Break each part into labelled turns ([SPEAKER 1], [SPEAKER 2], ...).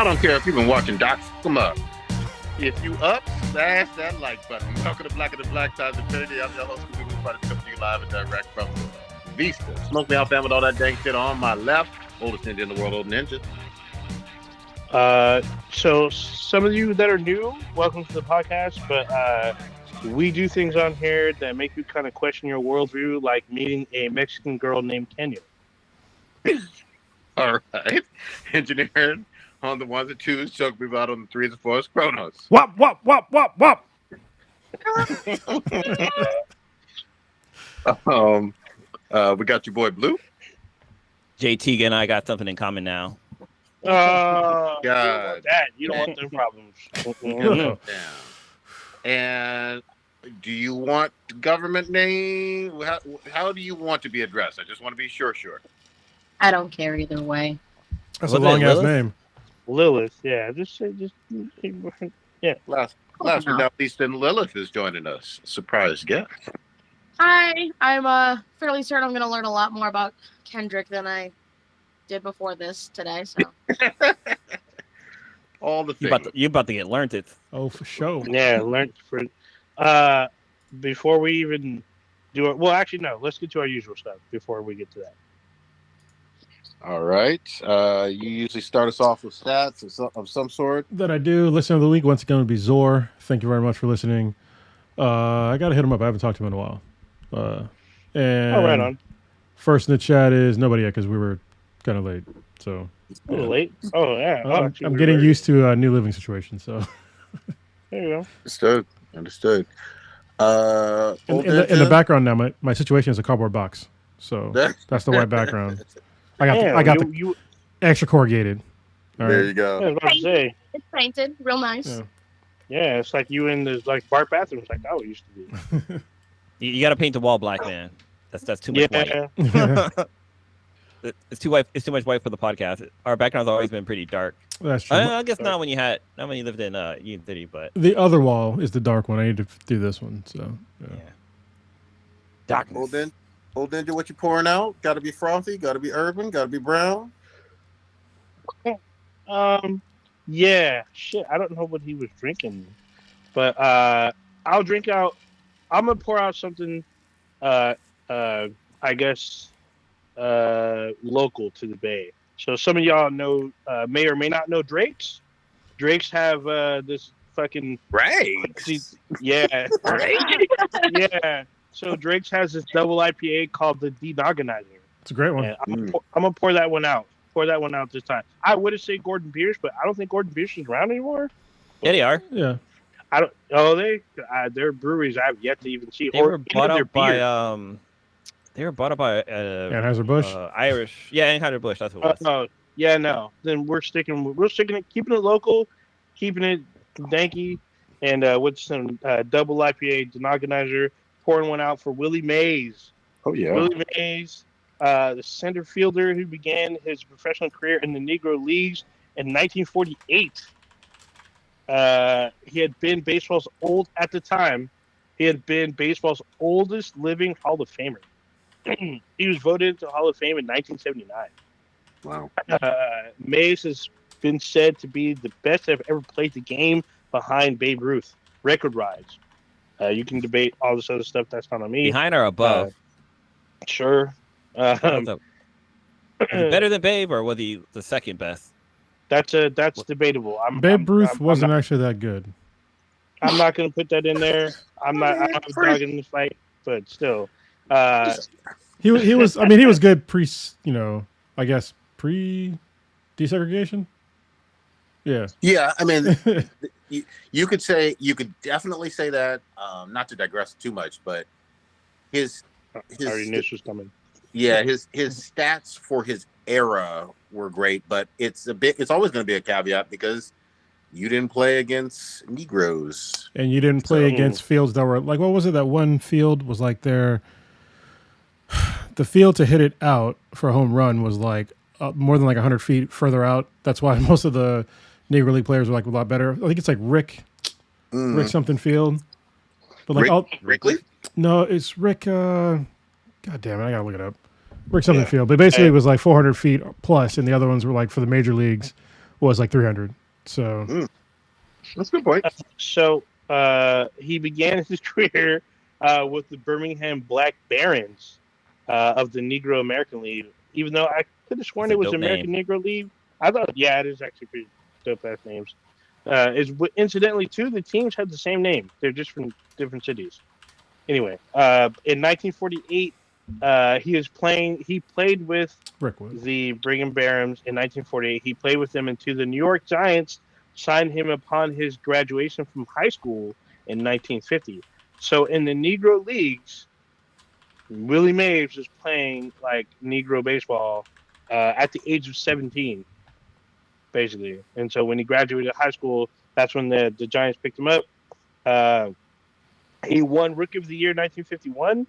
[SPEAKER 1] I don't care if you've been watching Docs. Come up. If you up, smash that like button. Welcome to Black and the Black Ties Infinity. I'm your host, We're coming to you live and direct from Vista. Smoke me out, fam, with all that dang shit on my left. Oldest ninja in the world, old ninja.
[SPEAKER 2] So some of you that are new, welcome to the podcast, but we do things on here that make you kind of question your worldview, like meeting a Mexican girl named Kenya.
[SPEAKER 1] All right. Engineering on the ones and twos, choke me out on the threes and fours, Chronos.
[SPEAKER 3] Wop, wop, wop, wop, wop.
[SPEAKER 1] We got your boy Blue.
[SPEAKER 4] JT and I got something in common now.
[SPEAKER 2] God. You don't want them problems.
[SPEAKER 1] And do you want the government name? How do you want to be addressed? I just want to be sure.
[SPEAKER 5] I don't care either way.
[SPEAKER 3] That's a long ass name.
[SPEAKER 2] Lilith, yeah. Yeah.
[SPEAKER 1] Last but not least, then Lilith is joining us. Surprise guest.
[SPEAKER 5] Hi, I'm fairly certain I'm going to learn a lot more about Kendrick than I did before this today. So
[SPEAKER 1] all the things.
[SPEAKER 4] You about to get learned it.
[SPEAKER 3] Oh, for sure.
[SPEAKER 2] Yeah, learned for. Before we even do it, well, actually, no. Let's get to our usual stuff before we get to that.
[SPEAKER 1] All right. You usually start us off with stats of some sort.
[SPEAKER 3] That I do. Listener of the week once again would be Zor. Thank you very much for listening. I gotta hit him up. I haven't talked to him in a while. And
[SPEAKER 2] right on.
[SPEAKER 3] First in the chat is nobody yet because we were kind of late. So
[SPEAKER 2] a little late. Oh yeah.
[SPEAKER 3] I'm getting used to a new living situation. So
[SPEAKER 2] there you
[SPEAKER 1] go. Understood.
[SPEAKER 3] In the background now, my situation is a cardboard box. So that's the white background. I got the extra corrugated.
[SPEAKER 1] All there you go.
[SPEAKER 2] I was about to say.
[SPEAKER 5] It's painted, real nice.
[SPEAKER 2] Yeah, it's like you in the Bart bathrooms, like I used to be.
[SPEAKER 4] You got to paint the wall black, man. That's too much white. It's too white. It's too much white for the podcast. Our background's always been pretty dark.
[SPEAKER 3] That's true.
[SPEAKER 4] I guess not when you lived in Union City, but
[SPEAKER 3] the other wall is the dark one. I need to do this one. So yeah.
[SPEAKER 4] Darkness.
[SPEAKER 1] Old ninja, what you pouring out? Got to be frothy. Got to be urban. Got to be brown.
[SPEAKER 2] Yeah. Shit, I don't know what he was drinking, but I'll drink out. I'm gonna pour out something. I guess local to the Bay. So some of y'all know, may or may not know Drake's. Drake's have this fucking
[SPEAKER 1] Drake's.
[SPEAKER 2] Yeah. Yeah. So Drake's has this double IPA called the Denogonizer.
[SPEAKER 3] It's a great one.
[SPEAKER 2] I'm gonna pour that one out. Pour that one out this time. I would have said Gordon Bierce, but I don't think Gordon Bierce is around anymore.
[SPEAKER 4] Yeah, they are.
[SPEAKER 3] Yeah.
[SPEAKER 2] I don't. Oh, they're breweries I have yet to even see.
[SPEAKER 4] They were bought up by
[SPEAKER 3] Anheuser-Busch.
[SPEAKER 4] Irish. Yeah, Anheuser-Busch. That's what it was.
[SPEAKER 2] Oh, yeah, no. Then we're sticking it, keeping it local, keeping it danky, and with some double IPA Denogonizer. Pouring one out for Willie Mays.
[SPEAKER 1] Oh yeah,
[SPEAKER 2] Willie Mays, the center fielder who began his professional career in the Negro Leagues in 1948. He had been baseball's at the time. He had been baseball's oldest living Hall of Famer. He was voted into Hall of Fame in 1979.
[SPEAKER 1] Wow.
[SPEAKER 2] Mays has been said to be the best to have ever played the game behind Babe Ruth, record-wise. You can debate all this other stuff. That's not on me.
[SPEAKER 4] Behind or above?
[SPEAKER 2] Sure.
[SPEAKER 4] Was it better than Babe, or was he the second best?
[SPEAKER 2] That's debatable.
[SPEAKER 3] Babe Ruth wasn't actually that good.
[SPEAKER 2] I'm not going to put that in there. I'm not a dog in the fight, but still.
[SPEAKER 3] He was. I mean, he was good pre. I guess pre desegregation. Yeah.
[SPEAKER 1] Yeah. I mean. You could definitely say that. Not to digress too much, but his
[SPEAKER 2] already knew this was coming.
[SPEAKER 1] Yeah, his stats for his era were great, but it's always going to be a caveat because you didn't play against Negroes,
[SPEAKER 3] and you didn't play against fields that were like, what was it? That one field was like the field to hit it out for a home run was like more than like 100 feet further out. That's why most of the Negro League players were like a lot better. I think it's like Rick something field. But like
[SPEAKER 1] Wrigley?
[SPEAKER 3] No, it's Rick. God damn it, I gotta look it up. Rick something field, but basically it was like 400 feet plus, and the other ones were like for the major leagues was like 300. So
[SPEAKER 1] that's a good point.
[SPEAKER 2] So he began his career with the Birmingham Black Barons of the Negro American League. Even though I could have sworn
[SPEAKER 4] That's a
[SPEAKER 2] it was
[SPEAKER 4] dope
[SPEAKER 2] American Negro League, I thought, yeah, it is actually pretty dope ass names. Incidentally, too, the teams had the same name. They're just from different cities. Anyway, in 1948, he played with
[SPEAKER 3] Rickwood.
[SPEAKER 2] the Brigham Barons in 1948. He played with them until the New York Giants signed him upon his graduation from high school in 1950. So in the Negro Leagues, Willie Mays was playing like Negro baseball at the age of 17, basically. And so when he graduated high school, that's when the Giants picked him up. He won Rookie of the Year in 1951.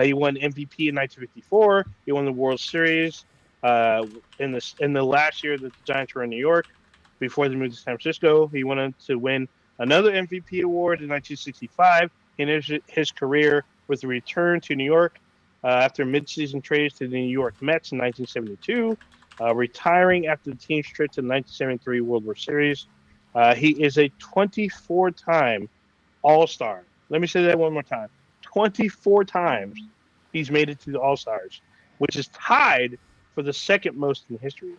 [SPEAKER 2] He won MVP in 1954. He won the World Series in the last year that the Giants were in New York before they moved to San Francisco. He went on to win another MVP award in 1965. He finished his career with a return to New York after midseason trades to the New York Mets in 1972, retiring after the team's trip to the 1973 World World Series. He is a 24-time All-Star. Let me say that one more time. 24 times he's made it to the All-Stars, which is tied for the second most in history.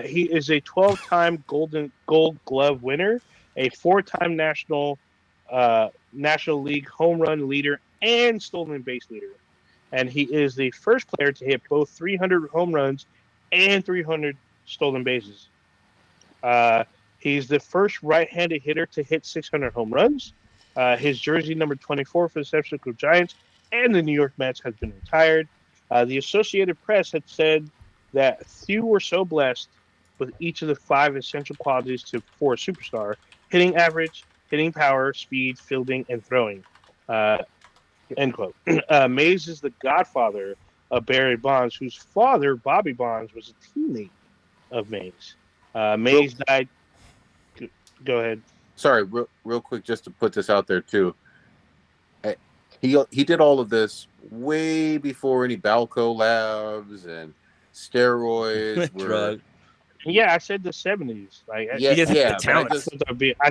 [SPEAKER 2] He is a 12-time Gold Glove winner, a 4-time National League home run leader and stolen base leader. And he is the first player to hit both 300 home runs and 300 stolen bases. He's the first right-handed hitter to hit 600 home runs. His jersey number 24 for the San Francisco Giants and the New York Mets has been retired. The Associated Press had said that few were so blessed with each of the 5 essential qualities for a superstar: hitting average, hitting power, speed, fielding, and throwing. End quote. Mays is the godfather of Barry Bonds, whose father, Bobby Bonds, was a teammate of Mays. Mays died. Go ahead.
[SPEAKER 1] Sorry, real quick, just to put this out there too. He did all of this way before any Balco labs and steroids were.
[SPEAKER 2] Yeah, I said the 70s. Like, I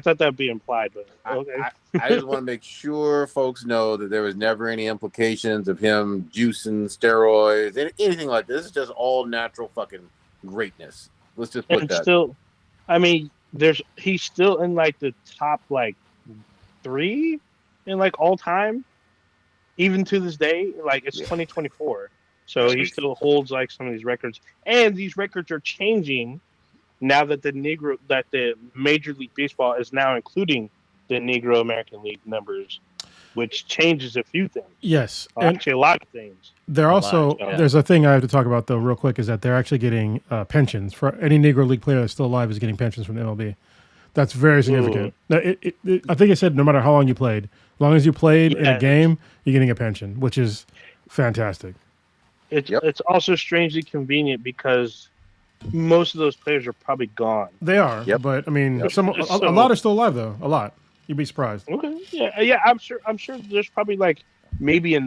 [SPEAKER 2] thought that'd be implied, but okay.
[SPEAKER 1] I just want to make sure folks know that there was never any implications of him juicing steroids, anything like this. This is just all natural fucking greatness. Let's just put that.
[SPEAKER 2] Still, I mean, he's still in like the top like 3 in like all time, even to this day. Like it's 2024. So he still holds like some of these records, and these records are changing now that the Major League Baseball is now including the Negro American League numbers, which changes a few things.
[SPEAKER 3] Yes,
[SPEAKER 2] actually a lot of things.
[SPEAKER 3] There's a thing I have to talk about though, real quick, is that they're actually getting pensions. For any Negro League player that's still alive is getting pensions from the MLB. That's very significant. I think it said no matter how long you played, as long as you played in a game, you're getting a pension, which is fantastic.
[SPEAKER 2] It's also strangely convenient because most of those players are probably gone.
[SPEAKER 3] They are, but I mean, a lot are still alive though. A lot, you'd be surprised.
[SPEAKER 2] Okay, yeah. I'm sure there's probably like maybe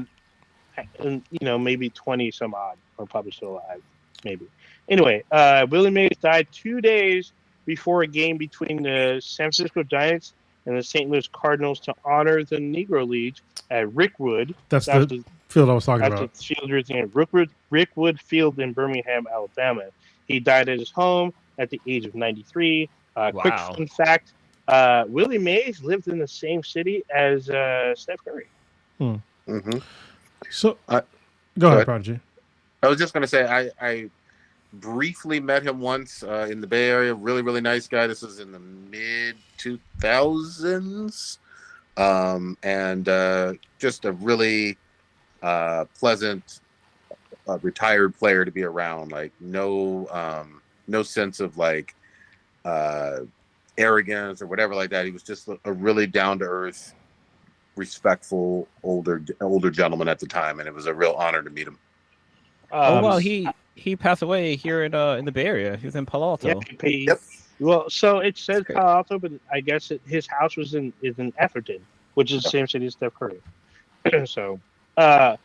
[SPEAKER 2] maybe 20 some odd are probably still alive. Maybe. Anyway, Willie Mays died 2 days before a game between the San Francisco Giants and the St. Louis Cardinals to honor the Negro League at Rickwood.
[SPEAKER 3] That's the field I was talking about.
[SPEAKER 2] That's the field in Rickwood Field in Birmingham, Alabama. He died at his home at the age of 93. Quick fun fact, Willie Mays lived in the same city as Steph Curry.
[SPEAKER 1] Mm-hmm.
[SPEAKER 3] So, go ahead, Prodigy.
[SPEAKER 1] I was just going to say, I briefly met him once in the Bay Area. Really, really nice guy. This was in the mid-2000s. And just a really pleasant retired player to be around. Like no sense of like arrogance or whatever like that. He was just a really down-to-earth, respectful older gentleman at the time, and it was a real honor to meet him.
[SPEAKER 4] He passed away here in the Bay Area. He was in Palo Alto.
[SPEAKER 2] Yep. Well, so it says Palo Alto, but I guess his house is in Atherton, which is the same city as Steph Curry. So, I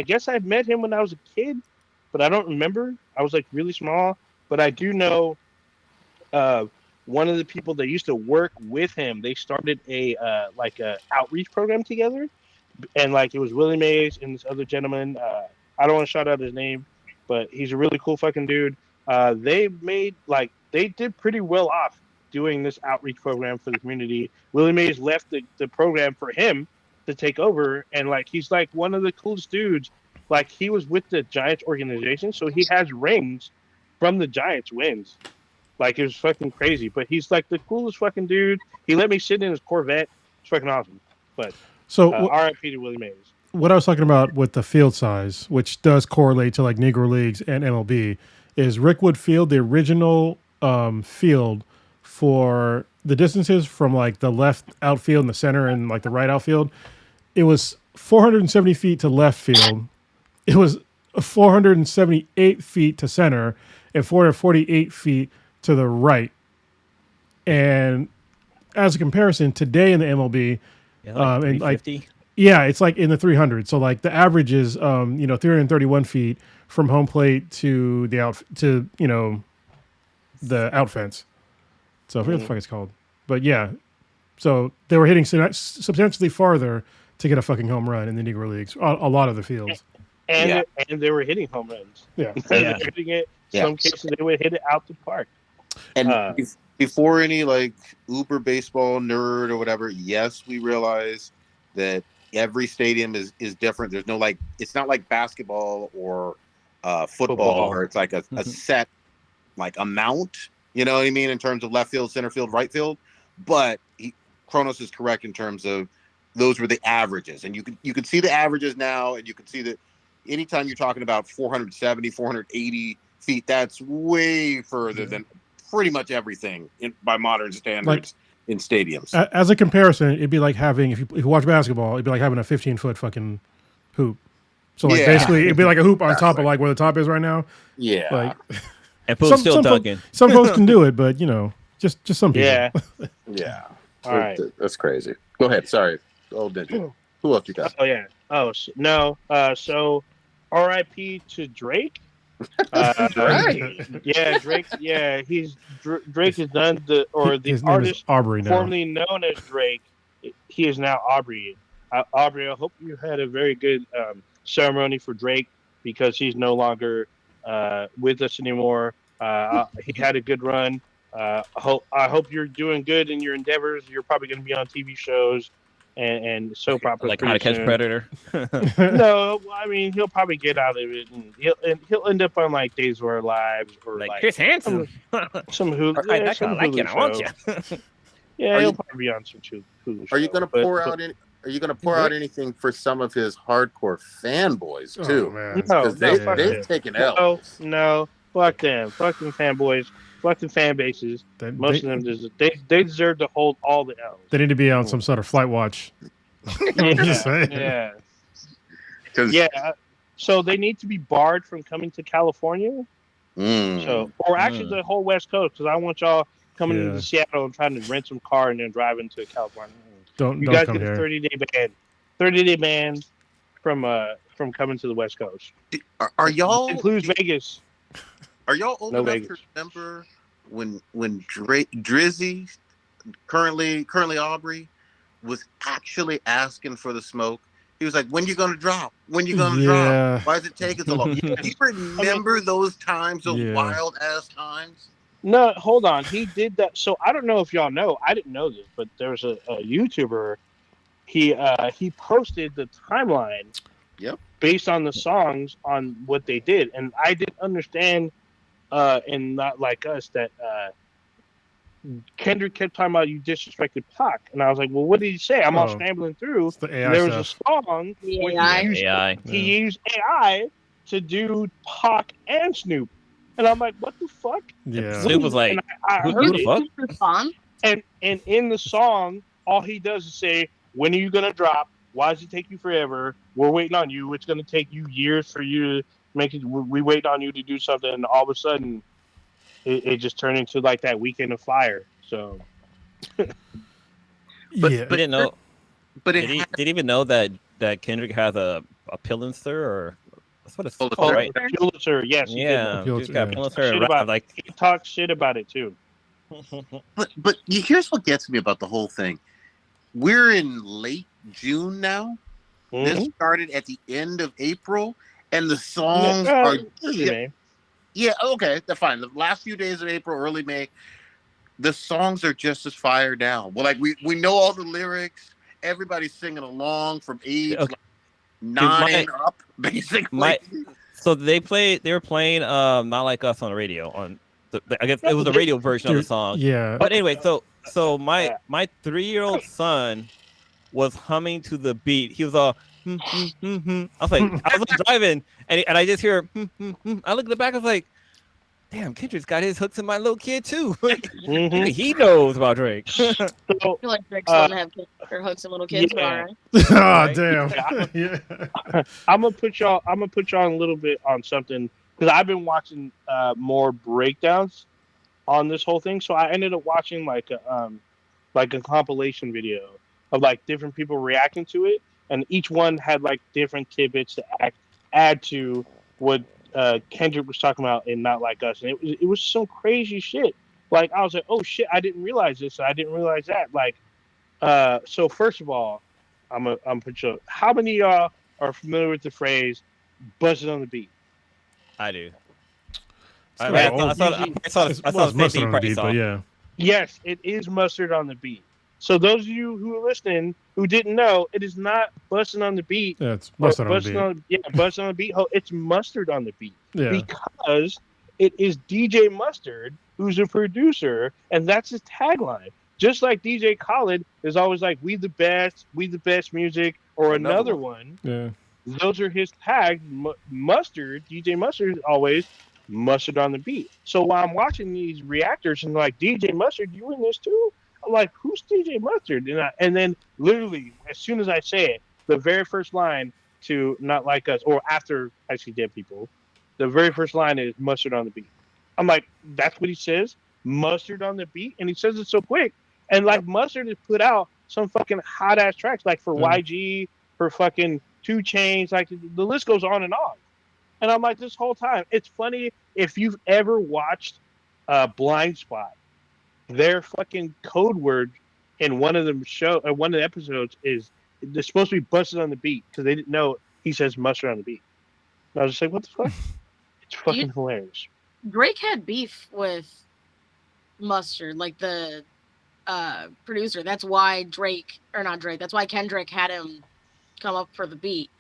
[SPEAKER 2] guess I've met him when I was a kid, but I don't remember. I was like really small, but I do know one of the people that used to work with him, they started a outreach program together, and like it was Willie Mays and this other gentleman. I don't want to shout out his name, but he's a really cool fucking dude. They did pretty well off doing this outreach program for the community. Willie Mays left the program for him to take over, and like he's like one of the coolest dudes. Like he was with the Giants organization, so he has rings from the Giants wins. Like it was fucking crazy, but he's like the coolest fucking dude. He let me sit in his Corvette. It's fucking awesome. But
[SPEAKER 3] So
[SPEAKER 2] R.I.P. to Willie Mays.
[SPEAKER 3] what I was talking about with the field size, which does correlate to like Negro Leagues and MLB, is Rickwood Field, the original field for the distances from like the left outfield and the center and like the right outfield. It was 470 feet to left field. It was 478 feet to center and 448 feet to the right. And as a comparison, today in the MLB, and like, yeah, it's like in the 300s. So like the average is, 331 feet from home plate to the the out fence. So I forget what the fuck it's called, but yeah. So they were hitting substantially farther to get a fucking home run in the Negro Leagues. A lot of the fields.
[SPEAKER 2] And they were hitting home runs.
[SPEAKER 3] Yeah.
[SPEAKER 2] They were hitting it. Some cases they would hit it out the park.
[SPEAKER 1] And before any like uber baseball nerd or whatever, yes, we realize that every stadium is different. There's no like, it's not like basketball or football where it's like a set like amount, you know what I mean, in terms of left field, center field, right field. But Kronos is correct in terms of those were the averages, and you can see the averages now, and you can see that anytime you're talking about 470, 480 feet, that's way further than pretty much everything by modern standards in stadiums.
[SPEAKER 3] As a comparison, it'd be like having, if you watch basketball, it'd be like having a 15-foot fucking hoop. So like basically, it'd be like a hoop on top of like where the top is right now.
[SPEAKER 1] Yeah.
[SPEAKER 3] Like,
[SPEAKER 4] and folks still dunking.
[SPEAKER 3] Some folks can do it, but just some people.
[SPEAKER 2] Yeah.
[SPEAKER 1] Yeah.
[SPEAKER 2] All right.
[SPEAKER 1] That's crazy. Go ahead. Sorry. Old Ninja. Who else you got?
[SPEAKER 2] Oh yeah. Oh no. So, R.I.P. to Drake.
[SPEAKER 1] Right.
[SPEAKER 2] Yeah, Drake. Yeah, Drake is done. The
[SPEAKER 3] His name
[SPEAKER 2] artist
[SPEAKER 3] is Aubrey now.
[SPEAKER 2] formerly known as Drake. He is now Aubrey. Aubrey, I hope you had a very good ceremony for Drake because he's no longer with us anymore. He had a good run. I hope you're doing good in your endeavors. You're probably going to be on TV shows and soap operas.
[SPEAKER 4] Like How to Catch a Predator.
[SPEAKER 2] No, I mean he'll probably get out of it, and he'll end up on like Days of Our Lives or like
[SPEAKER 4] Chris Hansen.
[SPEAKER 2] some Hulu.
[SPEAKER 4] I
[SPEAKER 2] some
[SPEAKER 4] like it.
[SPEAKER 2] Hulu
[SPEAKER 4] I want
[SPEAKER 2] show.
[SPEAKER 4] you.
[SPEAKER 2] Yeah, he'll probably be on some Hulu.
[SPEAKER 1] Are you
[SPEAKER 2] show,
[SPEAKER 1] going to
[SPEAKER 2] but-
[SPEAKER 1] pour out any? Are you going to pour out anything for some of his hardcore fanboys too?
[SPEAKER 3] Oh, man.
[SPEAKER 2] No,
[SPEAKER 1] Because
[SPEAKER 2] fuck
[SPEAKER 1] they've
[SPEAKER 2] them.
[SPEAKER 1] taken L.
[SPEAKER 2] No, fuck them fanboys, fuck them fan bases. Most of them they deserve to hold all the L's.
[SPEAKER 3] They need to be on some sort of flight watch. Just saying.
[SPEAKER 2] Yeah.
[SPEAKER 1] 'Cause-
[SPEAKER 2] Yeah. So they need to be barred from coming to California. So, or actually the whole West Coast, because I want y'all coming into Seattle and trying to rent some car and then drive into California.
[SPEAKER 3] Don't
[SPEAKER 2] You guys
[SPEAKER 3] come
[SPEAKER 2] get a
[SPEAKER 3] here.
[SPEAKER 2] 30-day ban from coming to the West Coast.
[SPEAKER 1] Are y'all
[SPEAKER 2] Includes Vegas.
[SPEAKER 1] Are y'all old
[SPEAKER 2] No
[SPEAKER 1] enough
[SPEAKER 2] Vegas.
[SPEAKER 1] to remember when Drizzy, currently Aubrey, was actually asking for the smoke? He was like, "When you gonna drop? When you gonna drop? Why is it taking so long?" Do you remember those times, those wild ass times?
[SPEAKER 2] No, hold on. He did that. So I don't know if y'all know. I didn't know this, but there's a YouTuber. He posted the timeline.
[SPEAKER 1] Yep.
[SPEAKER 2] Based on the songs on what they did, and I didn't understand. And not like us that Kendrick kept talking about you disrespected Pac, and I was like, well, what did he say? I'm all scrambling through.
[SPEAKER 3] It's the AI
[SPEAKER 2] There was
[SPEAKER 3] stuff.
[SPEAKER 2] a song where
[SPEAKER 4] AI.
[SPEAKER 2] he used AI to do Pac and Snoop. And I'm like, what the fuck?
[SPEAKER 3] Yeah.
[SPEAKER 4] Snoop was like,
[SPEAKER 2] And I
[SPEAKER 4] who
[SPEAKER 2] heard
[SPEAKER 4] the
[SPEAKER 2] it,
[SPEAKER 4] fuck?
[SPEAKER 5] Respond.
[SPEAKER 2] and in the song, all he does is say, when are you going to drop? Why does it take you forever? We're waiting on you. It's going to take you years for you to make it. We wait on you to do something. And all of a sudden, it just turned into like that Weekend of Fire. So,
[SPEAKER 3] Yeah.
[SPEAKER 4] I didn't know.
[SPEAKER 1] But
[SPEAKER 4] Did he even know that Kendrick has a Pulitzer, or that's what it's called, right?
[SPEAKER 2] Pulitzer, yes. he did.
[SPEAKER 4] Yeah,
[SPEAKER 3] Pulitzer,
[SPEAKER 4] he's got
[SPEAKER 3] yeah.
[SPEAKER 4] Pulitzer.
[SPEAKER 2] Shit about
[SPEAKER 4] Like,
[SPEAKER 2] He talks shit about it too.
[SPEAKER 1] But here's what gets me about the whole thing. We're in late June now. This started at the end of April, and the songs are
[SPEAKER 2] early May.
[SPEAKER 1] Yeah, okay, that's fine. The last few days of April, early May, the songs are just as fire now. Well, like we know all the lyrics. Everybody's singing along from age like 9 up, basically.
[SPEAKER 4] So they were playing Not Like Us on the radio on I guess it was the radio version of the song.
[SPEAKER 3] Yeah.
[SPEAKER 4] But anyway, so my 3-year-old son was humming to the beat. He was all I was like driving and I just hear I look at the back, I was like, damn, Kendrick's got his hooks in my little kid too. He knows about Drake.
[SPEAKER 5] I feel like Drake's gonna have hooks in little kids, but all right.
[SPEAKER 3] Oh damn. Yeah.
[SPEAKER 2] I'm gonna put y'all on a little bit on something because I've been watching more breakdowns on this whole thing. So I ended up watching like a compilation video of like different people reacting to it, and each one had like different tidbits to add to what Kendrick was talking about in Not Like Us, and it was some crazy shit. Like I was like, oh shit, I didn't realize this, I didn't realize that. Like, so first of all, I'm put you. How many of y'all are familiar with the phrase "buzzing on the beat"?
[SPEAKER 4] I do.
[SPEAKER 3] I
[SPEAKER 4] saw the
[SPEAKER 3] mustard on the
[SPEAKER 4] beat,
[SPEAKER 3] but yeah.
[SPEAKER 2] Yes, it is mustard on the beat. So those of you who are listening who didn't know, it is not busting on the beat.
[SPEAKER 3] Yeah, it's mustard on the beat.
[SPEAKER 2] Busting on the beat. It's mustard on the beat.
[SPEAKER 3] Yeah.
[SPEAKER 2] Because it is DJ Mustard who's a producer, and that's his tagline. Just like DJ Khaled is always like, we the best music, or another one.
[SPEAKER 3] Yeah.
[SPEAKER 2] Those are his tags. Mustard, DJ Mustard is always mustard on the beat. So while I'm watching these reactors and like, DJ Mustard, you in this too? I'm like, who's DJ Mustard? And then literally, as soon as I say it, the very first line to Not Like Us, or after I See Dead People, the very first line is mustard on the beat. I'm like, that's what he says? Mustard on the beat? And he says it so quick. And like Mustard has put out some fucking hot ass tracks, like for YG, for fucking 2 Chainz, like the list goes on and on. And I'm like, this whole time, it's funny if you've ever watched Blind Spot. Their fucking code word in one of the episodes is they're supposed to be busted on the beat because they didn't know he says mustard on the beat. And I was just like, what the fuck? It's fucking hilarious.
[SPEAKER 5] Drake had beef with Mustard, like the producer. That's why that's why Kendrick had him come up for the beat.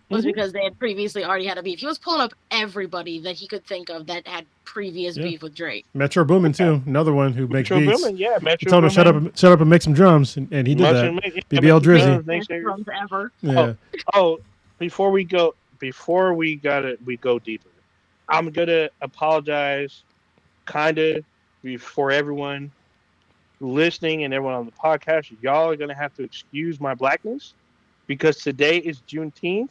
[SPEAKER 5] Was because they had previously already had a beef. He was pulling up everybody that he could think of that had previous beef with Drake.
[SPEAKER 3] Metro Boomin too, another one who makes beats.
[SPEAKER 2] Metro Boomin.
[SPEAKER 3] Told him to shut up and make some drums, and he did that. BBL Drizzy.
[SPEAKER 5] Drums ever.
[SPEAKER 3] Yeah.
[SPEAKER 2] Oh, before we go deeper. I'm gonna apologize, kinda, for everyone listening and everyone on the podcast. Y'all are gonna have to excuse my blackness because today is Juneteenth.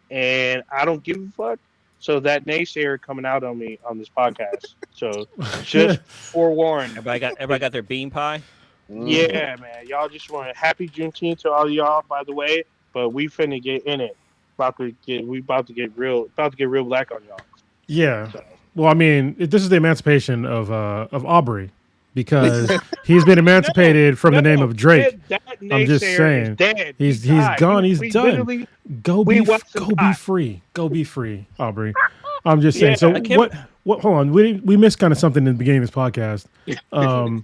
[SPEAKER 2] And I don't give a fuck. So that naysayer coming out on me on this podcast. So just forewarned.
[SPEAKER 4] Everybody got their bean pie.
[SPEAKER 2] Yeah, man. Y'all just want a happy Juneteenth to all y'all, by the way. But we finna get in it. About to get real black on y'all.
[SPEAKER 3] Yeah. So. Well, I mean, this is the emancipation of Aubrey. Because he's been emancipated from the name of Drake. I'm just saying, he's gone. He's done. Go be free. Go be free, Aubrey. I'm just saying. So what? Hold on. We missed kind of something in the beginning of this podcast.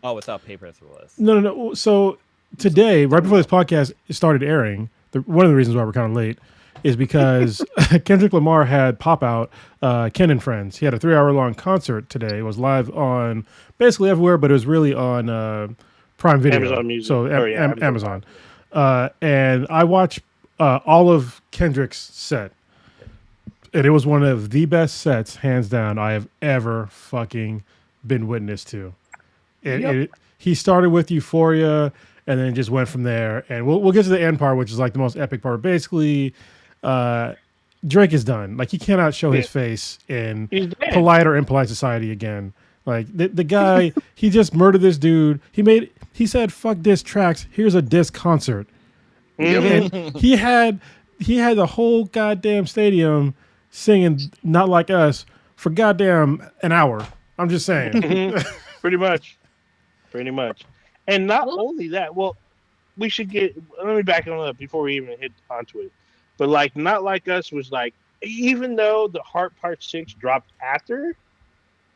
[SPEAKER 4] Without paper was.
[SPEAKER 3] No. So today, right before this podcast started airing, one of the reasons why we're kind of late is because Kendrick Lamar had pop out Ken and Friends. He had a 3-hour-long concert today. It was live on basically everywhere, but it was really on Prime Video.
[SPEAKER 2] Amazon Music.
[SPEAKER 3] So Amazon. And I watched all of Kendrick's set. And it was one of the best sets, hands down, I have ever fucking been witness to. He started with Euphoria and then just went from there. And we'll get to the end part, which is like the most epic part. Basically, Drake is done. Like, he cannot show his face in polite or impolite society again. Like, the guy, he just murdered this dude. He said, fuck diss tracks. Here's a diss concert. And he had the whole goddamn stadium singing Not Like Us for goddamn an hour. I'm just saying.
[SPEAKER 2] Pretty much. Pretty much. And not
[SPEAKER 5] Well-
[SPEAKER 2] only that, well, we should get. Let me back it up before we even hit onto it. But like, Not Like Us was like, even though the Heart Part 6 dropped after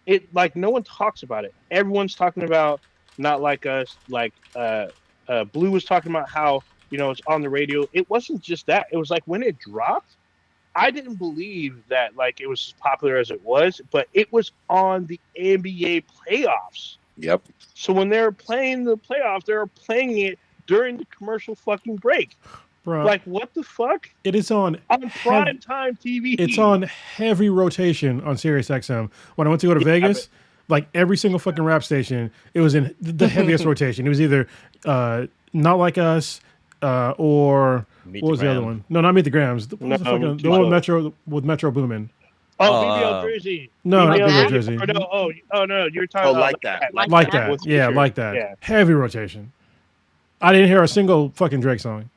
[SPEAKER 2] it, like no one talks about it. Everyone's talking about Not Like Us. Like Blue was talking about how it's on the radio. It wasn't just that. It was like when it dropped, I didn't believe that like it was as popular as it was, but it was on the NBA playoffs.
[SPEAKER 1] Yep.
[SPEAKER 2] So when they were playing the playoffs, they were playing it during the commercial fucking break.
[SPEAKER 3] Bro,
[SPEAKER 2] Like, what the fuck?
[SPEAKER 3] it is on
[SPEAKER 2] Prime time TV.
[SPEAKER 3] It's on heavy rotation on Sirius XM. When I went to go to Vegas, like every single fucking rap station, it was in the heaviest rotation. It was either Not Like Us or
[SPEAKER 4] Meet
[SPEAKER 3] what was the other one? No, not Meet the Grams. The one with Metro Boomin.
[SPEAKER 2] BBL Drizzy.
[SPEAKER 3] No, not
[SPEAKER 5] BBL
[SPEAKER 3] Drizzy.
[SPEAKER 2] No, you're talking about
[SPEAKER 1] like that.
[SPEAKER 3] Like that.
[SPEAKER 2] With
[SPEAKER 3] Yeah,
[SPEAKER 2] Future.
[SPEAKER 3] like that.
[SPEAKER 2] Yeah.
[SPEAKER 3] Heavy rotation. I didn't hear a single fucking Drake song.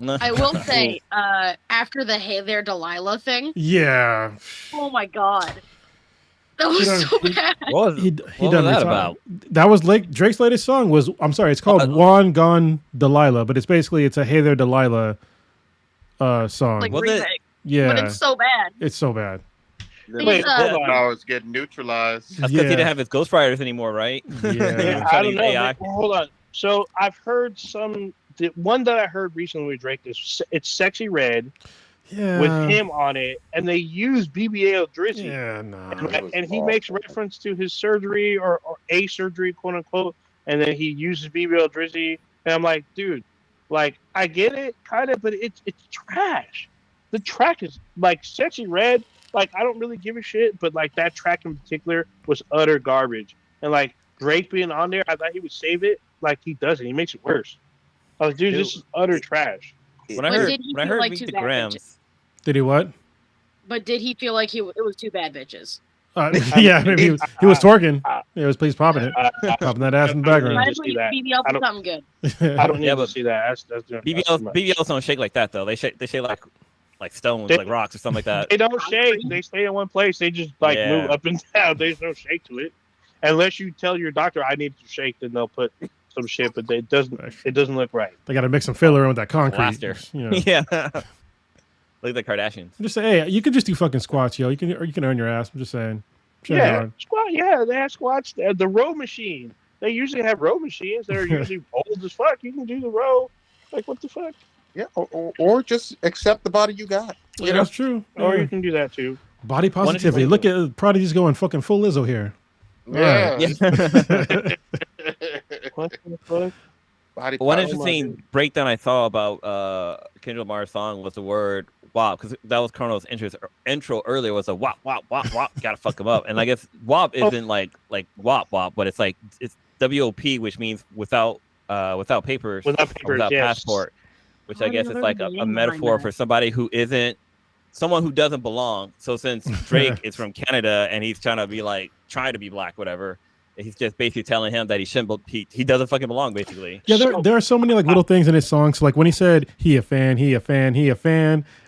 [SPEAKER 5] I will say, after the Hey There Delilah thing,
[SPEAKER 3] Yeah.
[SPEAKER 5] oh my god. That was so bad.
[SPEAKER 4] What was,
[SPEAKER 3] He
[SPEAKER 4] what
[SPEAKER 3] done
[SPEAKER 4] was that
[SPEAKER 3] retired.
[SPEAKER 4] about?
[SPEAKER 3] That was Drake's latest song was, I'm sorry, it's called One Gone Delilah, but it's a Hey There Delilah song.
[SPEAKER 5] Like
[SPEAKER 4] Was it?
[SPEAKER 5] remake.
[SPEAKER 3] Yeah.
[SPEAKER 5] But it's so bad.
[SPEAKER 3] It's so bad.
[SPEAKER 2] Wait, hold on.
[SPEAKER 1] Now it's getting neutralized.
[SPEAKER 4] That's because he didn't have his ghostwriters anymore, right?
[SPEAKER 3] Yeah.
[SPEAKER 2] I don't know.
[SPEAKER 4] AI.
[SPEAKER 2] Man. Hold on. So I've heard the one that I heard recently with Drake is it's Sexy Red
[SPEAKER 3] Yeah.
[SPEAKER 2] with him on it, and they use BBL Drizzy.
[SPEAKER 3] Yeah, no.
[SPEAKER 2] And he makes reference to his surgery or a surgery, quote unquote, and then he uses BBL Drizzy, and I'm like, dude, like I get it, kind of, but it's trash. The track is like Sexy Red. Like I don't really give a shit, but like that track in particular was utter garbage. And like Drake being on there, I thought he would save it. Like he doesn't. He makes it worse. I was, dude, this is utter trash.
[SPEAKER 4] When I
[SPEAKER 5] But
[SPEAKER 4] heard
[SPEAKER 5] did he
[SPEAKER 4] when I
[SPEAKER 5] feel
[SPEAKER 4] heard
[SPEAKER 5] like
[SPEAKER 4] Meet
[SPEAKER 5] two
[SPEAKER 4] the
[SPEAKER 5] bad
[SPEAKER 4] Grams,
[SPEAKER 3] Did he what?
[SPEAKER 5] But did he feel like it was two bad bitches?
[SPEAKER 3] Yeah, maybe he was twerking. Yeah, he was popping it. Popping that ass in the
[SPEAKER 2] I
[SPEAKER 3] background.
[SPEAKER 2] don't
[SPEAKER 5] Try
[SPEAKER 2] need
[SPEAKER 5] to
[SPEAKER 2] to see
[SPEAKER 5] put
[SPEAKER 2] that.
[SPEAKER 5] BBL
[SPEAKER 2] I
[SPEAKER 5] for
[SPEAKER 2] don't-
[SPEAKER 5] something good.
[SPEAKER 2] I don't need
[SPEAKER 4] Yeah,
[SPEAKER 2] to
[SPEAKER 4] but
[SPEAKER 2] see that. That's too much.
[SPEAKER 4] BBLs don't shake like that though. They shake like stones,
[SPEAKER 2] They-
[SPEAKER 4] like rocks or something like that.
[SPEAKER 2] They don't shake. They stay in one place. They just like
[SPEAKER 4] Yeah.
[SPEAKER 2] move up and down. There's no shake to it, unless you tell your doctor I need to shake. Then they'll put some shit, but it doesn't look right.
[SPEAKER 3] They got to mix some filler in with that concrete.
[SPEAKER 4] Blaster.
[SPEAKER 3] You know.
[SPEAKER 4] Yeah. Look at the Kardashians.
[SPEAKER 3] I'm just saying, hey, you can just do fucking squats, yo. You can earn your ass. I'm just saying. Shit
[SPEAKER 2] Yeah,
[SPEAKER 3] hard.
[SPEAKER 2] squat. Yeah, they have squats. The row machine. They usually have row machines that are usually old as fuck. You can do the row. Like what the fuck?
[SPEAKER 1] Yeah, or just accept the body you got.
[SPEAKER 3] Yeah, that's true.
[SPEAKER 2] Or
[SPEAKER 3] Yeah.
[SPEAKER 2] you can do that too.
[SPEAKER 3] Body positivity. Look at Prodigy's going fucking full Lizzo here.
[SPEAKER 1] Yeah.
[SPEAKER 2] What the fuck?
[SPEAKER 1] Body
[SPEAKER 4] One
[SPEAKER 1] power.
[SPEAKER 4] interesting breakdown I saw about Kendrick Lamar's song was the word "wop" because that was Colonel's intro earlier was a wop wop wop wop. Gotta fuck him up. And I guess wop isn't like wop wop, but it's like it's WOP, which means without papers,
[SPEAKER 2] Without
[SPEAKER 4] or
[SPEAKER 2] papers,
[SPEAKER 4] without
[SPEAKER 2] yes.
[SPEAKER 4] passport, which I
[SPEAKER 5] I've
[SPEAKER 4] guess
[SPEAKER 5] never
[SPEAKER 4] is like
[SPEAKER 5] heard the
[SPEAKER 4] a
[SPEAKER 5] name
[SPEAKER 4] metaphor
[SPEAKER 5] behind
[SPEAKER 4] for
[SPEAKER 5] that.
[SPEAKER 4] somebody who isn't someone who doesn't belong. So since Drake is from Canada and he's trying to be black, whatever. He's just basically telling him that he shouldn't. He doesn't fucking belong, basically.
[SPEAKER 3] Yeah, there are so many like little things in his songs. Like when he said he a fan.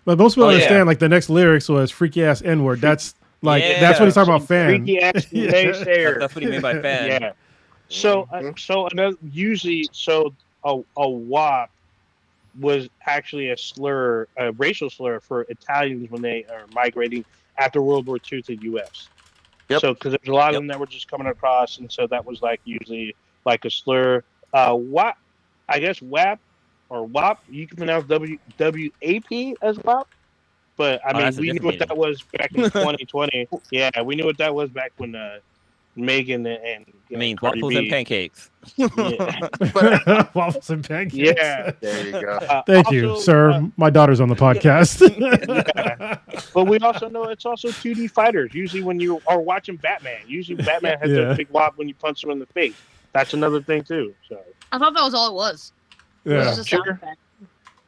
[SPEAKER 3] But most people understand like the next lyrics was freaky ass N-word. That's like that's what he's talking about, fan.
[SPEAKER 2] Freaky ass naysayer.
[SPEAKER 4] That's what he meant by fan.
[SPEAKER 2] Yeah. So another usually a WAP was actually a slur, a racial slur for Italians when they are migrating after World War II to the U.S.
[SPEAKER 1] Yep.
[SPEAKER 2] So because there's a lot of them that were just coming across, and so that was like usually like a slur. WAP, I guess WAP or WAP. You can pronounce WAP as WAP. But I mean,
[SPEAKER 4] that's a
[SPEAKER 2] we knew
[SPEAKER 4] different
[SPEAKER 2] what that was back in 2020. Yeah, we knew what that was back when Megan and
[SPEAKER 4] I mean,
[SPEAKER 2] Cardi
[SPEAKER 4] waffles
[SPEAKER 2] B.
[SPEAKER 4] and pancakes.
[SPEAKER 2] Yeah.
[SPEAKER 3] Waffles and pancakes.
[SPEAKER 2] Yeah.
[SPEAKER 1] There you go.
[SPEAKER 3] Thank you,
[SPEAKER 2] Also,
[SPEAKER 3] sir. My daughter's on the podcast.
[SPEAKER 2] Yeah. But we also know it's also 2D fighters. Usually when you are watching Batman, usually Batman has
[SPEAKER 3] Yeah.
[SPEAKER 2] a big wop when you punch him in the face. That's another thing too. So
[SPEAKER 5] I thought that was all it was. It
[SPEAKER 3] Yeah.
[SPEAKER 5] was just a sound
[SPEAKER 2] Sure.
[SPEAKER 5] effect.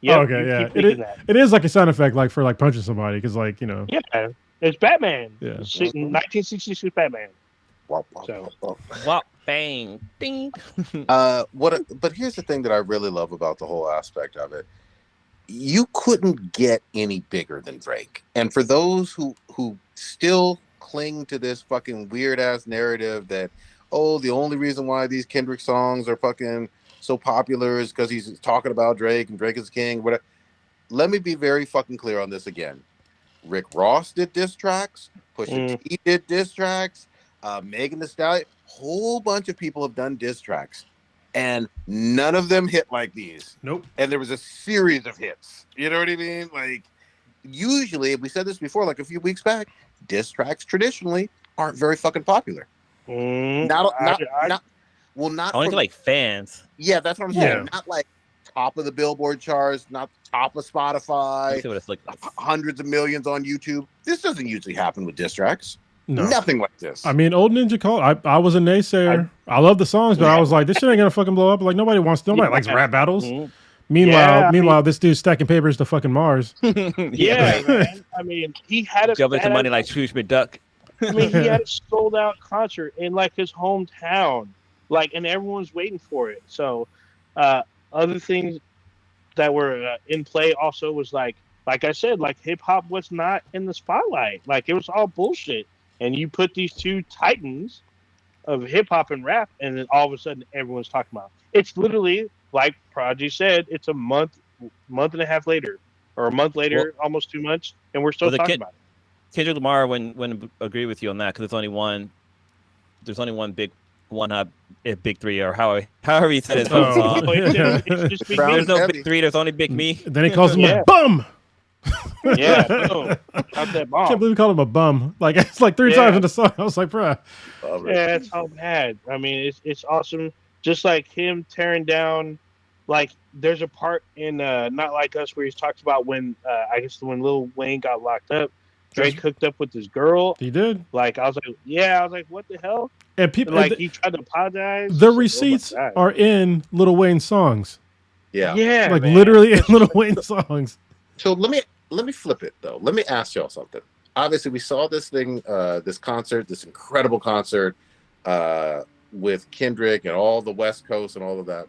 [SPEAKER 2] yeah,
[SPEAKER 3] Okay, yeah.
[SPEAKER 2] keep
[SPEAKER 3] It
[SPEAKER 2] thinking that.
[SPEAKER 3] It is like a sound effect, like for like punching somebody, because like
[SPEAKER 2] Yeah, it's Batman.
[SPEAKER 3] Yeah.
[SPEAKER 2] It's 1966 Batman.
[SPEAKER 1] Wop, wop,
[SPEAKER 2] So-
[SPEAKER 1] wop, wop.
[SPEAKER 4] Wop, bang, ding.
[SPEAKER 1] But here's the thing that I really love about the whole aspect of it. You couldn't get any bigger than Drake. And for those who still cling to this fucking weird ass narrative that, oh, the only reason why these Kendrick songs are fucking so popular is because he's talking about Drake and Drake is king. Whatever. Let me be very fucking clear on this again. Rick Ross did diss tracks. Pusha T did diss tracks. Megan Thee Stallion. Whole bunch of people have done diss tracks, and none of them hit like these.
[SPEAKER 3] Nope.
[SPEAKER 1] And there was a series of hits. You know what I mean? Like, usually, we said this before, like a few weeks back, diss tracks traditionally aren't very fucking popular. Not
[SPEAKER 4] only to like fans.
[SPEAKER 1] Yeah, that's what I'm saying. Not like top of the Billboard charts, not top of Spotify.
[SPEAKER 4] Let's see what it's like.
[SPEAKER 1] Hundreds of millions on YouTube. This doesn't usually happen with diss tracks.
[SPEAKER 3] No.
[SPEAKER 1] Nothing like this.
[SPEAKER 3] I mean, Old Ninja Cole. I was a naysayer. I love the songs, but I was like, this shit ain't gonna fucking blow up. Like nobody likes rap battles. Meanwhile, this dude's stacking papers to fucking Mars.
[SPEAKER 2] Man. I mean, he had
[SPEAKER 4] jump into money like Scrooge McDuck.
[SPEAKER 2] I mean, he had a sold out concert in like his hometown, like, and everyone's waiting for it. So, other things that were in play also was like I said, like hip hop was not in the spotlight. Like it was all bullshit. And you put these two titans of hip hop and rap, and then all of a sudden everyone's talking about it. It's literally like Prodigy said. It's a month and a half later, or a month later, almost 2 months, and we're still talking about it.
[SPEAKER 4] Kendrick Lamar wouldn't agree with you on that because there's only one big big three, or however he said it. There's no big three. There's only big me.
[SPEAKER 3] Then he calls him a bum.
[SPEAKER 2] Yeah, boom. Got that bomb.
[SPEAKER 3] I can't believe we called him a bum. Like it's like 3 times in the song. I was like, bruh.
[SPEAKER 2] Yeah, it's all bad. I mean, it's awesome. Just like him tearing down, like there's a part in Not Like Us where he's talked about when I guess when Lil Wayne got locked up, Drake hooked up with this girl.
[SPEAKER 3] He did.
[SPEAKER 2] Like I was like, what the hell?
[SPEAKER 3] And people
[SPEAKER 2] he tried to apologize.
[SPEAKER 3] The receipts are in Lil Wayne's songs.
[SPEAKER 1] Yeah,
[SPEAKER 3] like literally in Lil Wayne's songs.
[SPEAKER 1] So let me flip it though. Let me ask y'all something. Obviously, we saw this thing, this incredible concert with Kendrick and all the West Coast and all of that.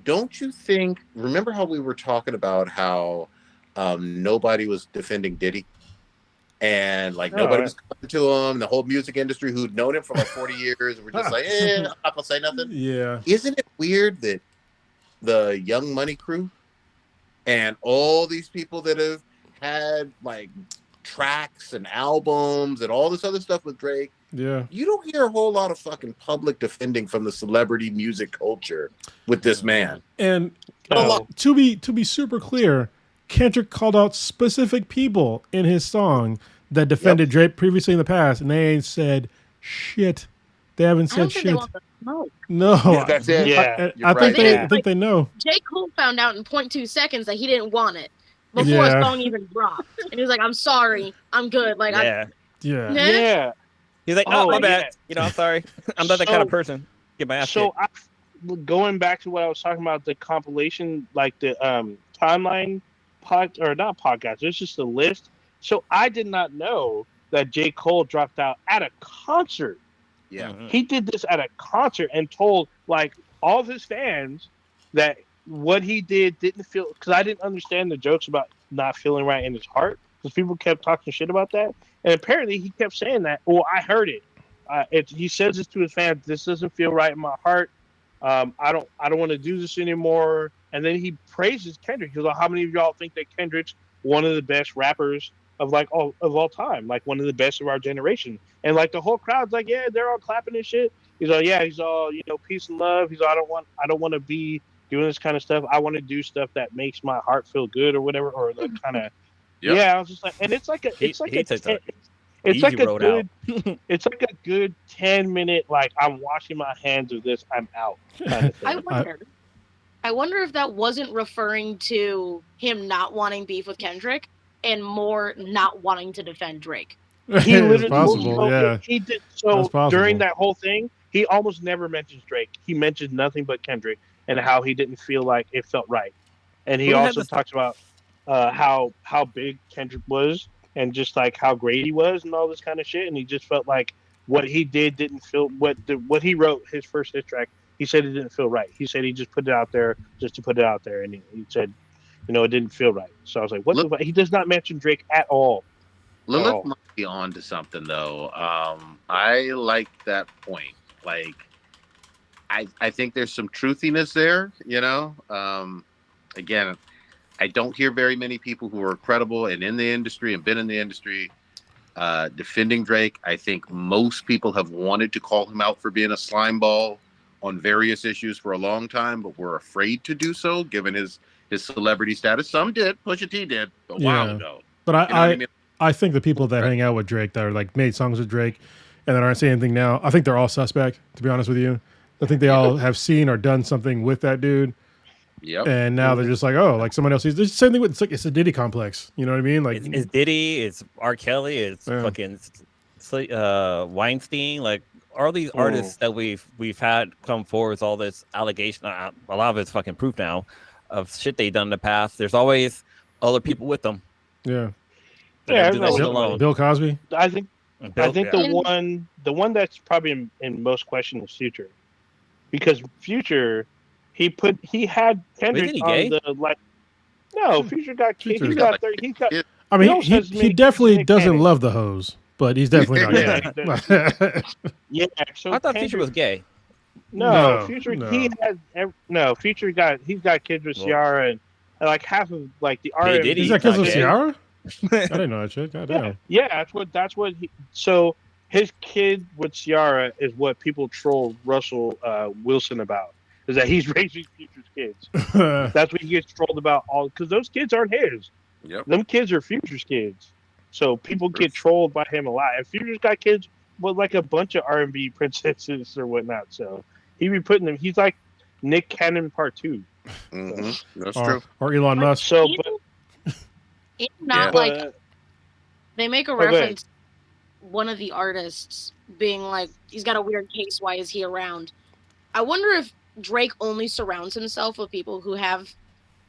[SPEAKER 1] Don't you think? Remember how we were talking about how nobody was defending Diddy, and like nobody was coming to him. The whole music industry who'd known him for like 40 years were just like, I'm not gonna say nothing.
[SPEAKER 3] Yeah.
[SPEAKER 1] Isn't it weird that the Young Money crew and all these people that have had like tracks and albums and all this other stuff with Drake, you don't hear a whole lot of fucking public defending from the celebrity music culture with this man.
[SPEAKER 3] And to be super clear, Kendrick called out specific people in his song that defended Drake previously in the past, and they ain't said shit. They haven't said shit. No,
[SPEAKER 1] that's it.
[SPEAKER 3] I think they know.
[SPEAKER 5] J. Cole found out in 0.2 seconds that he didn't want it before his song even dropped, and he was like, "I'm sorry, I'm good." Like,
[SPEAKER 4] He's like, "Oh, my bad. You know, I'm sorry. I'm not that kind of person. Get my ass kicked."
[SPEAKER 2] Going back to what I was talking about, the compilation, like the timeline not podcast. It's just a list. So I did not know that J. Cole dropped out at a concert.
[SPEAKER 1] Yeah,
[SPEAKER 2] he did this at a concert and told like all of his fans that what he did didn't feel, because I didn't understand the jokes about not feeling right in his heart, because people kept talking shit about that, and apparently he kept saying that. Well, I heard it. He says this to his fans. This doesn't feel right in my heart. I don't want to do this anymore. And then he praises Kendrick. He's like, how many of y'all think that Kendrick's one of the best rappers of all time, like one of the best of our generation? And like the whole crowd's like, yeah, they're all clapping and shit. He's like, yeah, he's all, peace and love. He's like, I don't want to be doing this kind of stuff. I want to do stuff that makes my heart feel good or whatever, or the kind of I was just like, and it's like a good 10-minute, like, I'm washing my hands of this, I'm out kind of thing.
[SPEAKER 5] I wonder if that wasn't referring to him not wanting beef with Kendrick and more not wanting to defend Drake.
[SPEAKER 2] He literally
[SPEAKER 3] possible,
[SPEAKER 2] he did during that whole thing. He almost never mentions Drake. He mentions nothing but Kendrick and how he didn't feel like it felt right. And he also talks about how big Kendrick was and just like how great he was and all this kind of shit. And he just felt like what he did didn't feel what he wrote, his first hit track. He said it didn't feel right. He said he just put it out there just to put it out there, and he said, it didn't feel right. So I was like, what? He does not mention Drake at all.
[SPEAKER 1] Lilith might be on to something though. I like that point. like, I think there's some truthiness there, Again, I don't hear very many people who are credible and in the industry and been in the industry defending Drake. I think most people have wanted to call him out for being a slime ball on various issues for a long time, but were afraid to do so given his celebrity status. Some did. Pusha T did a while ago.
[SPEAKER 3] But I think the people that
[SPEAKER 1] Right.
[SPEAKER 3] hang out with Drake that are like made songs with Drake and that aren't saying anything now, I think they're all suspect, to be honest with you. I think they all have seen or done something with that dude.
[SPEAKER 1] Yep.
[SPEAKER 3] And now they're just like, oh, like someone else. It's the same thing with it's a Diddy complex. You know what I mean? Like
[SPEAKER 4] it's Diddy, it's R. Kelly, it's fucking Weinstein. Like all these artists that we've had come forward with all this allegation. A lot of it's fucking proof now of shit they done in the past. There's always other people with them.
[SPEAKER 3] Yeah.
[SPEAKER 4] Do that shit alone.
[SPEAKER 3] Bill Cosby.
[SPEAKER 2] I think the one that's probably in most question is Future, because Future he had Kendrick on the like. No, Future got kicked. He got.
[SPEAKER 3] I mean, he definitely doesn't love the hoes, but he's definitely not gay.
[SPEAKER 2] Yeah, so
[SPEAKER 4] I thought Future was gay.
[SPEAKER 2] No, Future. No. Future he's got kids with Ciara and like half of like the R.
[SPEAKER 3] He's got kids with Ciara. I didn't know that shit. God damn.
[SPEAKER 2] Yeah, that's what. So his kid with Ciara is what people troll Russell Wilson about. Is that he's raising Future's kids? That's what he gets trolled about all because those kids aren't his.
[SPEAKER 1] Yep.
[SPEAKER 2] Them kids are Future's kids. So people get trolled by him a lot. And Future's got kids with like a bunch of R&B princesses or whatnot. So he be putting them. He's like Nick Cannon Part 2.
[SPEAKER 1] Mm-hmm. That's true.
[SPEAKER 3] Or Elon Musk.
[SPEAKER 2] So,
[SPEAKER 5] it's not like they make a reference. One of the artists being like, he's got a weird case. Why is he around? I wonder if Drake only surrounds himself with people who have,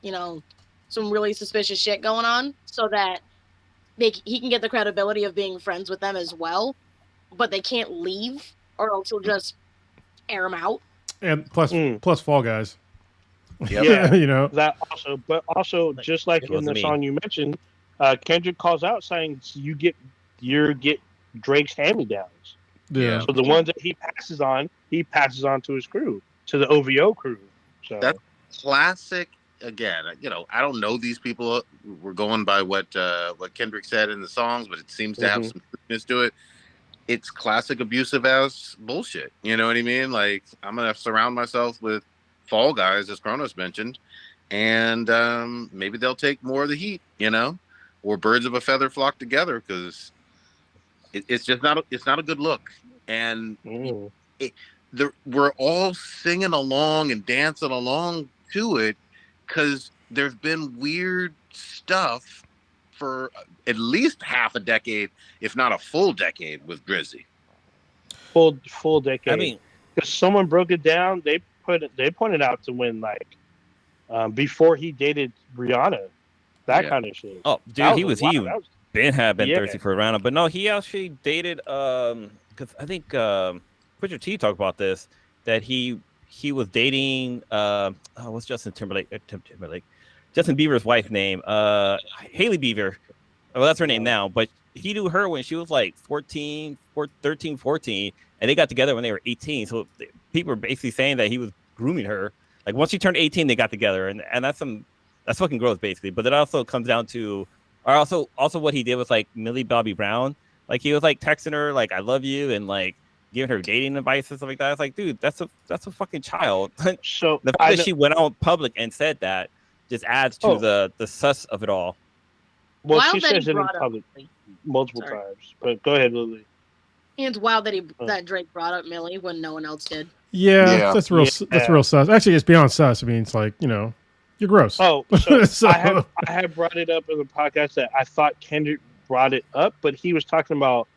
[SPEAKER 5] some really suspicious shit going on, so that he can get the credibility of being friends with them as well, but they can't leave, or else he'll just air them out.
[SPEAKER 3] And plus Fall Guys.
[SPEAKER 2] Yeah,
[SPEAKER 3] that
[SPEAKER 2] also, but also just like in the song you mentioned, Kendrick calls out saying you get Drake's hand-me-downs.
[SPEAKER 3] Yeah.
[SPEAKER 2] So the ones that he passes on to his crew, to the OVO crew. So
[SPEAKER 1] that's classic. Again, I don't know these people. We're going by what Kendrick said in the songs, but it seems to have some truthness to it. It's classic abusive ass bullshit. You know what I mean? Like, I'm gonna surround myself with Fall Guys, as Kronos mentioned, and maybe they'll take more of the heat. Or birds of a feather flock together, because it's just not a good look. And we're all singing along and dancing along to it because there's been weird stuff for at least half a decade, if not a full decade, with Drizzy.
[SPEAKER 2] Full decade.
[SPEAKER 4] I mean,
[SPEAKER 2] because someone broke it down, they pointed out to when before he dated Rihanna, kind of shit.
[SPEAKER 4] Oh, dude, he had been thirsty for Rihanna, but no, he actually dated because I think Pusha T talked about this, that he was dating what's Justin Timberlake? Justin Bieber's wife's name, Hailey Bieber. Well, that's her name now, but he knew her when she was like 13, 14, and they got together when they were 18. So people were basically saying that he was grooming her. Like once she turned 18, they got together, and that's fucking gross, basically. But it also comes down to, or also what he did with like Millie Bobby Brown. Like he was like texting her like "I love you" and like giving her dating advice and stuff like that. It's like, dude, that's a fucking child. So the fact that she went out public and said that just adds to the sus of it all.
[SPEAKER 2] Well, she says it in public multiple times. But go ahead, Lily.
[SPEAKER 5] And it's wild that Drake brought up Millie when no one else did.
[SPEAKER 3] Yeah. That's real sus. Actually, it's beyond sus. I mean, it's like, you're gross.
[SPEAKER 2] Oh, so I have brought it up in the podcast that I thought Kendrick brought it up, but he was talking about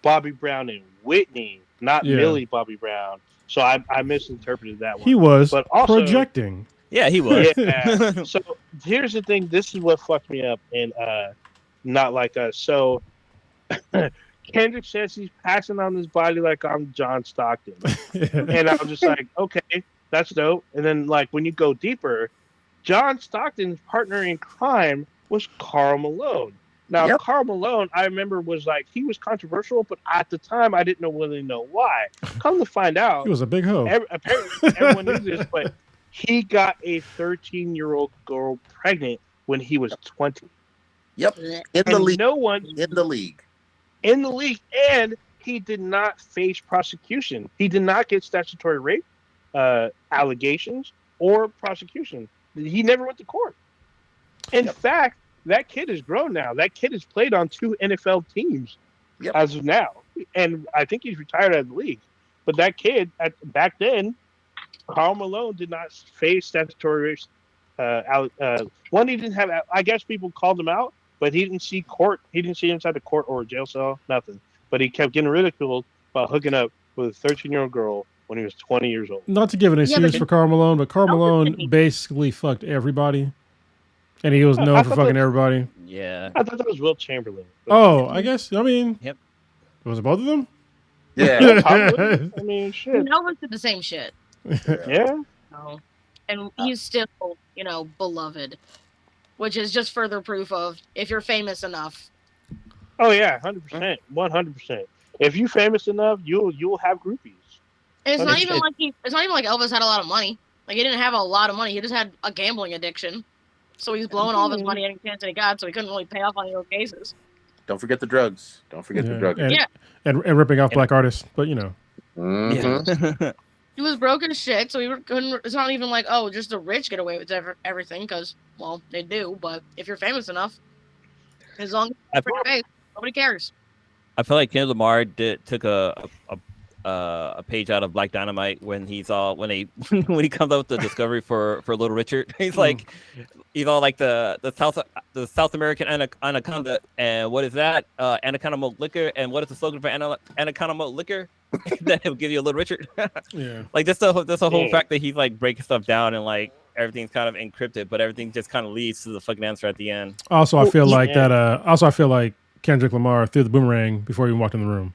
[SPEAKER 2] Bobby Brown and Whitney, not Millie Bobby Brown. So I misinterpreted that one.
[SPEAKER 3] He was
[SPEAKER 2] but also,
[SPEAKER 3] projecting.
[SPEAKER 4] Yeah, he was.
[SPEAKER 2] Yeah. So here's the thing. This is what fucked me up, and not like us. So Kendrick says he's passing on his body like I'm John Stockton, and I was just like, okay, that's dope. And then like when you go deeper, John Stockton's partner in crime was Karl Malone. Now, Karl Malone, I remember he was controversial, but at the time I didn't really know why. Come to find out,
[SPEAKER 3] He was a big hoe.
[SPEAKER 2] Apparently, everyone knew this, but he got a 13-year-old girl pregnant when he was 20.
[SPEAKER 1] Yep, in the league.
[SPEAKER 2] In the league, and he did not face prosecution. He did not get statutory rape allegations or prosecution. He never went to court. In fact, that kid is grown now. That kid has played on 2 NFL teams as of now, and I think he's retired out of the league. But that kid, back then, Karl Malone did not face statutory rape. One, he didn't have. I guess people called him out, but he didn't see court. He didn't see inside the court or a jail cell. Nothing. But he kept getting ridiculed about hooking up with a 13-year-old girl when he was 20 years old.
[SPEAKER 3] Not to give an excuse for Karl Malone, but Karl Malone basically fucked everybody. And he was known for fucking everybody.
[SPEAKER 4] Yeah.
[SPEAKER 2] I thought that was Wilt Chamberlain.
[SPEAKER 3] Oh, I guess. I mean, was it both of them?
[SPEAKER 2] Yeah. I mean, shit.
[SPEAKER 5] Elvis did the same shit.
[SPEAKER 2] Yeah.
[SPEAKER 5] And he's still, beloved, which is just further proof of if you're famous enough.
[SPEAKER 2] Oh yeah, 100%, 100%. If you're famous enough, you'll have groupies.
[SPEAKER 5] And it's not even like Elvis had a lot of money. Like he didn't have a lot of money. He just had a gambling addiction. So he's blowing all of his money any chance that he got, so he couldn't really pay off on your cases.
[SPEAKER 1] Don't forget the drugs.
[SPEAKER 3] And ripping off black artists, but
[SPEAKER 5] He was broke as shit, so he couldn't. It's not even like, oh, just the rich get away with everything, because, well, they do. But if you're famous enough, as long as you're famous, nobody cares.
[SPEAKER 4] I feel like Kendrick Lamar took a page out of Black Dynamite when he comes up with the discovery for Little Richard. He's like, he's all like the South American anaconda, and what is that? Anaconda malt liquor, and what is the slogan for anaconda malt liquor? That he'll give you a Little Richard.
[SPEAKER 3] Yeah,
[SPEAKER 4] like that's the whole fact that he's like breaking stuff down and like everything's kind of encrypted, but everything just kind of leads to the fucking answer at the end.
[SPEAKER 3] Also, I feel like Kendrick Lamar threw the boomerang before he even walked in the room.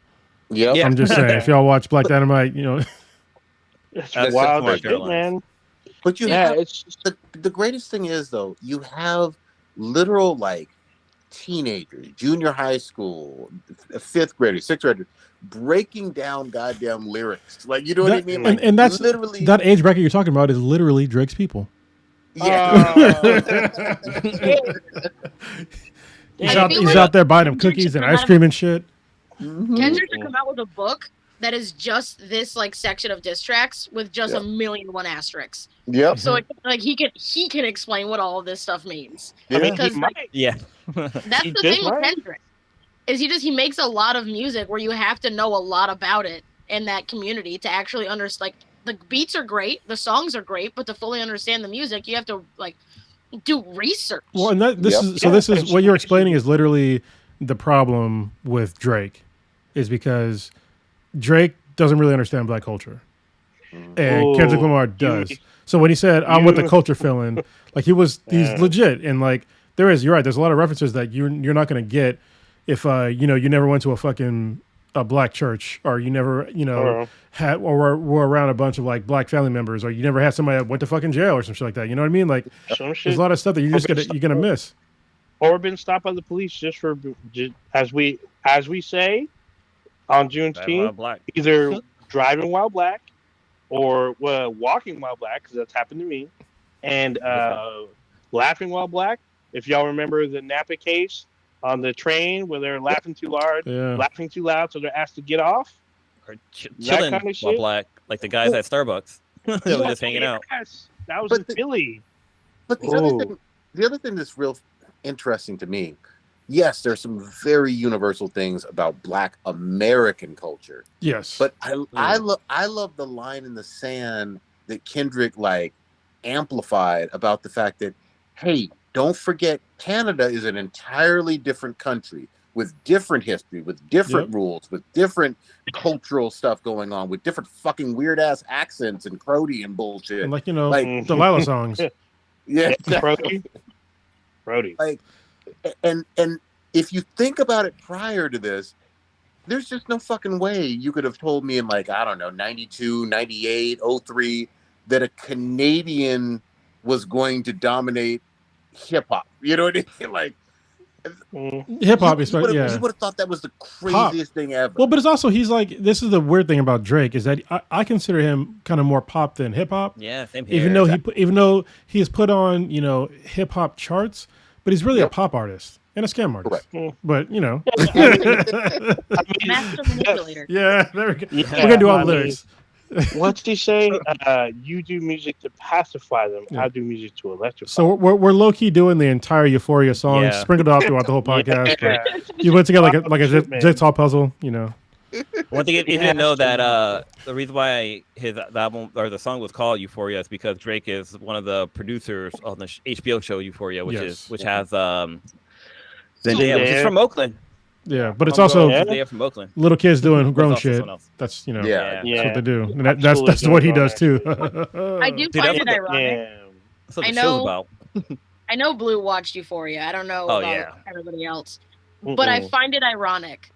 [SPEAKER 1] Yeah,
[SPEAKER 3] I'm just saying. If y'all watch Black Dynamite,
[SPEAKER 2] that's wild, that's good, man.
[SPEAKER 1] But it's the greatest thing is though, you have literal like teenagers, junior high school, 5th graders, 6th graders, breaking down goddamn lyrics. Like, you know what I mean? Like,
[SPEAKER 3] and that's
[SPEAKER 1] literally
[SPEAKER 3] that age bracket you're talking about is literally Drake's people.
[SPEAKER 1] Yeah.
[SPEAKER 3] He's out there buying them cookies and ice cream and shit.
[SPEAKER 5] Kendrick should come out with a book that is just this like section of diss tracks with just 1,000,001 asterisks.
[SPEAKER 1] Yep.
[SPEAKER 5] So he can explain what all of this stuff means.
[SPEAKER 1] Yeah.
[SPEAKER 5] Because that's
[SPEAKER 2] He
[SPEAKER 5] the thing with
[SPEAKER 2] might.
[SPEAKER 5] Kendrick is he makes a lot of music where you have to know a lot about it in that community to actually understand. Like the beats are great, the songs are great, but to fully understand the music, you have to like do research.
[SPEAKER 3] Well, and this is what you're explaining is literally the problem with Drake, is because Drake doesn't really understand black culture, and Kendrick Lamar does. So when he said "I'm with the culture feeling," like he's legit, and like you're right. There's a lot of references that you're not going to get if you never went to a black church, or you never had or were around a bunch of like black family members, or you never had somebody that went to fucking jail or some shit like that. You know what I mean? Like there's a lot of stuff that you're gonna miss.
[SPEAKER 2] Or been stopped by the police just as we say on Juneteenth, either driving while black or walking while black, because that's happened to me, and laughing while black. If y'all remember the Napa case on the train where they're laughing too loud, so they're asked to get off.
[SPEAKER 4] Or chilling
[SPEAKER 2] kind of
[SPEAKER 4] while black, like the guys at Starbucks. They were just hanging out.
[SPEAKER 2] That was in Philly.
[SPEAKER 1] But the other thing that's real interesting to me, yes, there's some very universal things about Black American culture.
[SPEAKER 3] Yes,
[SPEAKER 1] but I love the line in the sand that Kendrick like amplified about the fact that, hey, don't forget Canada is an entirely different country with different history, with different rules, with different cultural stuff going on, with different fucking weird ass accents and Crody and bullshit.
[SPEAKER 3] And like Delilah songs.
[SPEAKER 1] Yeah, exactly.
[SPEAKER 2] Brody.
[SPEAKER 1] Like, and if you think about it prior to this, there's just no fucking way you could have told me in like, I don't know, 92, 98, 03, that a Canadian was going to dominate hip hop. You know what I mean? Like,
[SPEAKER 3] Hip hop,
[SPEAKER 1] He
[SPEAKER 3] especially.
[SPEAKER 1] would
[SPEAKER 3] Yeah.
[SPEAKER 1] have thought that was the craziest thing ever.
[SPEAKER 3] Well, but it's also he's like this is the weird thing about Drake is that I consider him kind of more pop than hip hop.
[SPEAKER 4] Yeah, same here.
[SPEAKER 3] Even though he has put on hip hop charts, but he's really a pop artist and a scam artist.
[SPEAKER 1] Correct.
[SPEAKER 3] But
[SPEAKER 5] Master manipulator.
[SPEAKER 3] yeah, there we go.
[SPEAKER 2] Yeah,
[SPEAKER 3] We're gonna do all the lyrics.
[SPEAKER 2] What's he say? You do music to pacify them.
[SPEAKER 3] Yeah.
[SPEAKER 2] I do music to electrify.
[SPEAKER 3] So we're low key doing the entire Euphoria song,
[SPEAKER 4] Yeah.
[SPEAKER 3] sprinkled out throughout the whole podcast.
[SPEAKER 2] Yeah.
[SPEAKER 3] But you put together like a
[SPEAKER 2] Man.
[SPEAKER 3] jigsaw puzzle,
[SPEAKER 4] One thing you didn't know that the reason why the album or the song was called Euphoria is because Drake is one of the producers on the HBO show Euphoria, which has Zendaya, which is from Oakland.
[SPEAKER 3] Yeah, but it's also
[SPEAKER 4] Zendaya from Oakland.
[SPEAKER 3] little kids doing grown
[SPEAKER 4] also
[SPEAKER 3] shit.
[SPEAKER 4] someone else.
[SPEAKER 3] That's
[SPEAKER 1] Yeah.
[SPEAKER 3] that's what they do, and that's what he does too.
[SPEAKER 5] I do
[SPEAKER 4] Dude,
[SPEAKER 5] find
[SPEAKER 4] that's
[SPEAKER 5] it ironic.
[SPEAKER 4] That's what
[SPEAKER 5] I
[SPEAKER 4] the show's
[SPEAKER 5] know-
[SPEAKER 4] about.
[SPEAKER 5] I know Blue watched Euphoria. I don't know
[SPEAKER 4] Oh,
[SPEAKER 5] about
[SPEAKER 4] yeah.
[SPEAKER 5] everybody else, but I find it ironic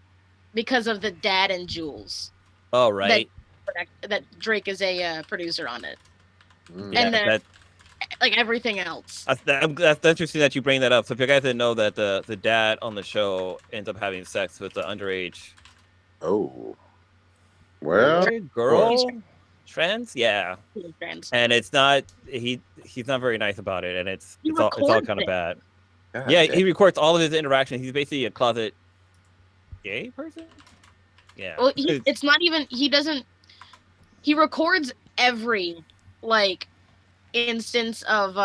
[SPEAKER 5] because of the dad and Jules
[SPEAKER 4] Oh, right.
[SPEAKER 5] that Drake is a producer on it,
[SPEAKER 1] Mm.
[SPEAKER 5] and then
[SPEAKER 4] that-
[SPEAKER 5] like everything else.
[SPEAKER 4] That's interesting that you bring that up. So if you guys didn't know that the dad on the show ends up having sex with the underage
[SPEAKER 1] Oh. Well,
[SPEAKER 4] girl, trans, yeah,
[SPEAKER 5] Friends.
[SPEAKER 4] and it's not he's not very nice about it, and it's all
[SPEAKER 5] records
[SPEAKER 4] kind of
[SPEAKER 5] it.
[SPEAKER 4] bad.
[SPEAKER 1] God
[SPEAKER 4] Yeah,
[SPEAKER 1] damn.
[SPEAKER 4] he records all of his interactions. He's basically a closet gay person. Yeah.
[SPEAKER 5] Well, it's not even. He doesn't. He records every like instance of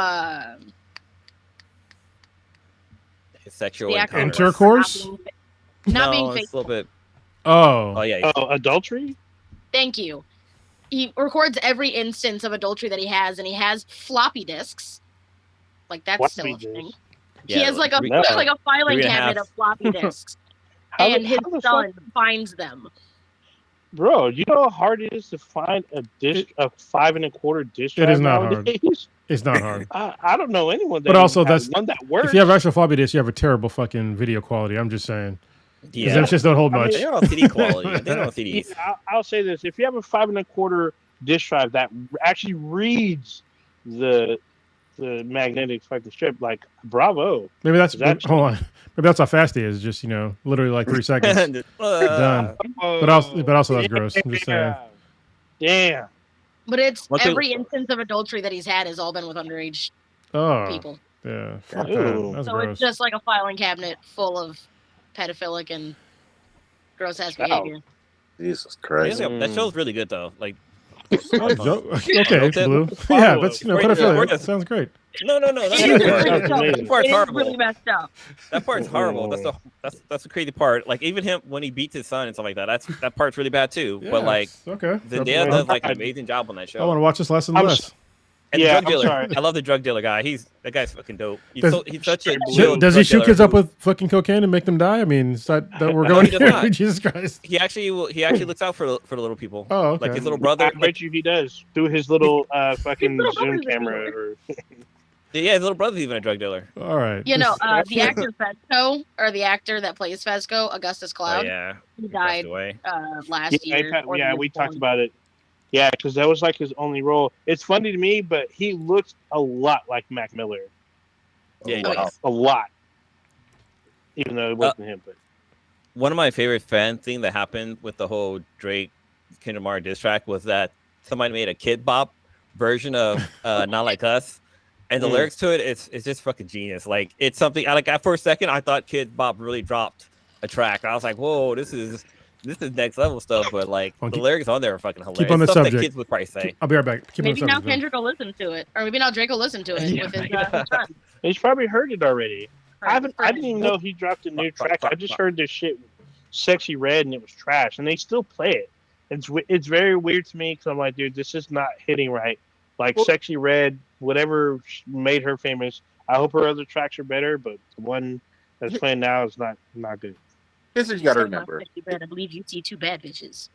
[SPEAKER 4] His sexual
[SPEAKER 5] the actor
[SPEAKER 4] encounters.
[SPEAKER 3] Intercourse?
[SPEAKER 5] not
[SPEAKER 4] No,
[SPEAKER 5] being
[SPEAKER 4] it's a
[SPEAKER 5] faithful.
[SPEAKER 4] little bit.
[SPEAKER 3] Oh,
[SPEAKER 4] Oh yeah.
[SPEAKER 2] Adultery?
[SPEAKER 5] Thank you. He records every instance of adultery that he has, and he has floppy disks. Like that's
[SPEAKER 2] Floppy
[SPEAKER 5] still a thing.
[SPEAKER 2] disks?
[SPEAKER 5] He has like a
[SPEAKER 2] No.
[SPEAKER 5] like a filing
[SPEAKER 4] 3.5.
[SPEAKER 5] cabinet of floppy disks,
[SPEAKER 2] How
[SPEAKER 5] and
[SPEAKER 2] the-
[SPEAKER 5] his
[SPEAKER 2] how the
[SPEAKER 5] son
[SPEAKER 2] fuck-
[SPEAKER 5] finds them.
[SPEAKER 2] Bro, you know how hard it is to find a 5 1/4 disc
[SPEAKER 3] It is
[SPEAKER 2] drive
[SPEAKER 3] not hard.
[SPEAKER 2] nowadays?
[SPEAKER 3] it's not hard.
[SPEAKER 2] I don't know anyone that
[SPEAKER 3] But also
[SPEAKER 2] even has
[SPEAKER 3] that's-
[SPEAKER 2] one that works.
[SPEAKER 3] If you have actual floppy disk, you have a terrible fucking video quality. I'm just saying. 'Cause
[SPEAKER 4] Yeah.
[SPEAKER 3] them shits don't hold
[SPEAKER 2] I mean,
[SPEAKER 3] much.
[SPEAKER 4] They're on CD quality. They're on CDs.
[SPEAKER 2] I'll say this: if you have a 5 1/4 disc drive that actually reads the magnetic fucking strip, like bravo.
[SPEAKER 3] Maybe that's
[SPEAKER 2] Is that-
[SPEAKER 3] hold on. Maybe that's how fast he is. Just literally like 3 seconds. Done. But also that's gross. I'm just saying.
[SPEAKER 2] Damn.
[SPEAKER 5] But it's
[SPEAKER 4] One thing-
[SPEAKER 5] every instance of adultery that he's had has all been with underage
[SPEAKER 3] Oh,
[SPEAKER 5] people.
[SPEAKER 3] yeah. Fuck
[SPEAKER 2] Ooh.
[SPEAKER 3] that. That's
[SPEAKER 5] So
[SPEAKER 3] gross.
[SPEAKER 5] it's just like a filing cabinet full of pedophilic and gross ass
[SPEAKER 2] Wow.
[SPEAKER 5] behavior.
[SPEAKER 1] Jesus Christ.
[SPEAKER 4] That show's really good though. Like,
[SPEAKER 3] Okay, Blue.
[SPEAKER 2] Follow
[SPEAKER 3] Yeah,
[SPEAKER 2] up.
[SPEAKER 3] that's
[SPEAKER 4] Wait,
[SPEAKER 3] pedophilia.
[SPEAKER 4] yeah.
[SPEAKER 3] Sounds great.
[SPEAKER 4] no.
[SPEAKER 5] It
[SPEAKER 4] That
[SPEAKER 5] is really
[SPEAKER 2] That's
[SPEAKER 5] messed up.
[SPEAKER 2] amazing.
[SPEAKER 5] It
[SPEAKER 4] part's
[SPEAKER 5] is
[SPEAKER 4] horrible.
[SPEAKER 5] really messed up.
[SPEAKER 4] That part's horrible. That's the crazy part. Like even him when he beats his son and stuff like that. That part's really bad too.
[SPEAKER 3] Yeah,
[SPEAKER 4] but like
[SPEAKER 3] okay.
[SPEAKER 4] Zendaya does like an amazing job on that show.
[SPEAKER 3] I want to watch this less and
[SPEAKER 2] I'm
[SPEAKER 3] less.
[SPEAKER 4] And
[SPEAKER 2] Yeah,
[SPEAKER 4] the
[SPEAKER 2] I'm
[SPEAKER 4] drug dealer.
[SPEAKER 2] sorry.
[SPEAKER 4] I love the drug dealer guy. That guy's fucking dope. He's such a
[SPEAKER 3] Does,
[SPEAKER 4] chill
[SPEAKER 3] does he
[SPEAKER 4] drug
[SPEAKER 3] shoot
[SPEAKER 4] dealer
[SPEAKER 3] kids up
[SPEAKER 4] who-
[SPEAKER 3] with fucking cocaine and make them die? I mean, is that we're
[SPEAKER 4] No,
[SPEAKER 3] going
[SPEAKER 4] he does
[SPEAKER 3] here?
[SPEAKER 4] not.
[SPEAKER 3] Jesus Christ.
[SPEAKER 4] He actually looks out for the little people.
[SPEAKER 3] Oh, okay.
[SPEAKER 4] Like his little brother.
[SPEAKER 2] I bet you he does through his little fucking
[SPEAKER 5] little
[SPEAKER 2] Zoom
[SPEAKER 5] brother's a
[SPEAKER 2] camera. Or...
[SPEAKER 4] Yeah, his little brother's even a drug dealer.
[SPEAKER 3] All right.
[SPEAKER 5] You know,
[SPEAKER 3] This-
[SPEAKER 5] the actor Fesco, or the actor that plays Fesco, Augustus
[SPEAKER 4] Oh
[SPEAKER 5] Cloud,
[SPEAKER 4] yeah.
[SPEAKER 5] he
[SPEAKER 4] He passed
[SPEAKER 5] died
[SPEAKER 4] away.
[SPEAKER 5] last year. or the year
[SPEAKER 2] we talked
[SPEAKER 5] before.
[SPEAKER 2] about it. Yeah, because that was like his only role. It's funny to me, but he looks a lot like Mac Miller.
[SPEAKER 4] Yeah, he
[SPEAKER 5] Oh,
[SPEAKER 4] does.
[SPEAKER 2] A lot. Even though it wasn't him, but
[SPEAKER 4] One of my favorite fan thing that happened with the whole Drake Kendrick Lamar diss track was that somebody made a Kid Bop version of Not Like Us, and the lyrics to it it's just fucking genius. Like it's something like for a second I thought Kid Bop really dropped a track. I was like, whoa, this is next level stuff. But like
[SPEAKER 3] Oh,
[SPEAKER 4] the lyrics on there are fucking hilarious.
[SPEAKER 3] keep on the
[SPEAKER 4] Stuff
[SPEAKER 3] subject.
[SPEAKER 4] that kids would probably say.
[SPEAKER 3] I'll be right back. Keep on
[SPEAKER 5] Maybe
[SPEAKER 3] the
[SPEAKER 5] now
[SPEAKER 3] subject,
[SPEAKER 5] Kendrick will listen to it, or maybe now Drake will listen to it
[SPEAKER 4] Yeah,
[SPEAKER 5] with his son.
[SPEAKER 2] he's probably heard it already. I didn't even know he dropped a new
[SPEAKER 4] Fuck,
[SPEAKER 2] track.
[SPEAKER 4] fuck,
[SPEAKER 2] I just
[SPEAKER 4] fuck.
[SPEAKER 2] heard this shit, Sexy Red, and it was trash, and they still play it. It's very weird to me because I'm like, dude, this is not hitting right. Like Sexy Red, whatever made her famous. I hope her other tracks are better, but the one that's playing now is not good.
[SPEAKER 1] Here's what you got to remember.
[SPEAKER 5] Sexy Red, I believe you see two bad bitches.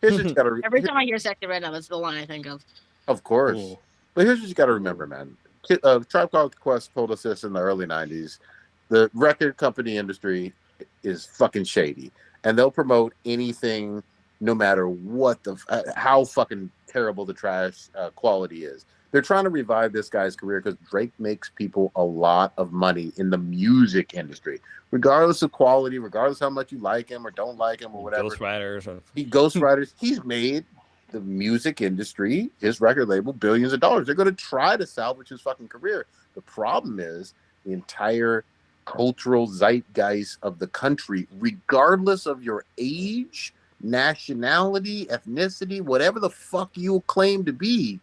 [SPEAKER 1] Here's what you got to
[SPEAKER 5] Every time I hear Sexy Red now, that's the line I think of.
[SPEAKER 1] Of course.
[SPEAKER 2] Ooh.
[SPEAKER 1] But here's what you got to remember, man. Tribe Called Quest told us this in the early 90s. The record company industry is fucking shady. And they'll promote anything no matter what how fucking terrible the trash quality is. they're trying to revive this guy's career because Drake makes people a lot of money in the music industry, regardless of quality, regardless how much you like him or don't like him or whatever. Ghostwriters. He's made the music industry, his record label, billions of dollars. They're going to try to salvage his fucking career. The problem is the entire cultural zeitgeist of the country, regardless of your age, nationality, ethnicity, whatever the fuck you claim to be,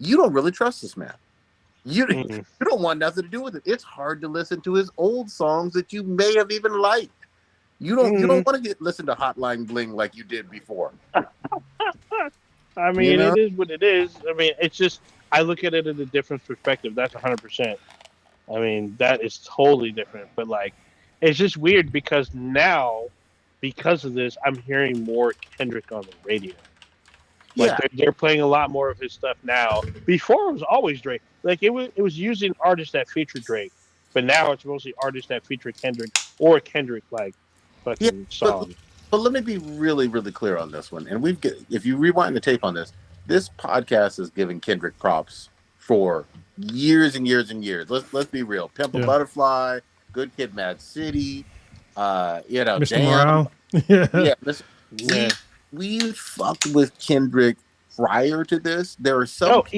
[SPEAKER 1] you don't really trust this man. You don't want nothing to do with it. It's hard to listen to his old songs that you may have even liked. You don't want to listen to Hotline Bling like you did before.
[SPEAKER 2] I mean, it is what it is. I mean, it's just, I look at it in a different perspective. That's 100%. I mean, that is totally different. But, like, it's just weird because now, because of this, I'm hearing more Kendrick on the radio. Like, they're playing a lot more of his stuff now. Before, it was always Drake. Like, it was using artists that feature Drake. But now it's mostly artists that feature Kendrick or Kendrick, like, fucking song.
[SPEAKER 1] But let me be really, really clear on this one. And if you rewind the tape on this podcast is giving Kendrick props for years and years and years. Let's be real. Pimp a Butterfly, Good Kid, Mad City,
[SPEAKER 3] Mr. Morale.
[SPEAKER 1] We fucked with Kendrick prior to this. There are some
[SPEAKER 2] But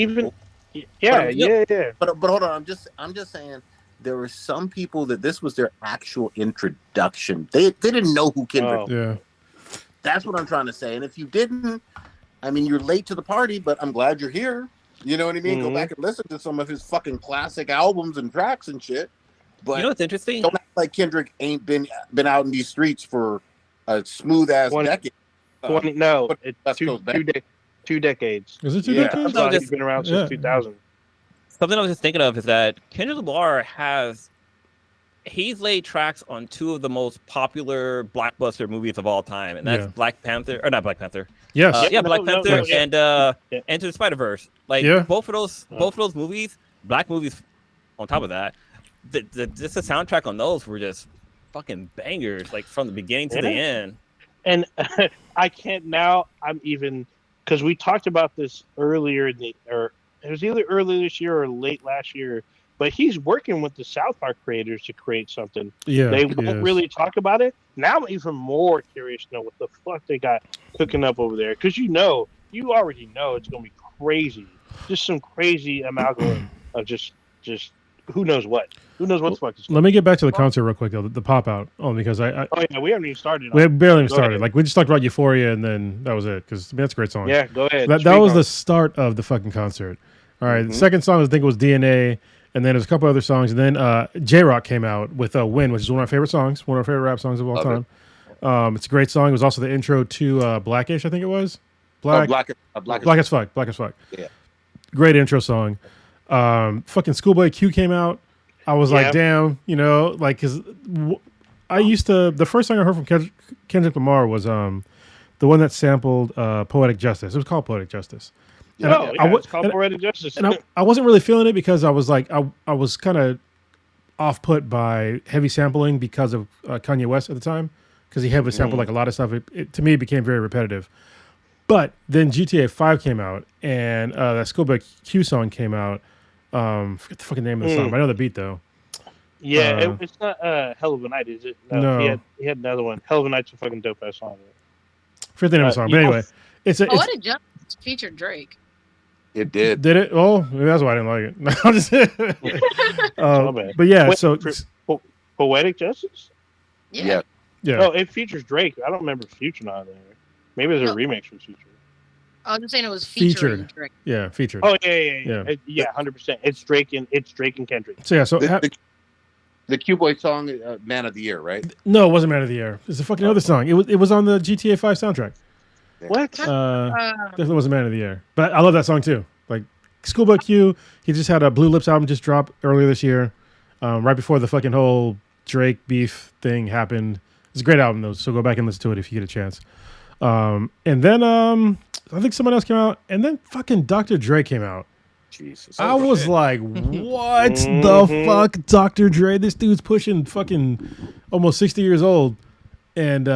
[SPEAKER 1] hold on. I'm just saying there were some people that this was their actual introduction. They didn't know who Kendrick was.
[SPEAKER 3] Yeah.
[SPEAKER 1] That's what I'm trying to say. And if you didn't, I mean, you're late to the party, but I'm glad you're here. You know what I mean?
[SPEAKER 2] Mm-hmm.
[SPEAKER 1] Go back and listen to some of his fucking classic albums and tracks and shit. But
[SPEAKER 4] you know what's interesting?
[SPEAKER 1] Don't act like Kendrick ain't been out in these streets for a smooth ass decade.
[SPEAKER 2] It's 2 decades.
[SPEAKER 3] Is it 2 decades?
[SPEAKER 2] He's been around since 2000.
[SPEAKER 4] Something I was just thinking of is that Kendrick Lamar he's laid tracks on 2 of the most popular blockbuster movies of all time, and that's Black Panther, or not Black Panther.
[SPEAKER 3] Yes.
[SPEAKER 4] Black Panther and Enter the Spider-Verse. Like both of those movies, black movies. On top of that, just the soundtrack on those were just fucking bangers, like from the beginning to the end.
[SPEAKER 2] And I can't now. I'm even because we talked about this earlier it was either early this year or late last year. But he's working with the South Park creators to create something. Yeah, they won't really talk about it. Now I'm even more curious to know what the fuck they got cooking up over there. Because you already know it's going to be crazy. Just some crazy amalgam of just who knows what. Who knows what the fuck is going on.
[SPEAKER 3] Let me get back to the concert real quick, though. The pop-out. Because
[SPEAKER 2] we haven't even started.
[SPEAKER 3] We barely even started. Like, we just talked about Euphoria, and then that was it. Because that's a great song.
[SPEAKER 2] Yeah, go ahead.
[SPEAKER 3] That was the start of the fucking concert. All right, the second song, I think, was DNA. And then there's a couple other songs. And then J-Rock came out with Win, which is one of my favorite songs, one of our favorite rap songs of all time. It's a great song. It was also the intro to Blackish, I think it was. Black as Fuck. Yeah. Great intro song. Fucking Schoolboy Q came out. I was like, damn, because I used to, the first song I heard from Kendrick Lamar was the one that sampled Poetic Justice. It was called Poetic Justice.
[SPEAKER 2] It's called Poetic Justice.
[SPEAKER 3] And I wasn't really feeling it because I was like, I was kind of off put by heavy sampling because of Kanye West at the time, because he heavily sampled like a lot of stuff. It to me became very repetitive. But then GTA 5 came out, and that Schoolboy Q song came out. Forget the fucking name of the song, but I know the beat though.
[SPEAKER 2] Yeah, it's not Hell of a Night, is it? No. He had another one. Hell of a Night's a fucking dope ass song.
[SPEAKER 3] Forget the name of the song, but anyway,
[SPEAKER 5] What did Just feature Drake?
[SPEAKER 1] It did.
[SPEAKER 3] Did it? Oh, maybe that's why I didn't like it. But yeah, so
[SPEAKER 2] Poetic Justice.
[SPEAKER 1] Yeah.
[SPEAKER 2] Oh, it features Drake. I don't remember Future on there. Maybe there's a remix from Future.
[SPEAKER 5] I was just saying it was featuring Drake.
[SPEAKER 3] Yeah, featured.
[SPEAKER 2] Oh yeah. 100%. It's Drake and Kendrick.
[SPEAKER 3] So yeah,
[SPEAKER 1] the Q-Boy song, Man of the Year, right?
[SPEAKER 3] No, it wasn't Man of the Year. It's a fucking other song. It was on the GTA 5 soundtrack.
[SPEAKER 2] What?
[SPEAKER 3] Definitely wasn't Man of the Year, but I love that song too. Like Schoolboy Q, he just had a Blue Lips album just dropped earlier this year, right before the fucking whole Drake beef thing happened. It's a great album though, so go back and listen to it if you get a chance. And then I think someone else came out, and then fucking Dr. Dre came out.
[SPEAKER 1] Jesus,
[SPEAKER 3] I was like, what the fuck, Dr. Dre? This dude's pushing fucking almost 60 years old, and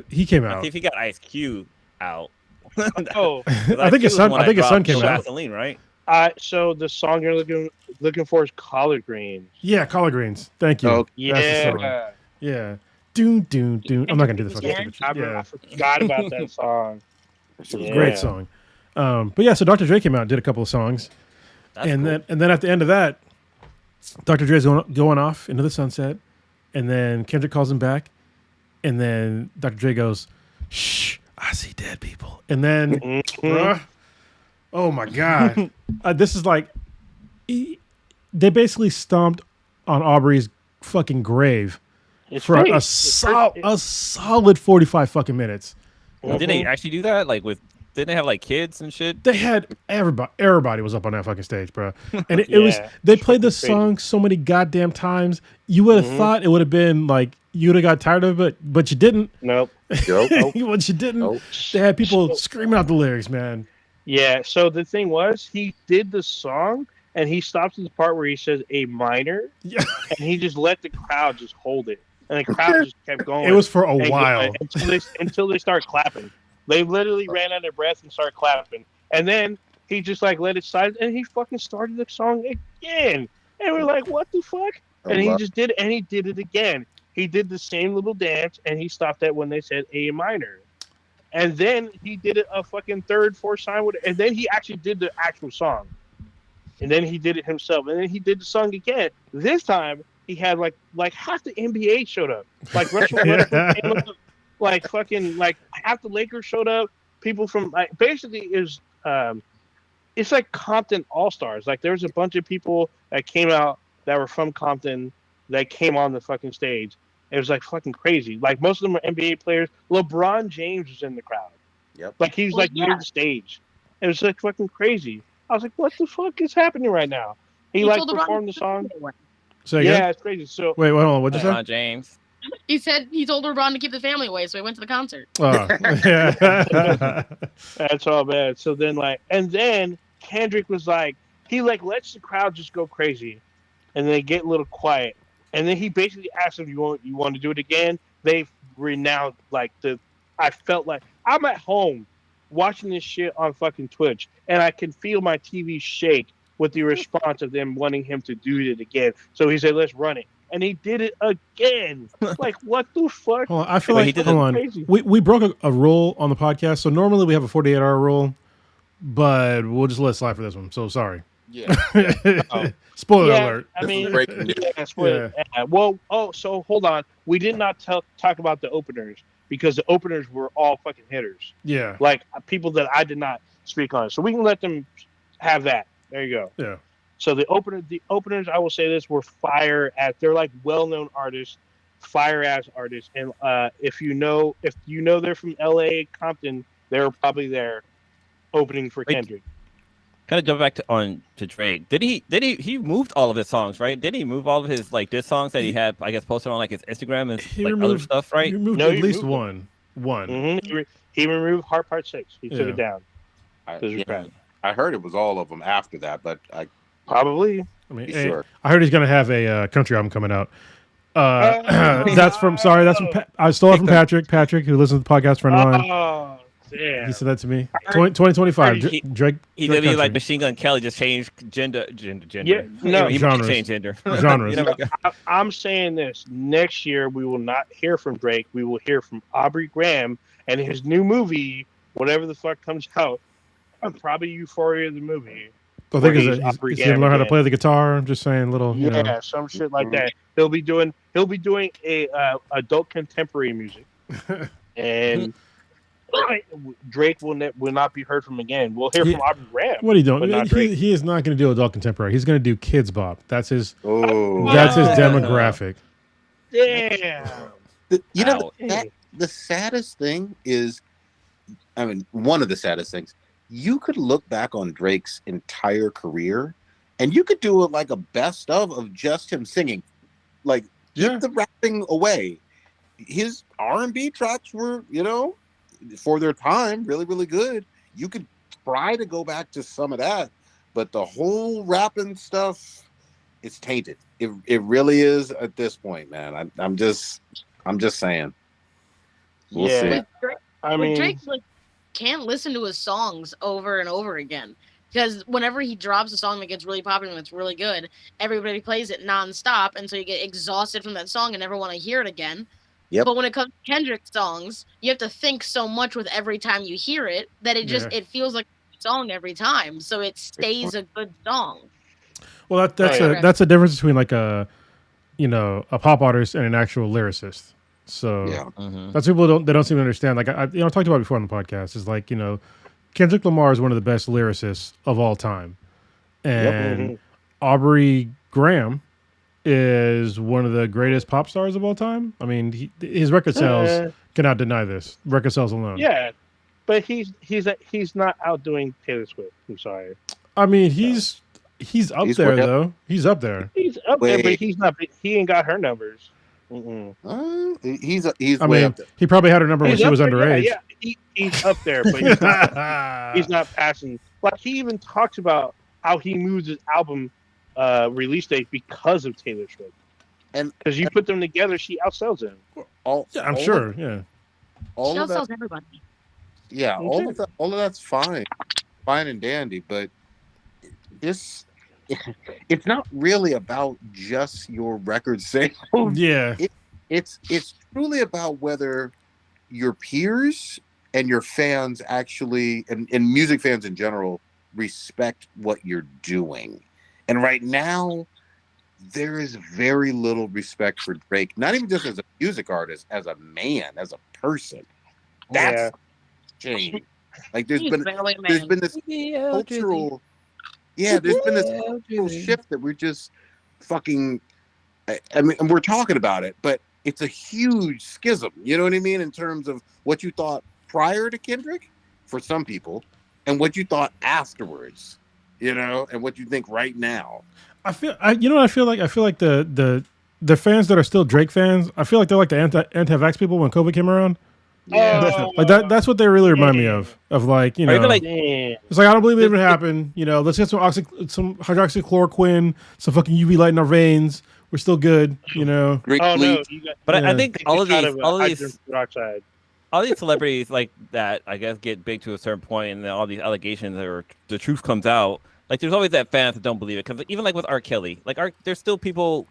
[SPEAKER 3] he came out.
[SPEAKER 4] I think he got Ice Cube out.
[SPEAKER 3] I think his son came out.
[SPEAKER 4] Gasoline, right?
[SPEAKER 2] So the song you're looking for is Collard Greens.
[SPEAKER 3] Yeah, collard greens. Thank you.
[SPEAKER 1] Oh,
[SPEAKER 3] That's the song.
[SPEAKER 2] Yeah.
[SPEAKER 3] Yeah. Doon, doon, doon. I'm not gonna do the fucking
[SPEAKER 5] Yeah.
[SPEAKER 3] stupid shit.
[SPEAKER 2] I
[SPEAKER 3] Yeah,
[SPEAKER 2] forgot about that song. Yeah.
[SPEAKER 3] great song. But yeah, so Dr. Dre came out and did a couple of songs,
[SPEAKER 4] That's
[SPEAKER 3] and
[SPEAKER 4] cool.
[SPEAKER 3] then at the end of that, Dr. Dre's going off into the sunset, and then Kendrick calls him back, and then Dr. Dre goes, "Shh, I see dead people," and then, bruh, oh my god, this is like, they basically stomped on Aubrey's fucking grave
[SPEAKER 2] It's
[SPEAKER 3] for
[SPEAKER 2] great.
[SPEAKER 3] a solid 45 fucking minutes.
[SPEAKER 4] Did they actually do that? Like didn't they have like kids and shit?
[SPEAKER 3] They had everybody was up on that fucking stage, bro. And it
[SPEAKER 2] Yeah,
[SPEAKER 3] was, they
[SPEAKER 2] it's
[SPEAKER 3] played this
[SPEAKER 2] fucking
[SPEAKER 3] song so many goddamn times. You would have thought it would have been like, you would have got tired of it, but you didn't.
[SPEAKER 2] Nope.
[SPEAKER 3] But you didn't.
[SPEAKER 1] Nope.
[SPEAKER 3] They had people screaming out the lyrics, man.
[SPEAKER 2] Yeah. So the thing was, he did the song, and he stops at the part where he says A minor,
[SPEAKER 3] Yeah.
[SPEAKER 2] and he just let the crowd just hold it, and the crowd just kept going.
[SPEAKER 3] It was for a
[SPEAKER 2] and
[SPEAKER 3] while.
[SPEAKER 2] going until they start clapping. They literally ran out of breath and started clapping, and then he just like let it slide, and he fucking started the song again, and we're like, what the fuck? And he just did it, and he did it again. He did the same little dance, and he stopped at when they said A minor. And then he did it a fucking third, fourth time, and then he actually did the actual song. And then he did it himself. And then he did the song again. This time, he had like half the NBA showed up. Like Russell Westbrook came up, like fucking like half the Lakers showed up. People from like basically it's like Compton All-Stars. Like there's a bunch of people that came out that were from Compton that came on the fucking stage. It was like fucking crazy. Like most of them are NBA players. LeBron James was in the crowd.
[SPEAKER 1] Yep.
[SPEAKER 2] Like he was like near the stage. It was like fucking crazy. I was like, what the fuck is happening right now? He like
[SPEAKER 5] told LeBron
[SPEAKER 2] performed the
[SPEAKER 5] to
[SPEAKER 2] song.
[SPEAKER 3] So again?
[SPEAKER 2] Yeah, it's crazy. So
[SPEAKER 3] Wait, hold on. What'd you say?
[SPEAKER 4] James.
[SPEAKER 5] He said he told LeBron to keep the family away, so he went to the concert.
[SPEAKER 3] Oh, yeah.
[SPEAKER 2] that's all bad. So then and then Kendrick was like, he like lets the crowd just go crazy, and they get a little quiet. And then he basically asked them, "You want to do it again?" They renounced I felt like I'm at home watching this shit on fucking Twitch, and I can feel my TV shake with the response of them wanting him to do it again. So he said, "Let's run it," and he did it again. Like, what the fuck?
[SPEAKER 3] Hold on, I feel
[SPEAKER 4] Wait,
[SPEAKER 3] like,
[SPEAKER 4] he did
[SPEAKER 3] hold on.
[SPEAKER 2] crazy.
[SPEAKER 3] We broke a rule on the podcast. So normally we have a 48-hour rule, but we'll just let it slide for this one. So sorry.
[SPEAKER 1] Yeah.
[SPEAKER 3] Spoiler
[SPEAKER 2] Yeah,
[SPEAKER 3] alert.
[SPEAKER 2] I
[SPEAKER 1] This
[SPEAKER 2] mean,
[SPEAKER 1] is breaking news.
[SPEAKER 2] yeah, spoiler. Yeah. Well, so hold on. We did not talk about the openers because the openers were all fucking hitters.
[SPEAKER 3] Yeah.
[SPEAKER 2] Like people that I did not speak on. So we can let them have that. There you go.
[SPEAKER 3] Yeah.
[SPEAKER 2] So the openers, I will say this, were fire as they're like well-known artists, fire ass artists. And if you know they're from LA, Compton, they were probably there opening for
[SPEAKER 4] Wait.
[SPEAKER 2] Kendrick.
[SPEAKER 4] Kind of jump back to Drake. Did he moved all of his songs, right? Did he move all of his like diss songs that he had, I guess, posted on like his Instagram and
[SPEAKER 3] He
[SPEAKER 4] like other
[SPEAKER 3] removed-
[SPEAKER 4] stuff, right?
[SPEAKER 3] You removed
[SPEAKER 2] No,
[SPEAKER 3] at
[SPEAKER 2] he
[SPEAKER 3] least
[SPEAKER 2] removed
[SPEAKER 3] one.
[SPEAKER 2] Mm-hmm. He removed Heart Part 6. He took
[SPEAKER 3] Yeah.
[SPEAKER 2] it down.
[SPEAKER 1] Yeah, I heard it was all of them after that, but I
[SPEAKER 2] Probably.
[SPEAKER 3] I mean,
[SPEAKER 1] be
[SPEAKER 3] hey,
[SPEAKER 1] sure.
[SPEAKER 3] I heard he's gonna have a country album coming out. That's from I stole it from Patrick, who listens to the podcast, friend of mine.
[SPEAKER 2] Oh, damn.
[SPEAKER 3] He said that to me. 2025.
[SPEAKER 4] He-
[SPEAKER 3] Drake.
[SPEAKER 4] He
[SPEAKER 3] Drake
[SPEAKER 4] did be like
[SPEAKER 3] country.
[SPEAKER 4] Machine Gun Kelly, just changed gender.
[SPEAKER 2] Yeah, no.
[SPEAKER 4] he
[SPEAKER 3] Genres.
[SPEAKER 4] might change gender.
[SPEAKER 3] Genres.
[SPEAKER 4] You never know.
[SPEAKER 2] I'm saying this. Next year, we will not hear from Drake. We will hear from Aubery Graham and his new movie, whatever the fuck comes out. Probably Euphoria, the movie.
[SPEAKER 3] I think
[SPEAKER 2] he's
[SPEAKER 3] he's
[SPEAKER 2] Aubrey
[SPEAKER 3] gonna learn how to
[SPEAKER 2] Graham
[SPEAKER 3] play the guitar. I'm just saying, little. You
[SPEAKER 2] Yeah,
[SPEAKER 3] know.
[SPEAKER 2] some shit like that. He'll be doing a adult contemporary music, and Drake will not be heard from again. We'll hear from Aubrey Graham.
[SPEAKER 3] What are you
[SPEAKER 2] but
[SPEAKER 3] doing?
[SPEAKER 2] not Drake.
[SPEAKER 3] He is not going to do adult contemporary. He's going to do kids bop. That's his.
[SPEAKER 1] Oh,
[SPEAKER 3] That's his
[SPEAKER 2] Wow.
[SPEAKER 3] demographic.
[SPEAKER 2] Damn.
[SPEAKER 1] you know
[SPEAKER 4] Ow.
[SPEAKER 1] the saddest thing is, I mean, one of the saddest things. You could look back on Drake's entire career, and you could do it like a best of just him singing. Like keep the rapping away. His R&B tracks were, for their time, really, really good. You could try to go back to some of that, but the whole rapping stuff, it's tainted. It really is at this point, man. I'm just saying. We'll see.
[SPEAKER 5] Drake,
[SPEAKER 2] I mean,
[SPEAKER 5] Drake can't listen to his songs over and over again. Because whenever he drops a song that gets really popular and it's really good, everybody plays it nonstop, and so you get exhausted from that song and never want to hear it again.
[SPEAKER 1] Yep.
[SPEAKER 5] But when it comes to Kendrick songs, you have to think so much with every time you hear it that it feels like a song every time, so it stays a good song.
[SPEAKER 3] Well, that's a difference between like a pop artist and an actual lyricist. So that's people don't seem to understand. Like I talked about it before on the podcast. Is like Kendrick Lamar is one of the best lyricists of all time, and Aubery Graham is one of the greatest pop stars of all time. I mean, his record sales cannot deny this. Record sales alone.
[SPEAKER 2] Yeah, but he's not outdoing Taylor Swift. I'm sorry.
[SPEAKER 3] I mean, he's up there though. He's up there.
[SPEAKER 2] He's up there, but he's not. He ain't got her numbers.
[SPEAKER 1] He's
[SPEAKER 3] I
[SPEAKER 1] way
[SPEAKER 3] mean,
[SPEAKER 1] up there.
[SPEAKER 3] he probably had her number when she was underage.
[SPEAKER 2] Yeah, he's up there, but he's not passing. Like he even talks about how he moves his album release date because of Taylor Swift, and because you put them together, she outsells him.
[SPEAKER 3] I'm sure.
[SPEAKER 5] She outsells everybody.
[SPEAKER 1] Yeah, all of that's fine and dandy, but it's not really about just your record sales.
[SPEAKER 3] Yeah,
[SPEAKER 1] it's truly about whether your peers and your fans actually, and music fans in general, respect what you're doing. And right now, there is very little respect for Drake, not even just as a music artist, as a man, as a person. That's changed. Like there's been this cultural shift that we're just fucking. I mean, and we're talking about it, but it's a huge schism. You know what I mean? In terms of what you thought prior to Kendrick, for some people, and what you thought afterwards. And what you think right now. I feel like the fans that are still Drake fans, I feel like they're like the anti-vax people when COVID came around. Yeah,
[SPEAKER 3] like that's what they really remind me of like it's like I don't believe it even happened. Let's get some hydroxychloroquine, some fucking UV light in our veins. We're still good.
[SPEAKER 4] But I think all these celebrities like that, I guess, get big to a certain point, and then all these allegations or the truth comes out. Like, there's always that fans that don't believe it, because even like with R. Kelly, like there's still people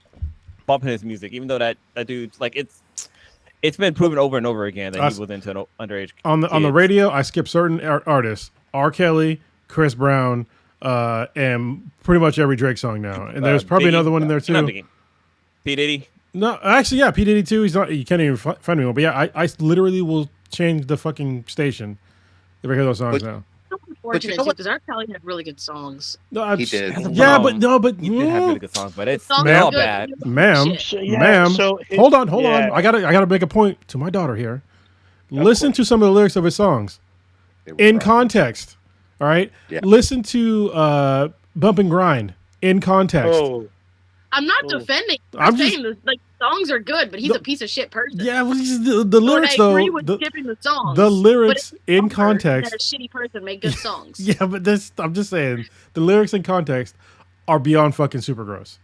[SPEAKER 4] bumping his music, even though that dude's like it's been proven over and over again that he was into an underage. On
[SPEAKER 3] the radio, I skip certain artists: R. Kelly, Chris Brown, and pretty much every Drake song now. And there's probably another one in there too.
[SPEAKER 4] P. Diddy.
[SPEAKER 3] No, actually, yeah, P. Diddy too. He's not. You can't even find me one. But yeah, I literally will change the fucking station if I hear those songs now.
[SPEAKER 5] Unfortunate too, because R. Kelly had really good songs.
[SPEAKER 1] No, he did.
[SPEAKER 3] Yeah, but
[SPEAKER 4] he did have really good songs, but it's all bad.
[SPEAKER 3] Ma'am. So hold on. I gotta make a point to my daughter here. Listen to some of the lyrics of his songs in context. All right. Yeah. Listen to Bump and Grind in context.
[SPEAKER 5] I'm not defending. I'm saying like songs are good, but he's a piece of shit person.
[SPEAKER 3] Yeah, well, the lyrics though. I agree with
[SPEAKER 5] skipping the songs.
[SPEAKER 3] The lyrics in context.
[SPEAKER 5] That a shitty person make good songs.
[SPEAKER 3] Yeah, but I'm just saying the lyrics in context are beyond fucking super gross.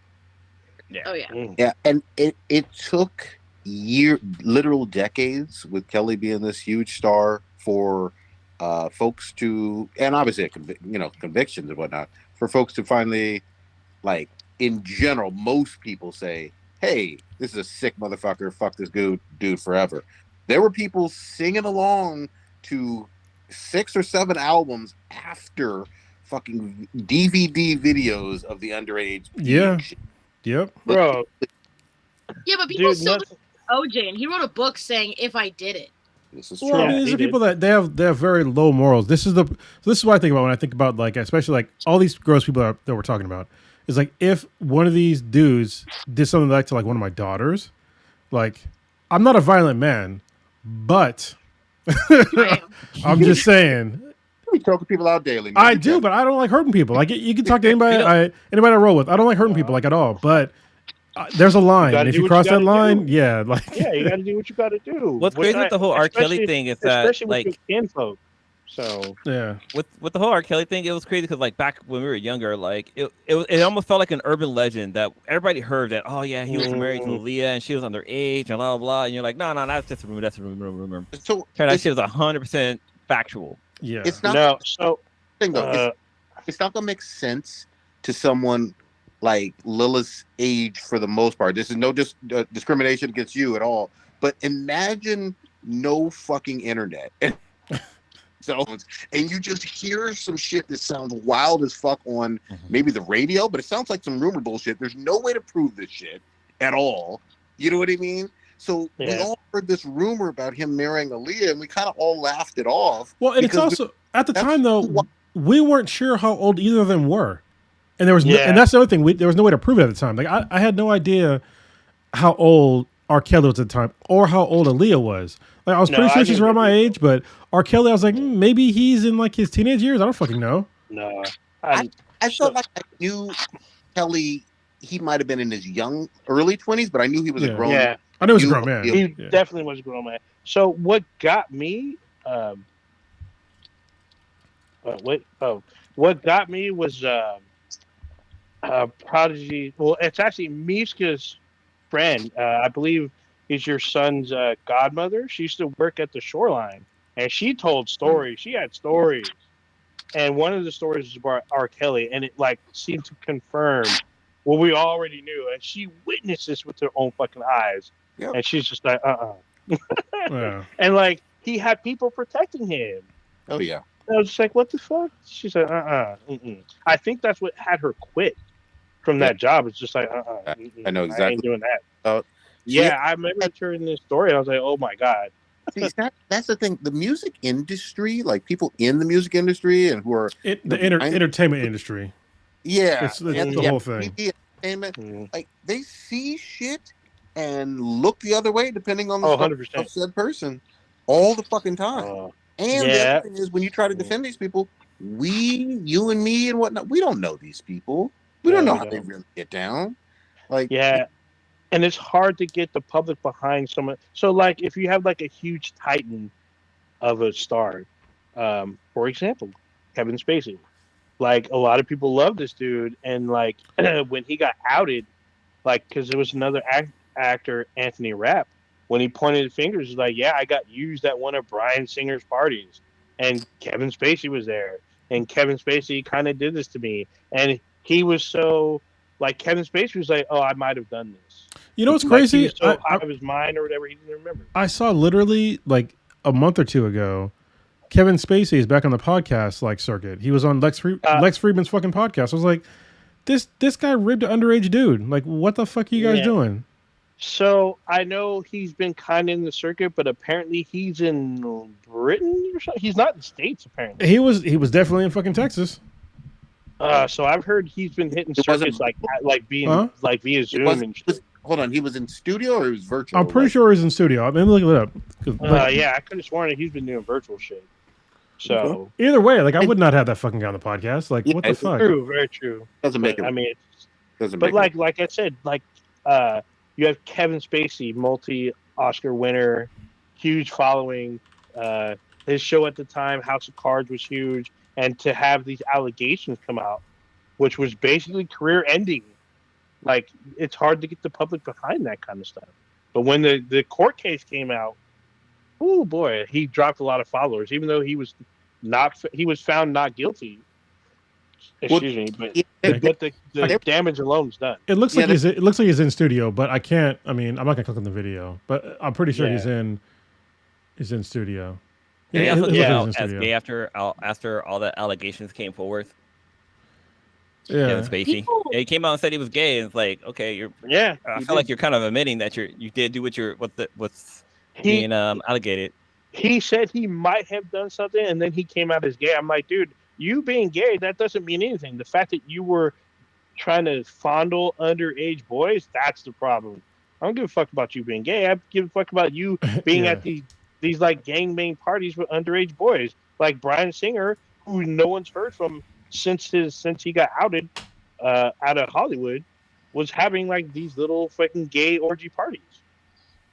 [SPEAKER 5] Yeah. Oh yeah.
[SPEAKER 1] Yeah, and it took literal decades with Kelly being this huge star for folks to, and obviously convictions and whatnot, for folks to finally like. In general, most people say, hey, this is a sick motherfucker. Fuck this dude forever. There were people singing along to 6 or 7 albums after fucking DVD videos of the underage.
[SPEAKER 3] Yeah. Yep.
[SPEAKER 2] Bro.
[SPEAKER 5] Yeah, but people still OJ, and he wrote a book saying, if I did it.
[SPEAKER 1] This is true.
[SPEAKER 3] Well, I mean, these are people that they have very low morals. This is what I think about when I think about like, especially like all these gross people that we're talking about. It's like if one of these dudes did something like to like one of my daughters, like I'm not a violent man, but I'm just saying.
[SPEAKER 1] We talk to people out daily.
[SPEAKER 3] I do, but I don't like hurting people. Like you can talk to anybody, anybody I roll with. I don't like hurting people like at all. But there's a line. And if you cross that line,
[SPEAKER 2] you got to do what you got to do.
[SPEAKER 4] What's crazy with the whole R. Kelly thing is that,
[SPEAKER 2] especially with your kinfolk. So
[SPEAKER 3] yeah,
[SPEAKER 4] with the whole R. Kelly thing, it was crazy because like back when we were younger, like it almost felt like an urban legend that everybody heard that. Oh yeah, he was married to Leah and she was underage and blah blah blah. And you're like, no, that's just a rumor. That's a rumor. So turn out she was 100% factual.
[SPEAKER 3] Yeah,
[SPEAKER 1] it's not.
[SPEAKER 2] No, so
[SPEAKER 1] thing though. it's not gonna make sense to someone like Lilith's age for the most part. This is no discrimination against you at all. But imagine no fucking internet. So, and you just hear some shit that sounds wild as fuck on maybe the radio, but it sounds like some rumor bullshit. There's no way to prove this shit at all. You know what I mean? So we all heard this rumor about him marrying Aaliyah, and we kind of all laughed it off.
[SPEAKER 3] Well, and it's also at the time though, we weren't sure how old either of them were, and there was and that's the other thing. There was no way to prove it at the time. Like I had no idea how old R. Kelly was at the time, or how old Aaliyah was. Like I was pretty sure she's around my age, but R. Kelly, I was like, maybe he's in like his teenage years. I don't fucking know.
[SPEAKER 2] No,
[SPEAKER 1] I felt like I knew Kelly. He might have been in his early 20s, but I knew he was a grown.
[SPEAKER 3] Yeah, I knew he was a grown man.
[SPEAKER 2] He definitely was a grown man. So what got me? What got me was Prodigy. Well, it's actually Mishka's friend. I believe is your son's godmother. She used to work at the Shoreline, and she told stories. She had stories, and one of the stories was about R. Kelly, and it like seemed to confirm what we already knew. And she witnessed this with her own fucking eyes, and she's just like,
[SPEAKER 3] Yeah.
[SPEAKER 2] And like he had people protecting him.
[SPEAKER 1] Oh yeah.
[SPEAKER 2] And I was just like, what the fuck? She's like, I think that's what had her quit from that job. It's just like,
[SPEAKER 1] I know exactly.
[SPEAKER 2] I ain't doing that. I remember hearing this story. I was like, oh my god.
[SPEAKER 1] See, that's the thing. The music industry, like people in the music industry and who are
[SPEAKER 3] the entertainment industry.
[SPEAKER 1] Yeah,
[SPEAKER 3] it's the whole thing.
[SPEAKER 1] Entertainment, like they see shit and look the other way depending on the
[SPEAKER 2] 100%.
[SPEAKER 1] of said person all the fucking time. And the other thing is, when you try to defend these people, you and me and whatnot, we don't know these people. We don't know how they really get down. Like,
[SPEAKER 2] and it's hard to get the public behind someone. So, like, if you have like a huge titan of a star, for example, Kevin Spacey, like a lot of people love this dude, and like when he got outed, like because there was another actor, Anthony Rapp, when he pointed fingers, like, yeah, I got used at one of Bryan Singer's parties, and Kevin Spacey was there, and Kevin Spacey kind of did this to me, and he was so like Kevin Spacey was like, oh, I might have done this.
[SPEAKER 3] You know what's crazy?
[SPEAKER 2] He was so out of his mind or whatever, he didn't remember.
[SPEAKER 3] I saw literally like a month or two ago, Kevin Spacey is back on the podcast like circuit. He was on Lex Friedman's fucking podcast. I was like, this guy ripped an underage dude. Like, what the fuck are you guys doing?
[SPEAKER 2] So I know he's been kind of in the circuit, but apparently he's in Britain or something. He's not in the States, apparently.
[SPEAKER 3] He was definitely in fucking Texas.
[SPEAKER 2] So I've heard he's been hitting circuits like being like via Zoom and shit.
[SPEAKER 1] Hold on, he was in studio or he was virtual?
[SPEAKER 3] I'm pretty sure he was in studio. I mean, look it up.
[SPEAKER 2] I could have sworn that he's been doing virtual shit. So
[SPEAKER 3] either way, like I would not have that fucking guy on the podcast. Like, what the fuck?
[SPEAKER 2] True, very true.
[SPEAKER 1] Doesn't make it.
[SPEAKER 2] I mean,
[SPEAKER 1] doesn't.
[SPEAKER 2] But like I said, like you have Kevin Spacey, multi-Oscar winner, huge following. His show at the time, House of Cards, was huge, and to have these allegations come out, which was basically career-ending, like it's hard to get the public behind that kind of stuff. But when the court case came out, oh boy, he dropped a lot of followers, even though he was found not guilty. Excuse me, but the damage alone is done.
[SPEAKER 3] It looks like he's in studio, but I can't. I mean, I'm not gonna click on the video, but I'm pretty sure he's in studio.
[SPEAKER 4] Yeah, he also came out as gay after all the allegations came forward.
[SPEAKER 3] Yeah,
[SPEAKER 4] Spacey. He came out and said he was gay, and it's like, okay, I feel like you're kind of admitting that you did do what's being allegated.
[SPEAKER 2] He said he might have done something, and then he came out as gay. I'm like, dude, you being gay, that doesn't mean anything. The fact that you were trying to fondle underage boys, that's the problem. I don't give a fuck about you being gay. I give a fuck about you being at these like gangbang parties with underage boys, like Bryan Singer, who no one's heard from since he got outed out of Hollywood, was having like these little fucking gay orgy parties.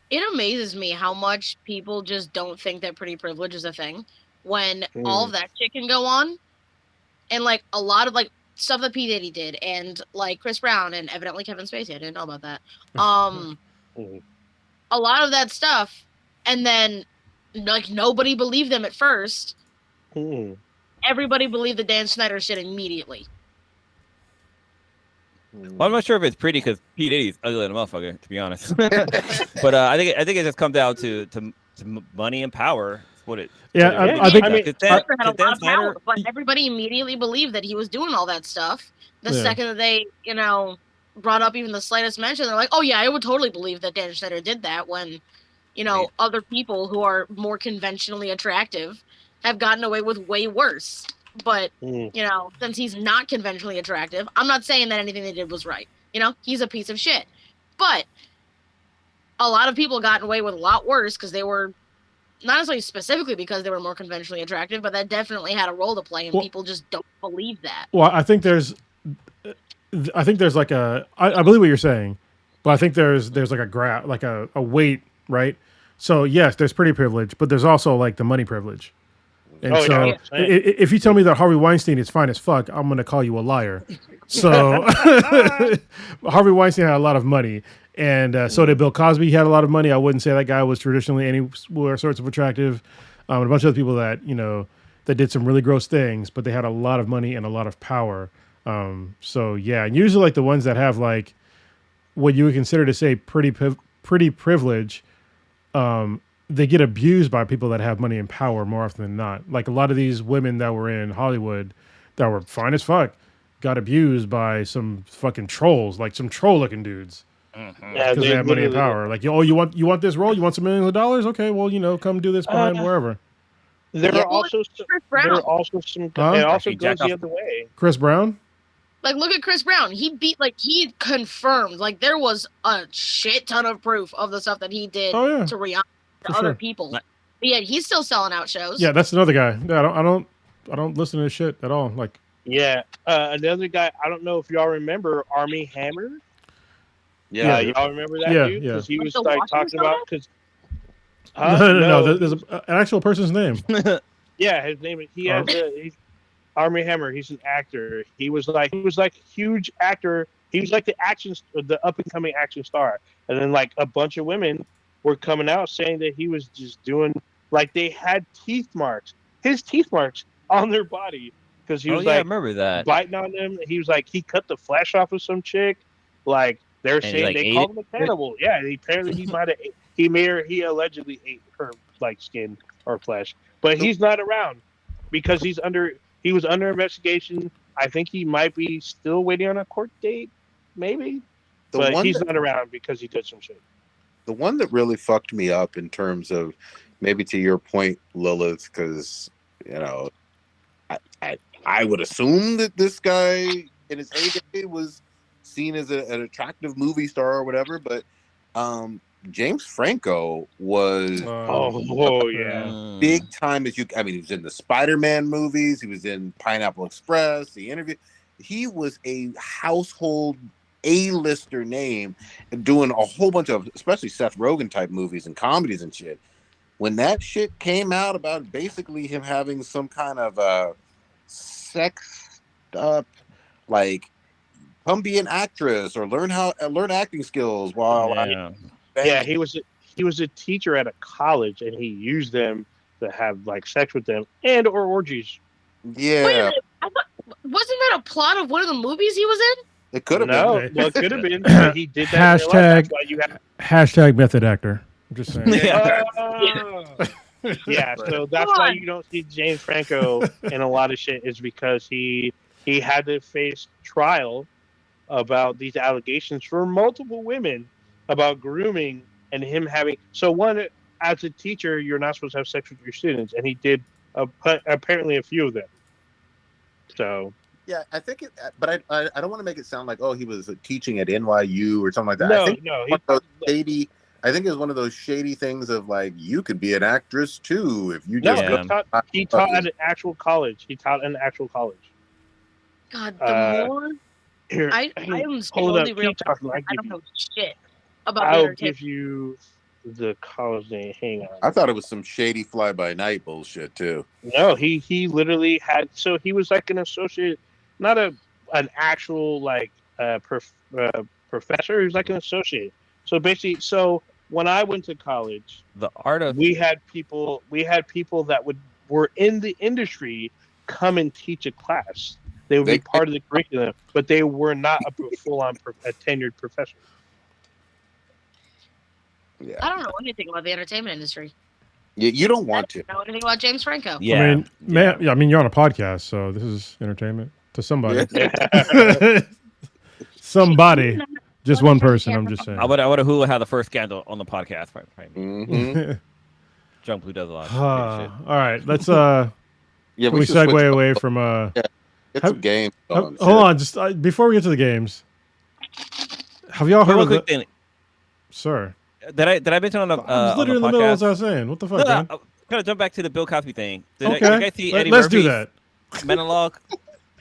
[SPEAKER 5] It amazes me how much people just don't think that pretty privilege is a thing when all of that shit can go on. And like a lot of like stuff that P. Diddy did and like Chris Brown and evidently Kevin Spacey, I didn't know about that. A lot of that stuff, and then like nobody believed them at first. And everybody believed the Dan Snyder shit immediately.
[SPEAKER 4] Well, I'm not sure if it's pretty because P Diddy's ugly than a motherfucker, to be honest. But I think it just comes down to money and power. That's what it.
[SPEAKER 3] Yeah,
[SPEAKER 4] what it
[SPEAKER 3] I think-
[SPEAKER 4] comes down to.
[SPEAKER 5] Snyder had a
[SPEAKER 4] Could Dan
[SPEAKER 5] lot of power,
[SPEAKER 4] Snyder-
[SPEAKER 5] but everybody immediately believed that he was doing all that stuff. The
[SPEAKER 3] Yeah.
[SPEAKER 5] second that they, brought up even the slightest mention, they're like, "Oh yeah, I would totally believe that Dan Snyder did that." When, other people who are more conventionally attractive have gotten away with way worse. But since he's not conventionally attractive, I'm not saying that anything they did was right. He's a piece of shit. But a lot of people got away with a lot worse because they were not necessarily specifically because they were more conventionally attractive, but that definitely had a role to play, and people just don't believe that.
[SPEAKER 3] Well, I think there's like I believe what you're saying, but I think there's like a weight, right? So yes, there's pretty privilege, but there's also like the money privilege. And if you tell me that Harvey Weinstein is fine as fuck, I'm going to call you a liar. So Harvey Weinstein had a lot of money, and so did Bill Cosby. He had a lot of money. I wouldn't say that guy was traditionally any sorts of attractive. And a bunch of other people that that did some really gross things, but they had a lot of money and a lot of power. So yeah, and usually like the ones that have like what you would consider to say pretty privilege, they get abused by people that have money and power more often than not. Like a lot of these women that were in Hollywood that were fine as fuck got abused by some fucking trolls, like some troll looking dudes. Because they have money and power. Like, oh, you want this role? You want some millions of dollars? Okay, well, come do this behind wherever.
[SPEAKER 2] There are also some. It also goes the other way.
[SPEAKER 3] Chris Brown.
[SPEAKER 5] Like, look at Chris Brown. He confirmed. Like, there was a shit ton of proof of the stuff that he did to Rihanna, to other people. But yet he's still selling out shows.
[SPEAKER 3] Yeah, that's another guy. I don't listen to his shit at all. Like,
[SPEAKER 2] yeah, another guy. I don't know if y'all remember Armie Hammer.
[SPEAKER 1] Yeah,
[SPEAKER 2] y'all remember that dude?
[SPEAKER 3] Yeah.
[SPEAKER 2] Because he was like talking about
[SPEAKER 3] no. There's an actual person's name.
[SPEAKER 2] Yeah, his name is. He's Armie Hammer. He's an actor. He was like a huge actor. He was like the up and coming action star. And then like a bunch of women were coming out saying that he was just doing like they had his teeth marks on their body because he was
[SPEAKER 4] I remember that
[SPEAKER 2] biting on them. He was like he cut the flesh off of some chick. Like they're saying they called him a cannibal. Yeah, he allegedly ate her like skin or flesh, but he's not around because he was under investigation. I think he might be still waiting on a court date, maybe. But he's not around because he did some shit.
[SPEAKER 1] The one that really fucked me up in terms of, maybe to your point, Lilith, because I would assume that this guy in his heyday was seen as an attractive movie star or whatever, but James Franco was big time he was in the Spider-Man movies, he was in Pineapple Express, The Interview. He was a household A-lister name and doing a whole bunch of, especially Seth Rogen type movies and comedies and shit. When that shit came out about basically him having some kind of sex up, like, come be an actress or learn acting skills while
[SPEAKER 2] he was a teacher at a college and he used them to have like sex with them and or orgies.
[SPEAKER 1] Yeah.
[SPEAKER 5] Wait a minute. Wasn't that a plot of one of the movies he was in?
[SPEAKER 1] It could have
[SPEAKER 2] been. Well, it could have been. But he did that.
[SPEAKER 3] Hashtag method actor. I'm just saying.
[SPEAKER 2] Yeah. So that's why you don't see James Franco in a lot of shit is because he had to face trial about these allegations for multiple women about grooming and him having. So one, as a teacher, you're not supposed to have sex with your students, and he did apparently a few of them. So
[SPEAKER 1] yeah, I think it, but I don't want to make it sound like he was teaching at NYU or something like that. I think it was one of those shady things of like you could be an actress too if you just
[SPEAKER 2] he taught at an actual college. God,
[SPEAKER 5] the more I am slowly realizing I don't know shit about
[SPEAKER 2] I'll give you the college name. Hang on.
[SPEAKER 1] I thought it was some shady fly-by-night bullshit too.
[SPEAKER 2] No, he literally had. So he was like an associate, not an actual like professor. He was like an associate. So basically, when I went to college,
[SPEAKER 4] the art of
[SPEAKER 2] we had people that were in the industry come and teach a class. They would be part of the curriculum, but they were not a full-on a tenured professor.
[SPEAKER 1] Yeah.
[SPEAKER 5] I don't know anything about the entertainment industry.
[SPEAKER 1] You don't want to.
[SPEAKER 5] I don't know anything about James Franco.
[SPEAKER 4] Yeah.
[SPEAKER 3] I mean, I mean, you're on a podcast, so this is entertainment to somebody.
[SPEAKER 1] Yeah.
[SPEAKER 3] Somebody, just one person. I'm just saying.
[SPEAKER 4] I would who would have the first scandal on the podcast, right?
[SPEAKER 1] Mm-hmm.
[SPEAKER 4] Junk Blue does a lot. Of shit.
[SPEAKER 3] All right, let's
[SPEAKER 1] Yeah,
[SPEAKER 3] can we
[SPEAKER 1] should
[SPEAKER 3] segue
[SPEAKER 1] switch
[SPEAKER 3] away from
[SPEAKER 1] Get some games on.
[SPEAKER 3] hold on, just before we get to the games, have y'all heard
[SPEAKER 4] Real
[SPEAKER 3] of the
[SPEAKER 4] quick thing.
[SPEAKER 3] sir?
[SPEAKER 4] Did I mention on the
[SPEAKER 3] I was literally in the middle of what I was saying. What the fuck, man?
[SPEAKER 4] I'm gonna jump back to the Bill Cosby thing. Did you
[SPEAKER 3] Okay,
[SPEAKER 4] guys see Eddie
[SPEAKER 3] let's do
[SPEAKER 4] Murphy's
[SPEAKER 3] that.
[SPEAKER 4] monologue?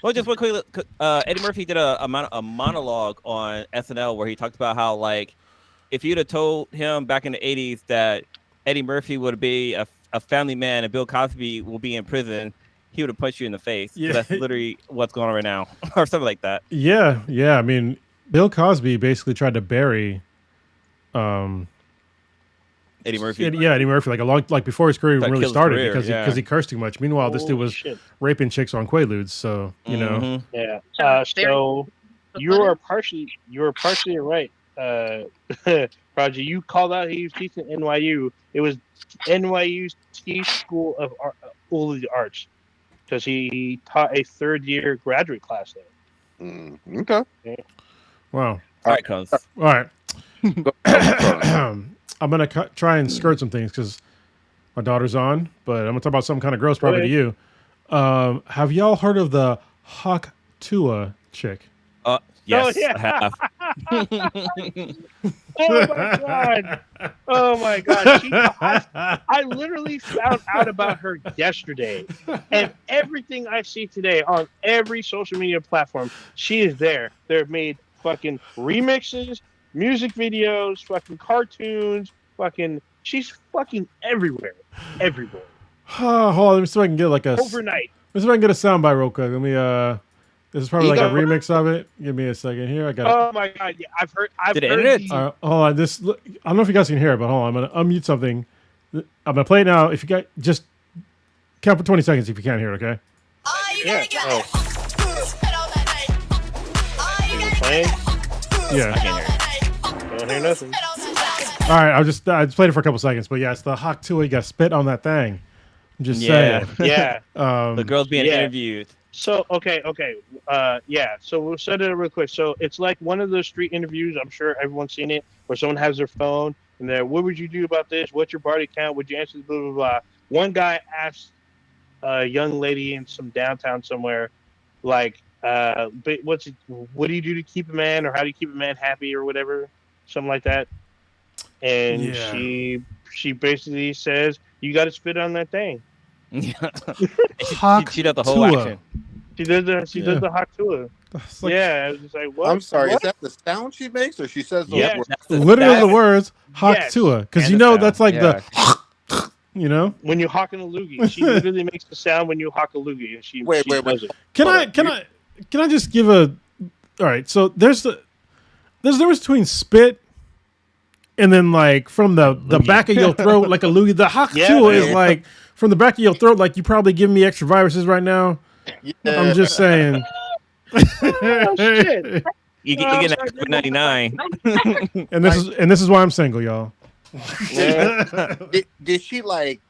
[SPEAKER 4] Well, just one quick. Eddie Murphy did a monologue on SNL where he talked about how, like, if you'd have told him back in the '80s that Eddie Murphy would be a family man and Bill Cosby will be in prison, he would have punched you in the face.
[SPEAKER 3] Yeah.
[SPEAKER 4] That's literally what's going on right now, or something like that.
[SPEAKER 3] Yeah. I mean, Bill Cosby basically tried to bury,
[SPEAKER 4] Eddie Murphy.
[SPEAKER 3] Eddie Murphy, like before his career
[SPEAKER 4] Tried to
[SPEAKER 3] really
[SPEAKER 4] kill his
[SPEAKER 3] started
[SPEAKER 4] career,
[SPEAKER 3] because he cursed too much. Meanwhile, this dude was
[SPEAKER 2] Shit.
[SPEAKER 3] raping chicks on Quaaludes, so you know.
[SPEAKER 4] Mhm.
[SPEAKER 2] Yeah.
[SPEAKER 5] So
[SPEAKER 2] You are partially right. Roger, you called out he was teaching at NYU. It was NYU's School of the Arts because he taught a third-year graduate class there.
[SPEAKER 1] Okay.
[SPEAKER 3] Wow.
[SPEAKER 4] All right, cuz.
[SPEAKER 3] All right. I'm gonna try and skirt some things because my daughter's on, but I'm gonna talk about something kind of gross, probably to you. Have y'all heard of the Hawk Tua chick?
[SPEAKER 4] Yes,
[SPEAKER 2] Oh, yeah.
[SPEAKER 4] I have.
[SPEAKER 2] Oh my god! I literally found out about her yesterday, and everything I see today on every social media platform, she is there. They're made fucking remixes, music videos, fucking cartoons, fucking. She's fucking everywhere.
[SPEAKER 3] Hold on, let me see if I can get like a
[SPEAKER 2] Overnight.
[SPEAKER 3] Let me see if I can get a soundbite real quick. Let me this is probably like a remix of it. Give me a second here. I got.
[SPEAKER 2] Oh my god! Yeah, I've heard.
[SPEAKER 4] Did it edit it?
[SPEAKER 2] these-
[SPEAKER 3] Hold on. I don't know if you guys can hear it, but hold on. I'm gonna unmute something. I'm gonna play it now. If you got just count for 20 seconds if you can't hear it. Okay.
[SPEAKER 2] Yeah. Oh. Is it playing?
[SPEAKER 3] Yeah.
[SPEAKER 4] I can't hear it.
[SPEAKER 2] Don't hear nothing.
[SPEAKER 3] All right. I just played it for a couple seconds, but yeah, it's the Hawk Tua. You got to spit on that thing. I'm just saying.
[SPEAKER 2] Yeah.
[SPEAKER 4] The girl's being
[SPEAKER 2] Yeah.
[SPEAKER 4] interviewed.
[SPEAKER 2] So okay. Yeah. So we'll set it up real quick. So it's like one of those street interviews. I'm sure everyone's seen it, where someone has their phone and they're, "What would you do about this? What's your body count? Would you answer blah blah blah?" One guy asked a young lady in some downtown somewhere, like, "But what do you do to keep a man, or how do you keep a man happy, or whatever, something like that?" And
[SPEAKER 3] Yeah.
[SPEAKER 2] she basically says, "You got to spit on that thing."
[SPEAKER 3] Hawk
[SPEAKER 4] she does the whole
[SPEAKER 3] Tua.
[SPEAKER 4] action.
[SPEAKER 2] She does the Hawk Tua.
[SPEAKER 3] It's like
[SPEAKER 2] Yeah, I was just like, what?
[SPEAKER 1] I'm sorry.
[SPEAKER 2] What?
[SPEAKER 1] Is that the sound she makes, or she says those
[SPEAKER 2] Yes.
[SPEAKER 1] words?
[SPEAKER 3] literally the words Hawk
[SPEAKER 2] Yes.
[SPEAKER 3] Tua, because
[SPEAKER 4] And
[SPEAKER 3] you
[SPEAKER 4] the
[SPEAKER 3] know
[SPEAKER 4] sound,
[SPEAKER 3] that's like
[SPEAKER 4] yeah.
[SPEAKER 3] the, you know.
[SPEAKER 2] When you hawking a loogie, she literally makes the sound when you hawk a loogie, and she
[SPEAKER 1] Wait.
[SPEAKER 2] does it.
[SPEAKER 3] Can
[SPEAKER 1] Hold
[SPEAKER 3] I just give a? All right, so there's the difference between spit and then like from the back of your throat like a loogie. The Hawk
[SPEAKER 2] Yeah,
[SPEAKER 3] Tua is
[SPEAKER 1] man.
[SPEAKER 3] like from the back of your throat, like you probably giving me extra viruses right now.
[SPEAKER 1] Yeah.
[SPEAKER 3] I'm just saying.
[SPEAKER 2] Oh shit!
[SPEAKER 4] You
[SPEAKER 2] Oh,
[SPEAKER 4] get
[SPEAKER 2] sorry,
[SPEAKER 4] that 99.
[SPEAKER 3] And this is why I'm single, y'all.
[SPEAKER 2] Yeah.
[SPEAKER 1] Did she like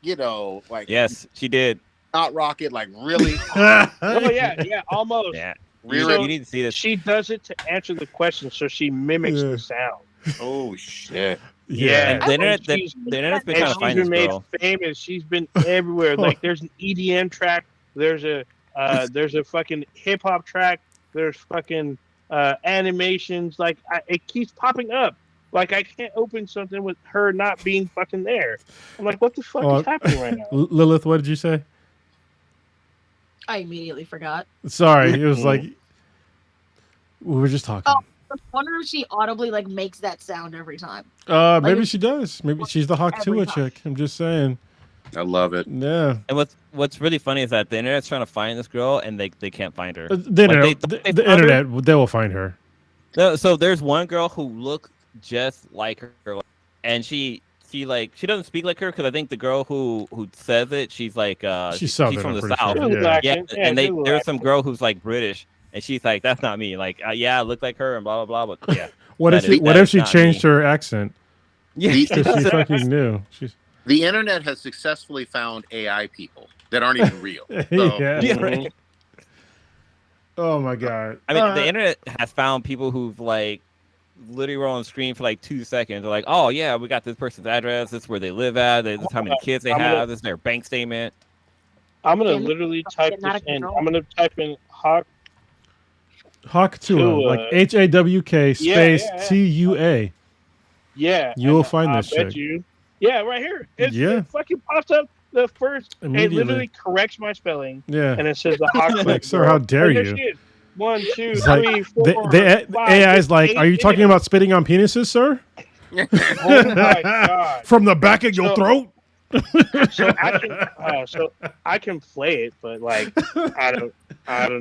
[SPEAKER 1] like
[SPEAKER 4] Yes, she did.
[SPEAKER 1] not rock it like really?
[SPEAKER 2] Oh yeah, almost.
[SPEAKER 4] Yeah.
[SPEAKER 1] Really?
[SPEAKER 4] You need to see this.
[SPEAKER 2] She does it to answer the question, so she mimics
[SPEAKER 3] Yeah.
[SPEAKER 2] the sound.
[SPEAKER 1] Oh shit!
[SPEAKER 2] Yeah.
[SPEAKER 4] The internet,
[SPEAKER 2] And
[SPEAKER 4] the
[SPEAKER 2] she's-
[SPEAKER 4] internet's been
[SPEAKER 2] And
[SPEAKER 4] trying to
[SPEAKER 2] she's
[SPEAKER 4] find
[SPEAKER 2] been
[SPEAKER 4] this
[SPEAKER 2] made
[SPEAKER 4] girl.
[SPEAKER 2] famous. She's been everywhere. Like there's an EDM track. There's a fucking hip hop track. There's fucking animations. Like it keeps popping up. Like I can't open something with her not being fucking there. I'm like, what the fuck is happening right now?
[SPEAKER 3] Lilith, what did you say?
[SPEAKER 5] I immediately forgot.
[SPEAKER 3] Sorry, it was like we were just talking.
[SPEAKER 5] Oh. I wonder if she audibly like makes that sound every time.
[SPEAKER 3] Maybe
[SPEAKER 5] like-
[SPEAKER 3] she does. Maybe she's the Hawk
[SPEAKER 5] Every
[SPEAKER 3] Tua
[SPEAKER 5] time.
[SPEAKER 3] chick. I'm just saying.
[SPEAKER 1] I love it.
[SPEAKER 3] Yeah.
[SPEAKER 4] And what's really funny is that the internet's trying to find this girl and they can't find her.
[SPEAKER 3] The internet,
[SPEAKER 4] they
[SPEAKER 3] the
[SPEAKER 4] found her?
[SPEAKER 3] internet, they will find her.
[SPEAKER 4] No, so there's one girl who looks just like her, and she she doesn't speak like her because I think the girl who says it, she's like
[SPEAKER 3] She's Southern,
[SPEAKER 4] from
[SPEAKER 3] I'm
[SPEAKER 4] the
[SPEAKER 3] pretty
[SPEAKER 4] South.
[SPEAKER 3] sure.
[SPEAKER 2] Yeah.
[SPEAKER 4] Yeah, and
[SPEAKER 2] good
[SPEAKER 4] there's some
[SPEAKER 2] accent.
[SPEAKER 4] girl who's like British, and she's like, that's not me. Like, yeah, I look like her and blah blah blah, but yeah.
[SPEAKER 3] What
[SPEAKER 4] that
[SPEAKER 3] if
[SPEAKER 4] is
[SPEAKER 3] she
[SPEAKER 4] not
[SPEAKER 3] changed
[SPEAKER 4] me.
[SPEAKER 3] her accent?
[SPEAKER 4] Yeah,
[SPEAKER 3] Because she fucking knew. She's
[SPEAKER 1] The internet has successfully found AI people that aren't even real. So,
[SPEAKER 3] yeah.
[SPEAKER 4] yeah, right.
[SPEAKER 3] Oh my god.
[SPEAKER 4] I mean, the internet has found people who've like literally were on the screen for like 2 seconds. They're like, oh yeah, we got this person's address. This is where they live at. This is how many kids they have. This is their bank statement.
[SPEAKER 2] I'm gonna
[SPEAKER 5] Getting-
[SPEAKER 2] literally
[SPEAKER 5] getting
[SPEAKER 2] type
[SPEAKER 5] out
[SPEAKER 2] this
[SPEAKER 5] of
[SPEAKER 2] in.
[SPEAKER 5] control.
[SPEAKER 2] I'm gonna type in Hawk.
[SPEAKER 3] Hawktua, like HAWK space
[SPEAKER 2] yeah.
[SPEAKER 3] TUA.
[SPEAKER 2] Yeah,
[SPEAKER 3] You will
[SPEAKER 2] and
[SPEAKER 3] find
[SPEAKER 2] I
[SPEAKER 3] this
[SPEAKER 2] bet
[SPEAKER 3] chick.
[SPEAKER 2] you. Yeah, right here.
[SPEAKER 3] Yeah.
[SPEAKER 2] It fucking pops up the first.
[SPEAKER 3] Immediately.
[SPEAKER 2] It literally corrects my spelling,
[SPEAKER 3] Yeah.
[SPEAKER 2] and it says the Hawk.
[SPEAKER 3] Like, sir, how dare
[SPEAKER 2] And there
[SPEAKER 3] you?
[SPEAKER 2] she is. 1, 2,
[SPEAKER 3] It's like,
[SPEAKER 2] 3, 4.
[SPEAKER 3] the
[SPEAKER 2] 5,
[SPEAKER 3] AI's like,
[SPEAKER 2] 8,
[SPEAKER 3] are you talking about spitting on penises, sir?
[SPEAKER 2] Oh my god!
[SPEAKER 3] From the back of your
[SPEAKER 2] So-
[SPEAKER 3] throat?
[SPEAKER 2] So I can play it, but like I don't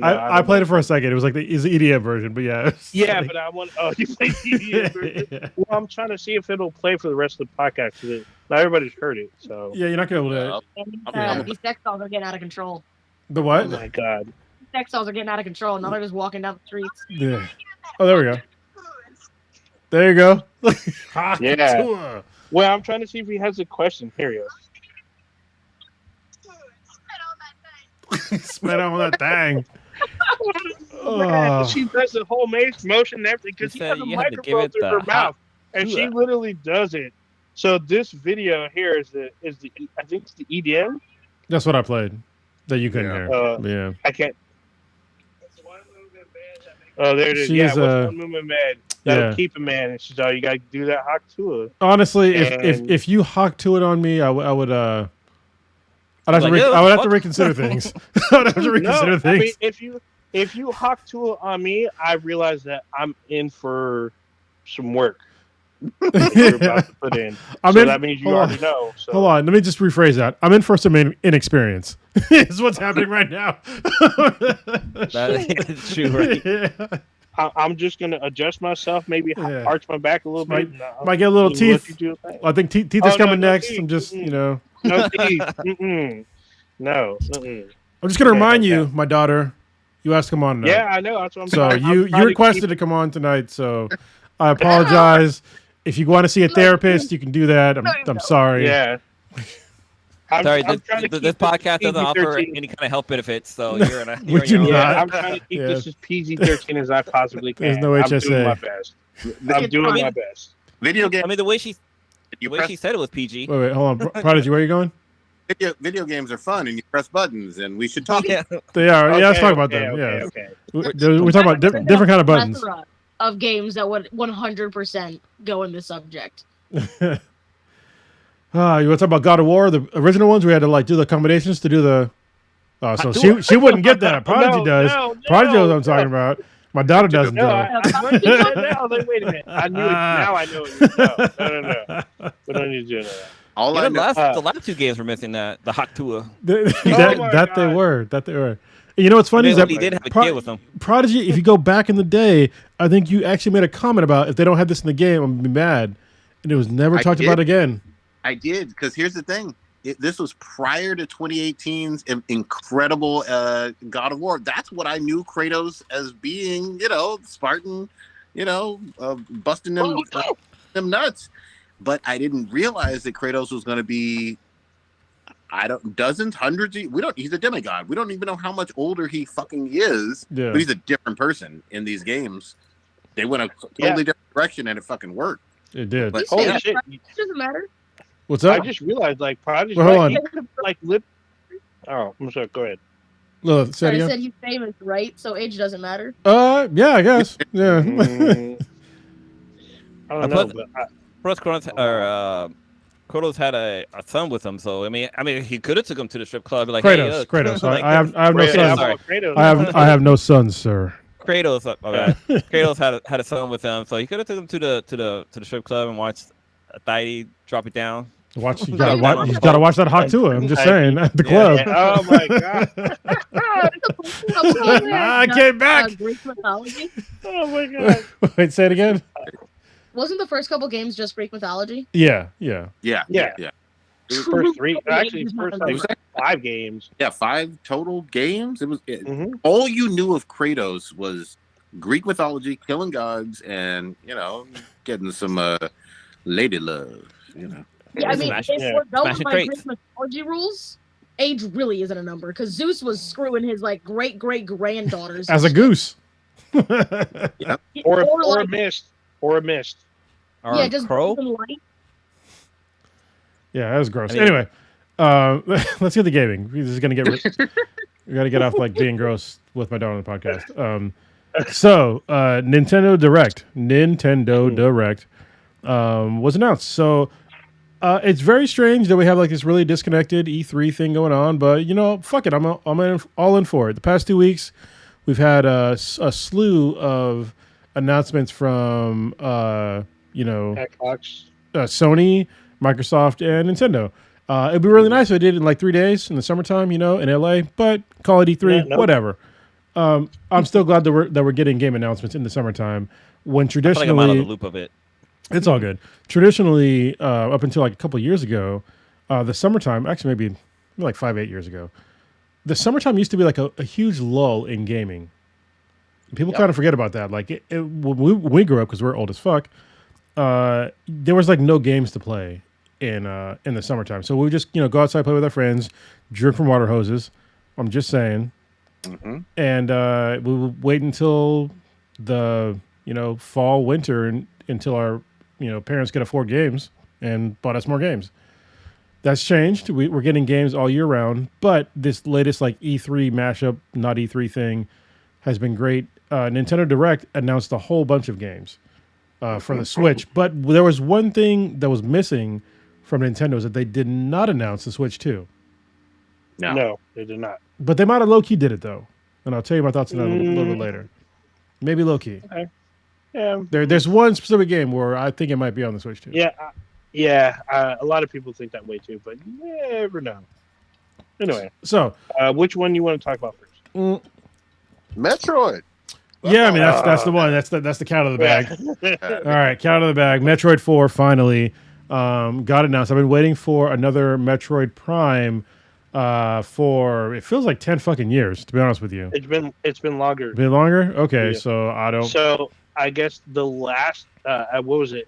[SPEAKER 2] know.
[SPEAKER 3] I played it for a second. It was like the EDM version, but yeah.
[SPEAKER 2] Yeah,
[SPEAKER 3] like,
[SPEAKER 2] but I want. Oh, you played the EDM version?
[SPEAKER 3] yeah.
[SPEAKER 2] Well, I'm trying to see if it'll play for the rest of the podcast. 'Cause not everybody's heard it, so.
[SPEAKER 3] Yeah, you're not gonna be able to.
[SPEAKER 5] And, these sex dolls are getting out of control.
[SPEAKER 3] The
[SPEAKER 2] Oh
[SPEAKER 3] what?
[SPEAKER 2] my god!
[SPEAKER 5] Sex dolls are getting out of control. Now they're just walking down the streets.
[SPEAKER 3] Yeah. Oh, there we go. There you go.
[SPEAKER 2] Yeah. Well, I'm trying to see if he has a question. Here he is.
[SPEAKER 3] Spit on that thing.
[SPEAKER 2] Man,
[SPEAKER 3] Oh.
[SPEAKER 2] she does the whole maze motion and everything because
[SPEAKER 4] You
[SPEAKER 2] he has
[SPEAKER 4] said
[SPEAKER 2] a
[SPEAKER 4] you had to give
[SPEAKER 2] microphone
[SPEAKER 4] it
[SPEAKER 2] through
[SPEAKER 4] the
[SPEAKER 2] her
[SPEAKER 4] hot
[SPEAKER 2] mouth, and she
[SPEAKER 4] Tua.
[SPEAKER 2] literally does it. So this video here is the I think it's the EDM.
[SPEAKER 3] That's what I played. That you couldn't
[SPEAKER 1] Yeah.
[SPEAKER 3] hear. Yeah.
[SPEAKER 2] I can't. Oh, there it is.
[SPEAKER 3] She
[SPEAKER 2] Yeah,
[SPEAKER 3] is,
[SPEAKER 2] what's one movement man? That'll
[SPEAKER 3] yeah.
[SPEAKER 2] keep a man. And she's you gotta do that hawk to
[SPEAKER 3] Honestly,
[SPEAKER 2] And-
[SPEAKER 3] if you hawk to it on me, I would I'd have
[SPEAKER 4] Like,
[SPEAKER 3] to
[SPEAKER 4] yeah,
[SPEAKER 3] I would have to
[SPEAKER 4] fuck.
[SPEAKER 3] reconsider things. I would have to reconsider
[SPEAKER 2] No,
[SPEAKER 3] things.
[SPEAKER 2] I mean if you hawk to it on me, I realize that I'm in for some work. You're about to put in.
[SPEAKER 3] I'm
[SPEAKER 2] So
[SPEAKER 3] in-
[SPEAKER 2] that means you
[SPEAKER 3] hold on.
[SPEAKER 2] already know. So.
[SPEAKER 3] Hold on, let me just rephrase that. I'm in for some inexperience. Is what's happening right now.
[SPEAKER 4] That is true, right?
[SPEAKER 3] Yeah.
[SPEAKER 2] I'm just gonna adjust myself, maybe
[SPEAKER 3] Yeah.
[SPEAKER 2] arch my back a little
[SPEAKER 3] Might-
[SPEAKER 2] bit. No,
[SPEAKER 3] Might get a little
[SPEAKER 2] let you
[SPEAKER 3] teeth.
[SPEAKER 2] do your thing.
[SPEAKER 3] I think teeth is
[SPEAKER 2] Oh, no,
[SPEAKER 3] coming
[SPEAKER 2] no
[SPEAKER 3] next.
[SPEAKER 2] teeth.
[SPEAKER 3] I'm just,
[SPEAKER 2] Mm-mm.
[SPEAKER 3] you know,
[SPEAKER 2] No teeth. Mm-mm. No. Mm-mm.
[SPEAKER 3] I'm just gonna
[SPEAKER 2] Okay,
[SPEAKER 3] remind
[SPEAKER 2] okay.
[SPEAKER 3] you, my daughter, you asked to come on tonight.
[SPEAKER 2] Yeah, I know. That's what I'm
[SPEAKER 3] So
[SPEAKER 2] I'm
[SPEAKER 3] you
[SPEAKER 2] trying to
[SPEAKER 3] requested
[SPEAKER 2] keep-
[SPEAKER 3] to come on tonight. So I apologize. If you want to see a therapist, you can do that. I'm sorry.
[SPEAKER 2] Yeah.
[SPEAKER 4] Sorry,
[SPEAKER 2] I'm trying to
[SPEAKER 4] this
[SPEAKER 2] keep
[SPEAKER 4] podcast
[SPEAKER 2] this
[SPEAKER 4] doesn't offer
[SPEAKER 2] PG-13.
[SPEAKER 4] any kind of health benefits, so you're in a.
[SPEAKER 3] We
[SPEAKER 4] You're in
[SPEAKER 3] do
[SPEAKER 4] your own
[SPEAKER 3] not.
[SPEAKER 2] Yeah,
[SPEAKER 4] lane.
[SPEAKER 2] I'm trying to keep
[SPEAKER 3] Yeah.
[SPEAKER 2] this as PG-13 as I possibly can.
[SPEAKER 3] There's no
[SPEAKER 2] I'm
[SPEAKER 3] HSA.
[SPEAKER 2] doing my best. I'm doing my best.
[SPEAKER 1] video
[SPEAKER 4] I
[SPEAKER 1] game.
[SPEAKER 4] mean, the way she
[SPEAKER 1] You press,
[SPEAKER 4] said it was PG.
[SPEAKER 3] Wait, hold on. Prodigy, where are you going?
[SPEAKER 1] video games are fun, and you press buttons, and we should talk.
[SPEAKER 4] Yeah.
[SPEAKER 3] They are. Yeah, let's
[SPEAKER 2] Okay,
[SPEAKER 3] talk about
[SPEAKER 2] okay,
[SPEAKER 3] them.
[SPEAKER 2] okay,
[SPEAKER 3] Yeah.
[SPEAKER 2] okay.
[SPEAKER 3] We're talking about different kind of buttons.
[SPEAKER 5] Plethora of games that would 100% go in this subject.
[SPEAKER 3] You want to talk about God of War, the original ones? We had to like do the combinations to do the. Oh, so
[SPEAKER 4] do
[SPEAKER 3] she wouldn't get that. Prodigy
[SPEAKER 2] No,
[SPEAKER 3] does.
[SPEAKER 2] no,
[SPEAKER 3] Prodigy knows what I'm
[SPEAKER 2] no.
[SPEAKER 3] talking about. My daughter doesn't.
[SPEAKER 2] No,
[SPEAKER 3] though.
[SPEAKER 2] wait a minute. I knew it. Now I know it. No. We don't need to do that.
[SPEAKER 1] All I
[SPEAKER 4] Even
[SPEAKER 1] know,
[SPEAKER 4] the last two games were missing that the Hawktua.
[SPEAKER 2] my
[SPEAKER 3] that they
[SPEAKER 2] God.
[SPEAKER 3] were. That they were. And you know what's funny is that
[SPEAKER 4] He did have a
[SPEAKER 3] Pro-
[SPEAKER 4] kid with him.
[SPEAKER 3] Prodigy, if you go back in the day, I think you actually made a comment about if they don't have this in the game, I'm gonna be mad. And it was never
[SPEAKER 1] I
[SPEAKER 3] talked
[SPEAKER 1] did.
[SPEAKER 3] about again.
[SPEAKER 1] I did, because here's the thing. This was prior to 2018's incredible God of War. That's what I knew Kratos as being, Spartan, busting them nuts. But I didn't realize that Kratos was going to be, dozens, hundreds. He's a demigod. We don't even know how much older he fucking is.
[SPEAKER 3] Yeah.
[SPEAKER 1] But he's a different person in these games. They went a totally different direction, and it fucking worked.
[SPEAKER 3] It did.
[SPEAKER 1] But
[SPEAKER 2] Holy
[SPEAKER 1] yeah,
[SPEAKER 2] shit.
[SPEAKER 5] It doesn't matter.
[SPEAKER 3] What's
[SPEAKER 2] I
[SPEAKER 3] up?
[SPEAKER 2] just realized, like, Prodigy.
[SPEAKER 3] Well, hold on.
[SPEAKER 2] He could've, like, Oh, I'm sorry. Go ahead.
[SPEAKER 3] Look, say it
[SPEAKER 5] I
[SPEAKER 3] again.
[SPEAKER 5] said he's famous, right? So age doesn't matter.
[SPEAKER 3] Yeah, I guess. Yeah.
[SPEAKER 2] I don't know. But
[SPEAKER 4] Plus, Kratos had a son with him, so I mean, he could have took him to the strip club, like
[SPEAKER 3] Kratos.
[SPEAKER 4] hey, look.
[SPEAKER 3] Kratos.
[SPEAKER 4] Like,
[SPEAKER 3] I have no
[SPEAKER 2] Kratos,
[SPEAKER 3] sons.
[SPEAKER 4] sorry.
[SPEAKER 2] Kratos.
[SPEAKER 3] I have no sons, sir.
[SPEAKER 4] Kratos. Kratos had a son with him, so he could have took him to the strip club and watched a thigh drop it down.
[SPEAKER 3] You gotta watch that hot too. I'm just saying at the club.
[SPEAKER 2] Yeah. Oh my god.
[SPEAKER 3] I came back.
[SPEAKER 5] Greek mythology.
[SPEAKER 2] Oh my god.
[SPEAKER 3] Wait, say it again.
[SPEAKER 5] wasn't the first couple games just Greek mythology?
[SPEAKER 3] Yeah.
[SPEAKER 2] Yeah.
[SPEAKER 1] Yeah.
[SPEAKER 2] The first three, actually,
[SPEAKER 5] Games,
[SPEAKER 2] first
[SPEAKER 5] not
[SPEAKER 2] like
[SPEAKER 5] number.
[SPEAKER 2] 5 games.
[SPEAKER 1] Yeah, 5 total games. It was
[SPEAKER 2] Mhm.
[SPEAKER 1] all you knew of Kratos was Greek mythology, killing gods, and getting some lady love.
[SPEAKER 5] Yeah, I mean,
[SPEAKER 4] Smash-
[SPEAKER 5] if we're going
[SPEAKER 4] smashing
[SPEAKER 5] by
[SPEAKER 4] crates.
[SPEAKER 5] Greek mythology rules, age really isn't a number because Zeus was screwing his like great granddaughters
[SPEAKER 3] As a goose.
[SPEAKER 2] Or a
[SPEAKER 5] like,
[SPEAKER 2] mist. Or a mist.
[SPEAKER 4] Or
[SPEAKER 5] yeah,
[SPEAKER 4] a
[SPEAKER 5] just
[SPEAKER 4] crow.
[SPEAKER 5] golden light.
[SPEAKER 3] Yeah, that was gross.
[SPEAKER 4] I mean-
[SPEAKER 3] Anyway, let's get the gaming. This is gonna get. We got to get off like being gross with my daughter on the podcast. So Nintendo Direct was announced. So it's very strange that we have like this really disconnected E3 thing going on, but fuck it, I'm all in for it. The past 2 weeks, we've had a slew of announcements from
[SPEAKER 2] Xbox.
[SPEAKER 3] Sony, Microsoft, and Nintendo. It'd be really nice if I did it in like 3 days in the summertime, in LA, but call it E3,
[SPEAKER 2] Yeah, no.
[SPEAKER 3] whatever. I'm still glad that we're getting game announcements in the summertime when
[SPEAKER 4] I feel like I'm out of the
[SPEAKER 3] traditionally
[SPEAKER 4] loop of it.
[SPEAKER 3] it's all good. Traditionally, up until like a couple years ago, the summertime, actually maybe like 5-8 years ago, the summertime used to be like a huge lull in gaming. People kind of forget about that. Like when we grew up, because we're old as fuck, there was like no games to play in the summertime. So we would just go outside, play with our friends, drink from water hoses. I'm just saying.
[SPEAKER 1] Mm-hmm.
[SPEAKER 3] And we would wait until the fall, winter, until our parents could afford games and bought us more games. That's changed. We're getting games all year round, but this latest like E3 mashup, not E3 thing, has been great. Nintendo Direct announced a whole bunch of games for the Switch, but there was one thing that was missing from Nintendo is that they did not announce the Switch 2.
[SPEAKER 2] No, they did not.
[SPEAKER 3] But they might have low-key did it, though. And I'll tell you my thoughts on that a little bit later. Maybe low-key.
[SPEAKER 2] Okay. Yeah.
[SPEAKER 3] There's one specific game where I think it might be on the Switch, too.
[SPEAKER 2] Yeah. A lot of people think that way, too, but you never know. Anyway.
[SPEAKER 3] So.
[SPEAKER 2] Which one you want to talk about first?
[SPEAKER 1] Metroid.
[SPEAKER 3] Yeah, I mean, that's the one. That's the cat of the bag. All right, cat of the bag. Metroid 4 finally got announced. I've been waiting for another Metroid Prime for, it feels like 10 fucking years, to be honest with you.
[SPEAKER 2] It's been longer.
[SPEAKER 3] Been longer? Okay,
[SPEAKER 2] Yeah.
[SPEAKER 3] so I don't...
[SPEAKER 2] So I guess the last, what was it?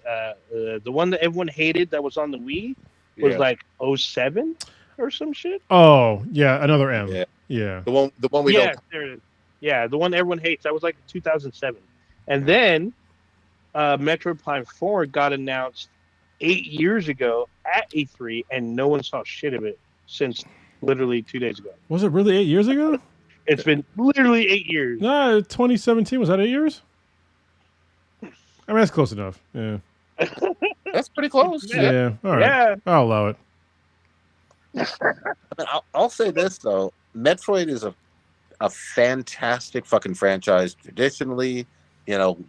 [SPEAKER 2] The one that everyone hated that was on the Wii was like 07 or some shit.
[SPEAKER 3] Oh, yeah, another M. Yeah.
[SPEAKER 1] The one we don't...
[SPEAKER 2] There it is. Yeah, the one everyone hates. That was like 2007. And then Metroid Prime 4 got announced 8 years ago at E3, and no one saw shit of it since literally 2 days ago.
[SPEAKER 3] Was it really 8 years ago?
[SPEAKER 2] It's been literally 8 years.
[SPEAKER 3] No, 2017. Was that 8 years? I mean, that's close enough. Yeah.
[SPEAKER 1] That's pretty close.
[SPEAKER 3] Yeah. All right.
[SPEAKER 2] Yeah.
[SPEAKER 3] I'll allow it.
[SPEAKER 1] I'll say this, though. Metroid is a fantastic fucking franchise. Traditionally,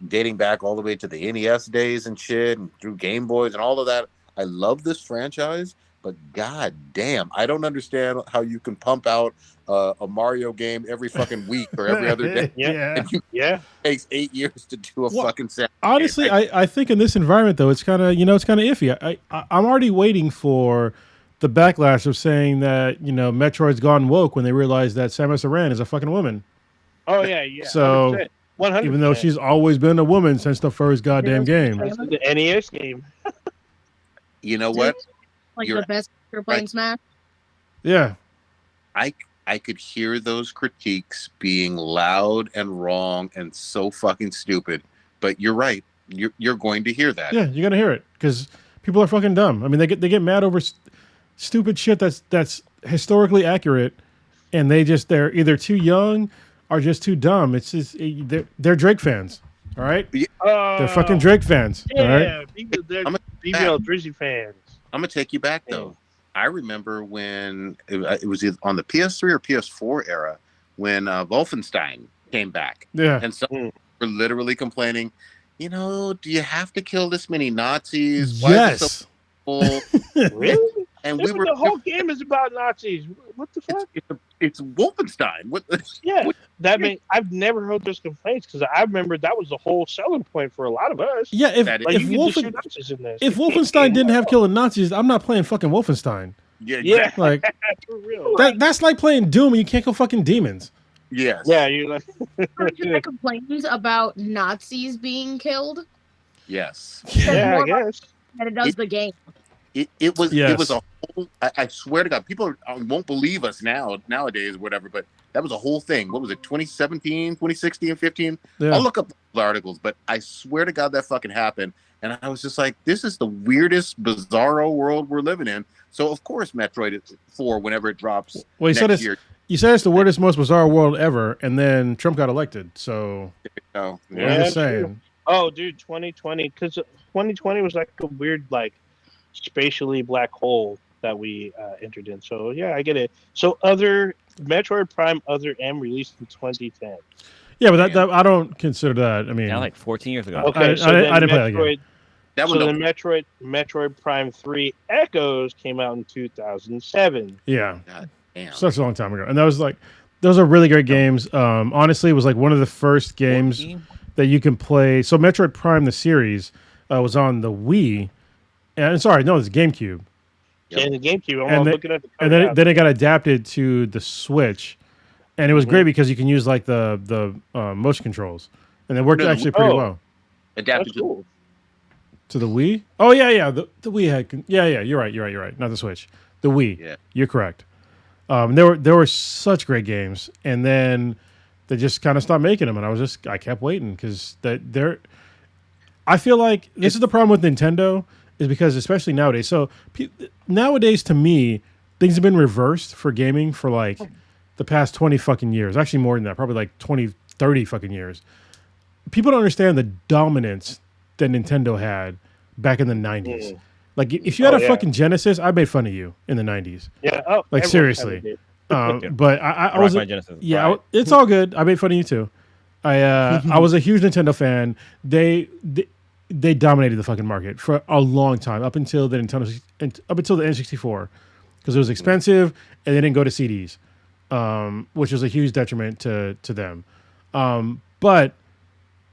[SPEAKER 1] dating back all the way to the NES days and shit, and through Game Boys and all of that. I love this franchise, but god damn, I don't understand how you can pump out a Mario game every fucking week or every other day.
[SPEAKER 3] Yeah.
[SPEAKER 1] It takes 8 years to do a fucking sound.
[SPEAKER 3] Honestly, I think in this environment, though, it's kind of iffy. I'm already waiting for the backlash of saying that Metroid's gone woke when they realize that Samus Aran is a fucking woman.
[SPEAKER 2] Oh yeah.
[SPEAKER 3] So
[SPEAKER 2] 100%.
[SPEAKER 3] even though she's always been a woman since the first goddamn game.
[SPEAKER 2] the NES game.
[SPEAKER 1] You know what?
[SPEAKER 5] Like
[SPEAKER 1] You're
[SPEAKER 5] the best you're playing
[SPEAKER 1] right.
[SPEAKER 5] Smash.
[SPEAKER 3] Yeah.
[SPEAKER 1] I could hear those critiques being loud and wrong and so fucking stupid. But you're right. You're going to hear that.
[SPEAKER 3] Yeah, you're gonna hear it because people are fucking dumb. I mean, they get mad over stupid shit that's historically accurate, and they're either too young or just too dumb. It's just they're Drake fans. All right, they're fucking Drake fans.
[SPEAKER 2] Yeah,
[SPEAKER 3] all right?
[SPEAKER 2] they're female Drizzy fans.
[SPEAKER 1] I'm gonna take you back though. I remember when it was either on the PS3 or PS4 era when Wolfenstein came back.
[SPEAKER 3] Yeah,
[SPEAKER 1] and some were literally complaining. Do you have to kill this many Nazis? Why
[SPEAKER 3] yes.
[SPEAKER 1] is it so cool?
[SPEAKER 2] Really?
[SPEAKER 1] and
[SPEAKER 2] Yeah,
[SPEAKER 1] we
[SPEAKER 2] but
[SPEAKER 1] were.
[SPEAKER 2] the whole game is about Nazis. What the fuck?
[SPEAKER 1] It's Wolfenstein. What?
[SPEAKER 2] Yeah, I've never heard those complaints because I remember that was the whole selling point for a lot of us.
[SPEAKER 3] Yeah, if
[SPEAKER 1] That is-
[SPEAKER 2] Like
[SPEAKER 3] if
[SPEAKER 2] you could just shoot Nazis in this.
[SPEAKER 3] if Wolfenstein didn't have killing Nazis, I'm not playing fucking Wolfenstein.
[SPEAKER 1] Yeah.
[SPEAKER 2] Yeah,
[SPEAKER 3] Like
[SPEAKER 2] for real.
[SPEAKER 3] that's like playing Doom and you can't kill fucking demons.
[SPEAKER 1] Yes.
[SPEAKER 2] Yeah, you're like.
[SPEAKER 5] That complains about Nazis being killed
[SPEAKER 1] Yes.
[SPEAKER 2] Yeah, I
[SPEAKER 5] more
[SPEAKER 2] guess.
[SPEAKER 5] than it does the game.
[SPEAKER 1] It was
[SPEAKER 3] Yes.
[SPEAKER 1] a whole. I swear to God, people won't believe us nowadays, whatever. But that was a whole thing. What was it? 2017, 2016, 15.
[SPEAKER 3] Yeah.
[SPEAKER 1] I'll look up the articles, but I swear to God that fucking happened. And I was just like, this is the weirdest, bizarro world we're living in. So of course, Metroid 4, whenever it drops
[SPEAKER 3] Well,
[SPEAKER 1] next year.
[SPEAKER 3] you said it's the weirdest, most bizarre world ever, and then Trump got elected. So
[SPEAKER 1] Oh,
[SPEAKER 3] I'm
[SPEAKER 2] Yeah,
[SPEAKER 3] just saying.
[SPEAKER 2] true. Oh, dude, 2020, because 2020 was like a weird, like, spatially black hole that we entered in. So yeah, I get it. So other Metroid Prime Other M released in 2010.
[SPEAKER 3] Yeah, but that I don't consider that. I mean,
[SPEAKER 4] Yeah, like 14 years ago.
[SPEAKER 2] Okay,
[SPEAKER 3] I
[SPEAKER 2] so then
[SPEAKER 3] didn't play that game.
[SPEAKER 2] Metroid.
[SPEAKER 1] that
[SPEAKER 2] So
[SPEAKER 1] one.
[SPEAKER 2] then Metroid Prime 3 Echoes came out in 2007.
[SPEAKER 3] yeah,
[SPEAKER 1] Damn.
[SPEAKER 3] such a long time ago, and that was like those are really great games. Honestly, it was like one of the first games
[SPEAKER 4] 14?
[SPEAKER 3] that you can play. So Metroid Prime the series was on the Wii, and sorry, no, it's GameCube.
[SPEAKER 1] Yep.
[SPEAKER 2] And the GameCube,
[SPEAKER 3] And
[SPEAKER 2] I'm
[SPEAKER 3] then-
[SPEAKER 2] looking at the
[SPEAKER 3] And
[SPEAKER 2] cover
[SPEAKER 3] then
[SPEAKER 2] now.
[SPEAKER 3] then it got adapted to the Switch, and it was great because you can use like the motion controls, and it worked
[SPEAKER 1] No, the-
[SPEAKER 3] actually pretty
[SPEAKER 2] oh.
[SPEAKER 3] well.
[SPEAKER 1] Adapted
[SPEAKER 2] That's
[SPEAKER 1] to
[SPEAKER 2] cool.
[SPEAKER 3] To the Wii? Oh yeah. The Wii had yeah. You're right. Not the Switch. The Wii.
[SPEAKER 1] Yeah.
[SPEAKER 3] You're correct. There were such great games, and then they just kind of stopped making them, and I kept waiting because I feel like this is the problem with Nintendo is because especially nowadays. So nowadays, to me, things have been reversed for gaming for like the past 20 fucking years. Actually, more than that, probably like 20, 30 fucking years. People don't understand the dominance that Nintendo had back in the 90s. Like, if you had a fucking Genesis, I made fun of you in the 90s.
[SPEAKER 2] Yeah. Oh,
[SPEAKER 3] Like,
[SPEAKER 2] everyone
[SPEAKER 3] seriously.
[SPEAKER 2] kinda did.
[SPEAKER 3] But I
[SPEAKER 4] Rock
[SPEAKER 3] was,
[SPEAKER 4] my Genesis.
[SPEAKER 3] yeah,
[SPEAKER 4] Right.
[SPEAKER 3] it's all good. I made fun of you too. I was a huge Nintendo fan. They dominated the fucking market for a long time up until the N64 because it was expensive and they didn't go to CDs, which was a huge detriment to them. But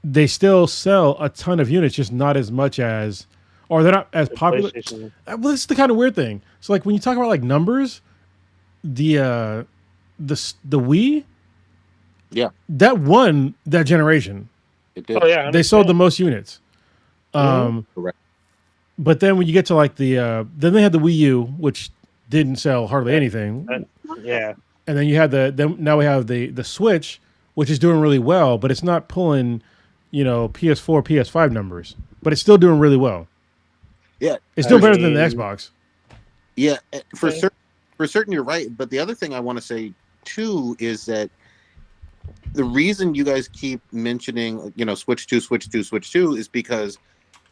[SPEAKER 3] they still sell a ton of units, just not as much as, or they're not as popular.
[SPEAKER 2] PlayStation.
[SPEAKER 3] Well, this is the kind of weird thing. So, like when you talk about like numbers, the Wii,
[SPEAKER 1] Yeah.
[SPEAKER 3] that won that generation.
[SPEAKER 1] It did.
[SPEAKER 2] Oh yeah.
[SPEAKER 3] They sold the
[SPEAKER 2] 100%.
[SPEAKER 3] most units.
[SPEAKER 1] Correct.
[SPEAKER 3] But then when you get to like then they had the Wii U, which didn't sell hardly anything,
[SPEAKER 2] Yeah.
[SPEAKER 3] and then you had now we have the Switch, which is doing really well, but it's not pulling, PS4, PS5 numbers, but it's still doing really well.
[SPEAKER 1] Yeah.
[SPEAKER 3] It's still better than the
[SPEAKER 2] mean-
[SPEAKER 3] Xbox.
[SPEAKER 1] Yeah, for
[SPEAKER 2] Okay.
[SPEAKER 1] certain, you're right. But the other thing I want to say too is that the reason you guys keep mentioning, Switch 2, Switch 2, Switch 2 is because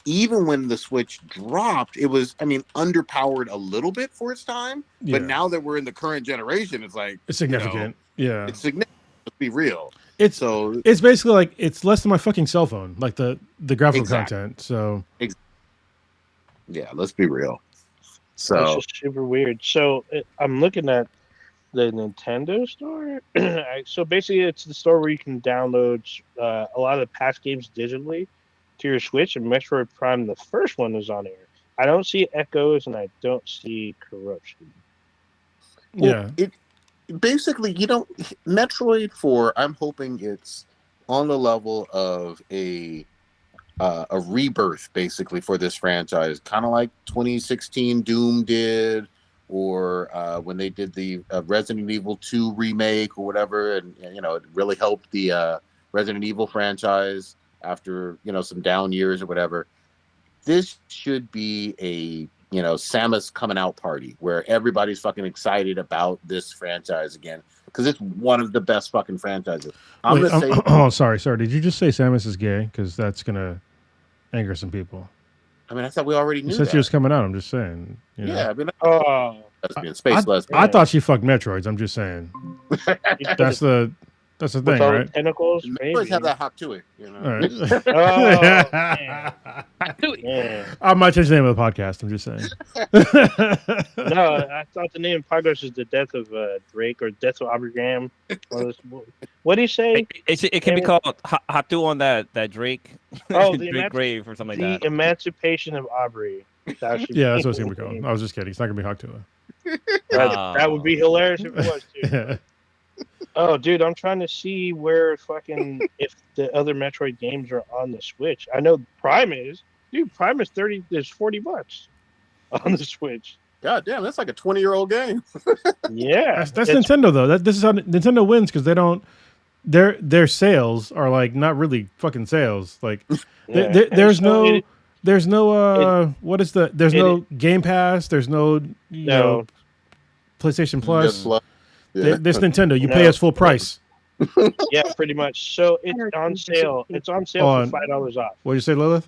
[SPEAKER 1] even when the Switch dropped, it was, underpowered a little bit for its time.
[SPEAKER 3] Yeah.
[SPEAKER 1] But now that we're in the current generation, it's like
[SPEAKER 3] It's significant. Yeah,
[SPEAKER 1] it's significant. Let's be real.
[SPEAKER 3] it's
[SPEAKER 1] So
[SPEAKER 3] it's basically like it's less than my fucking cell phone, like the graphical
[SPEAKER 1] Exactly.
[SPEAKER 3] content. So
[SPEAKER 1] yeah, let's be real.
[SPEAKER 2] It's
[SPEAKER 1] So
[SPEAKER 2] just super weird. So I'm looking at the Nintendo store. So basically, it's the store where you can download a lot of the past games digitally to your Switch. And Metroid Prime, the first one, is on here. I don't see Echoes, and I don't see Corruption.
[SPEAKER 3] yeah,
[SPEAKER 1] it basically, Metroid 4, I'm hoping it's on the level of a rebirth, basically, for this franchise, kind of like 2016 Doom did, or when they did the Resident Evil 2 remake or whatever, and it really helped the Resident Evil franchise after some down years or whatever. This should be a Samus coming out party where everybody's fucking excited about this franchise again because it's one of the best fucking franchises. I'm
[SPEAKER 3] Wait,
[SPEAKER 1] gonna say,
[SPEAKER 3] oh, sorry. Did you just say Samus is gay? Because that's gonna anger some people.
[SPEAKER 1] I thought we already
[SPEAKER 3] You
[SPEAKER 1] knew
[SPEAKER 3] said
[SPEAKER 1] that.
[SPEAKER 3] she was coming out. I'm just saying.
[SPEAKER 1] Yeah,
[SPEAKER 2] Oh,
[SPEAKER 1] lesbian, space lesbian.
[SPEAKER 3] I thought she fucked Metroids. I'm just saying. That's the That's the
[SPEAKER 2] with
[SPEAKER 3] thing,
[SPEAKER 2] all
[SPEAKER 3] right?
[SPEAKER 2] the tentacles.
[SPEAKER 1] You
[SPEAKER 2] Maybe.
[SPEAKER 1] always have that hot to it, you know.
[SPEAKER 3] All right.
[SPEAKER 2] Oh, man. Yeah.
[SPEAKER 3] I might change the name of the podcast. I'm just saying.
[SPEAKER 2] No, I thought the name of the podcast is the death of Drake or death of Aubrey Graham. What did he say?
[SPEAKER 4] It can be called Hatu on that Drake.
[SPEAKER 2] Oh, the
[SPEAKER 4] Drake grave or something like that.
[SPEAKER 2] Emancipation of Aubrey.
[SPEAKER 3] Yeah, that's what it's gonna be called. I was just kidding. It's not gonna be Hawktula.
[SPEAKER 2] That would be hilarious if it was too.
[SPEAKER 3] Yeah.
[SPEAKER 2] Oh, dude, I'm trying to see where if the other Metroid games are on the Switch. I know Prime is. Dude, Prime is $40 on the Switch.
[SPEAKER 1] God damn, that's like a 20-year-old game.
[SPEAKER 2] Yeah,
[SPEAKER 3] That's Nintendo though. This is how Nintendo wins because they don't. Their sales are like not really fucking sales. Like there's no what is the there's no Game Pass. There's no know PlayStation Plus.
[SPEAKER 1] Yeah.
[SPEAKER 3] This Nintendo, you pay us full price.
[SPEAKER 2] Yeah, pretty much. So it's on sale. It's on sale for $5 off.
[SPEAKER 3] What did you say, Lilith?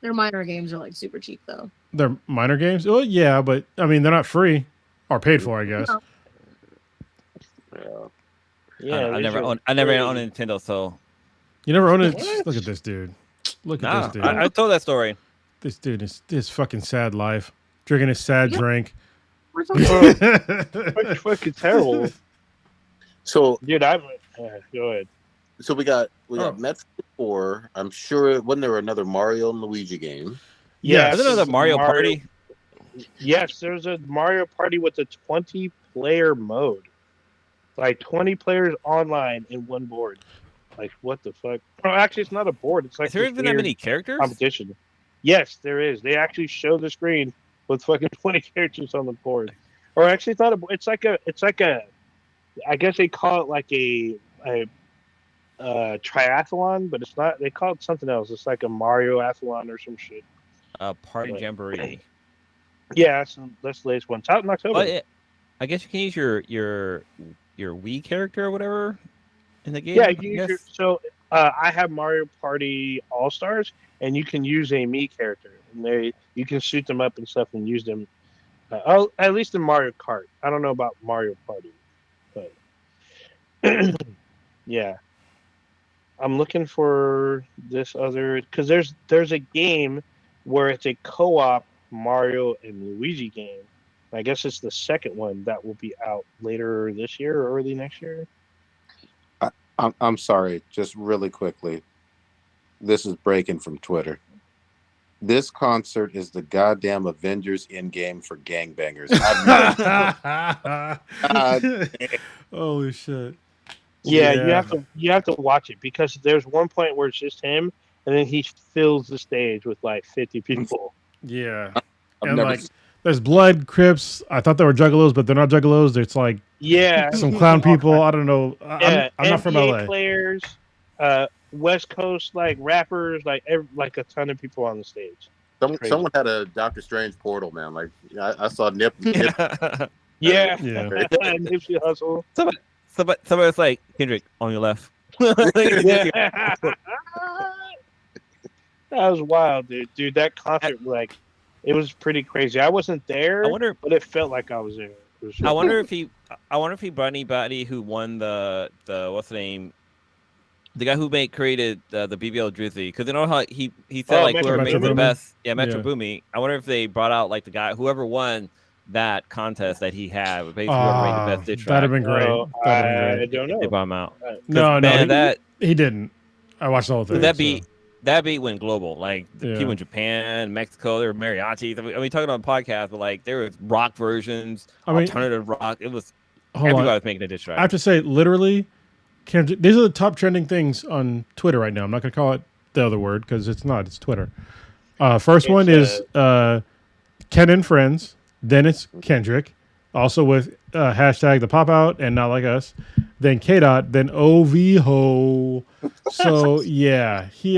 [SPEAKER 5] Their minor games are like super cheap though.
[SPEAKER 3] They're minor games. Oh yeah, but I mean they're not free or paid for, I guess.
[SPEAKER 5] No.
[SPEAKER 2] Yeah,
[SPEAKER 4] I never owned a Nintendo, so
[SPEAKER 3] You never owned it.
[SPEAKER 2] What?
[SPEAKER 3] Look at this dude. Look at this dude.
[SPEAKER 4] I told that story.
[SPEAKER 3] This dude is this fucking sad life, drinking his sad drink.
[SPEAKER 5] We're talking
[SPEAKER 2] It's fucking terrible.
[SPEAKER 1] So,
[SPEAKER 2] Dude, go ahead.
[SPEAKER 1] so we got Metroid 4. I'm sure wasn't there another Mario and Luigi game?
[SPEAKER 2] Yeah,
[SPEAKER 4] Isn't there another Mario Party?
[SPEAKER 2] Yes, there's a Mario Party with a 20-player mode. Like 20 players online in one board. Like, what the fuck? Oh, actually, it's not a board. It's like
[SPEAKER 4] Has there
[SPEAKER 2] this
[SPEAKER 4] even that
[SPEAKER 2] weird
[SPEAKER 4] many characters?
[SPEAKER 2] competition. Yes, there is. They actually show the screen with fucking 20 characters on the board. Or actually, it's like a. I guess they call it like a triathlon, but it's not. They call it something else. It's like a Mario athlon or some shit.
[SPEAKER 4] Party Jamboree.
[SPEAKER 2] Yeah, that's the latest one. It's out in October.
[SPEAKER 4] But I guess you can use your Wii character or whatever in the game.
[SPEAKER 2] Yeah, I have Mario Party All Stars, and you can use a Mii character, and you can shoot them up and stuff and use them. At least in Mario Kart. I don't know about Mario Party, but yeah, I'm looking for this other because there's a game where it's a co-op Mario and Luigi game. I guess it's the second one that will be out later this year or early next year.
[SPEAKER 1] I'm sorry, just really quickly. This is breaking from Twitter. This concert is the goddamn Avengers Endgame for gangbangers.
[SPEAKER 3] Holy shit!
[SPEAKER 2] Yeah, you have to watch it because there's one point where it's just him, and then he fills the stage with like 50 people.
[SPEAKER 3] Yeah, and like there's blood, Crips. I thought they were Juggalos, but they're not Juggalos. It's like some clown people. I don't know. I'm not from LA.
[SPEAKER 2] Players, West Coast like rappers, like a ton of people on the stage.
[SPEAKER 1] Someone had a Doctor Strange portal, man. Like I saw Nip.
[SPEAKER 2] Yeah. Nipsey Hussle.
[SPEAKER 4] Somebody's like, Kendrick on your left.
[SPEAKER 2] That was wild, dude. That concert, like, it was pretty crazy. I wasn't there, but it felt like I was there.
[SPEAKER 4] I wonder if he brought anybody who won the what's the name? The guy who created the BBL Drizzy, because you know how he said like whoever made the best, Metro Boomy. I wonder if they brought out like the guy whoever won that contest that he had, basically whoever made the best diss track.
[SPEAKER 3] That'd have been great.
[SPEAKER 2] I don't know.
[SPEAKER 4] They brought him out.
[SPEAKER 3] No, he didn't. I watched the whole thing.
[SPEAKER 4] That beat went global. Like people in Japan, Mexico, there were mariachis. I mean, talking on a podcast, but like there was rock versions, alternative rock. It was everybody was making a diss track.
[SPEAKER 3] I have to say, literally, these are the top trending things on Twitter right now. I'm not going to call it the other word because it's not. It's Twitter. First one is Ken and Friends. Then it's Kendrick, also with hashtag the pop out and not like us. Then K Dot. Then OVHO. So yeah, he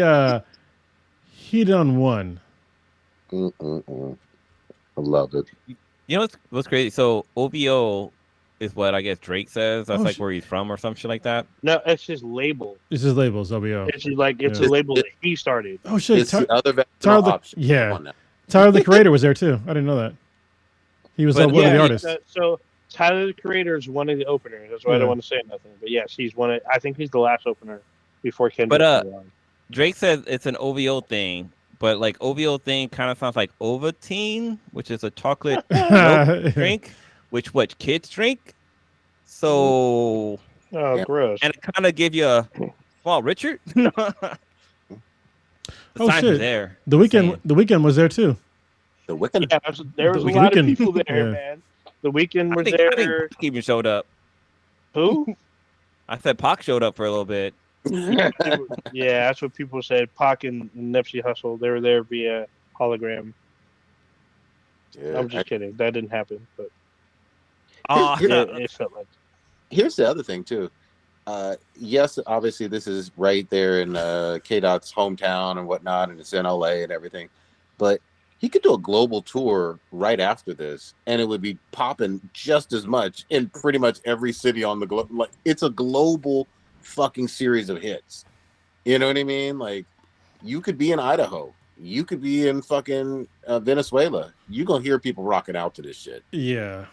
[SPEAKER 3] done won.
[SPEAKER 1] I love it.
[SPEAKER 4] You know what's crazy? So OVO is what I guess Drake says. That's like where he's from or some shit like that.
[SPEAKER 2] No, it's his label.
[SPEAKER 3] It's his label. It's OVO.
[SPEAKER 2] It's a label that he started.
[SPEAKER 3] Oh shit!
[SPEAKER 1] It's the other
[SPEAKER 3] option. Yeah, Tyler the Creator was there too. I didn't know that. He was one of the artists.
[SPEAKER 2] Tyler the Creator is one of the openers. That's why I don't want to say nothing. But yes, he's one of. I think he's the last opener before Kendrick.
[SPEAKER 4] But Drake says it's an OVO thing, but like OVO thing kind of sounds like Ovaltine, which is a chocolate milk drink, which what kids drink. So
[SPEAKER 2] gross.
[SPEAKER 4] And it kind of gave you a well, Richard. The signs were there.
[SPEAKER 3] The weekend was there too.
[SPEAKER 1] The Weeknd.
[SPEAKER 2] Yeah, there was a lot of people there, man. The Weeknd was there.
[SPEAKER 4] I think Pac even showed up.
[SPEAKER 2] Who?
[SPEAKER 4] I said Pac showed up for a little bit.
[SPEAKER 2] Yeah, that's what people said. Pac and Nipsey Hussle, they were there via hologram.
[SPEAKER 1] Yeah,
[SPEAKER 2] I'm just kidding. That didn't happen, but
[SPEAKER 1] it
[SPEAKER 2] felt like.
[SPEAKER 1] Here's the other thing too. Yes, obviously this is right there in K-Dot's hometown and whatnot, and it's in LA and everything. But he could do a global tour right after this, and it would be popping just as much in pretty much every city on the globe. Like, it's a global fucking series of hits. You know what I mean? Like, you could be in Idaho, you could be in fucking Venezuela. You're gonna hear people rocking out to this shit.
[SPEAKER 3] Yeah.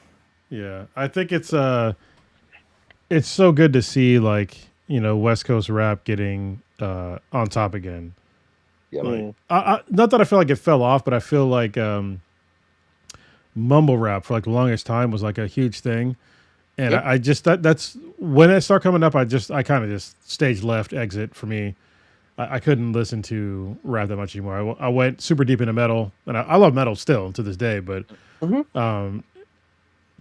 [SPEAKER 3] I think it's so good to see, like, you know, West Coast rap getting on top again.
[SPEAKER 1] Yeah,
[SPEAKER 3] not that I feel like it fell off, but I feel like mumble rap for like the longest time was like a huge thing, and
[SPEAKER 1] Yep.
[SPEAKER 3] I just that's when it started coming up. I kind of just stage left, exit for me. I couldn't listen to rap that much anymore. I went super deep into metal, and I love metal still to this day. But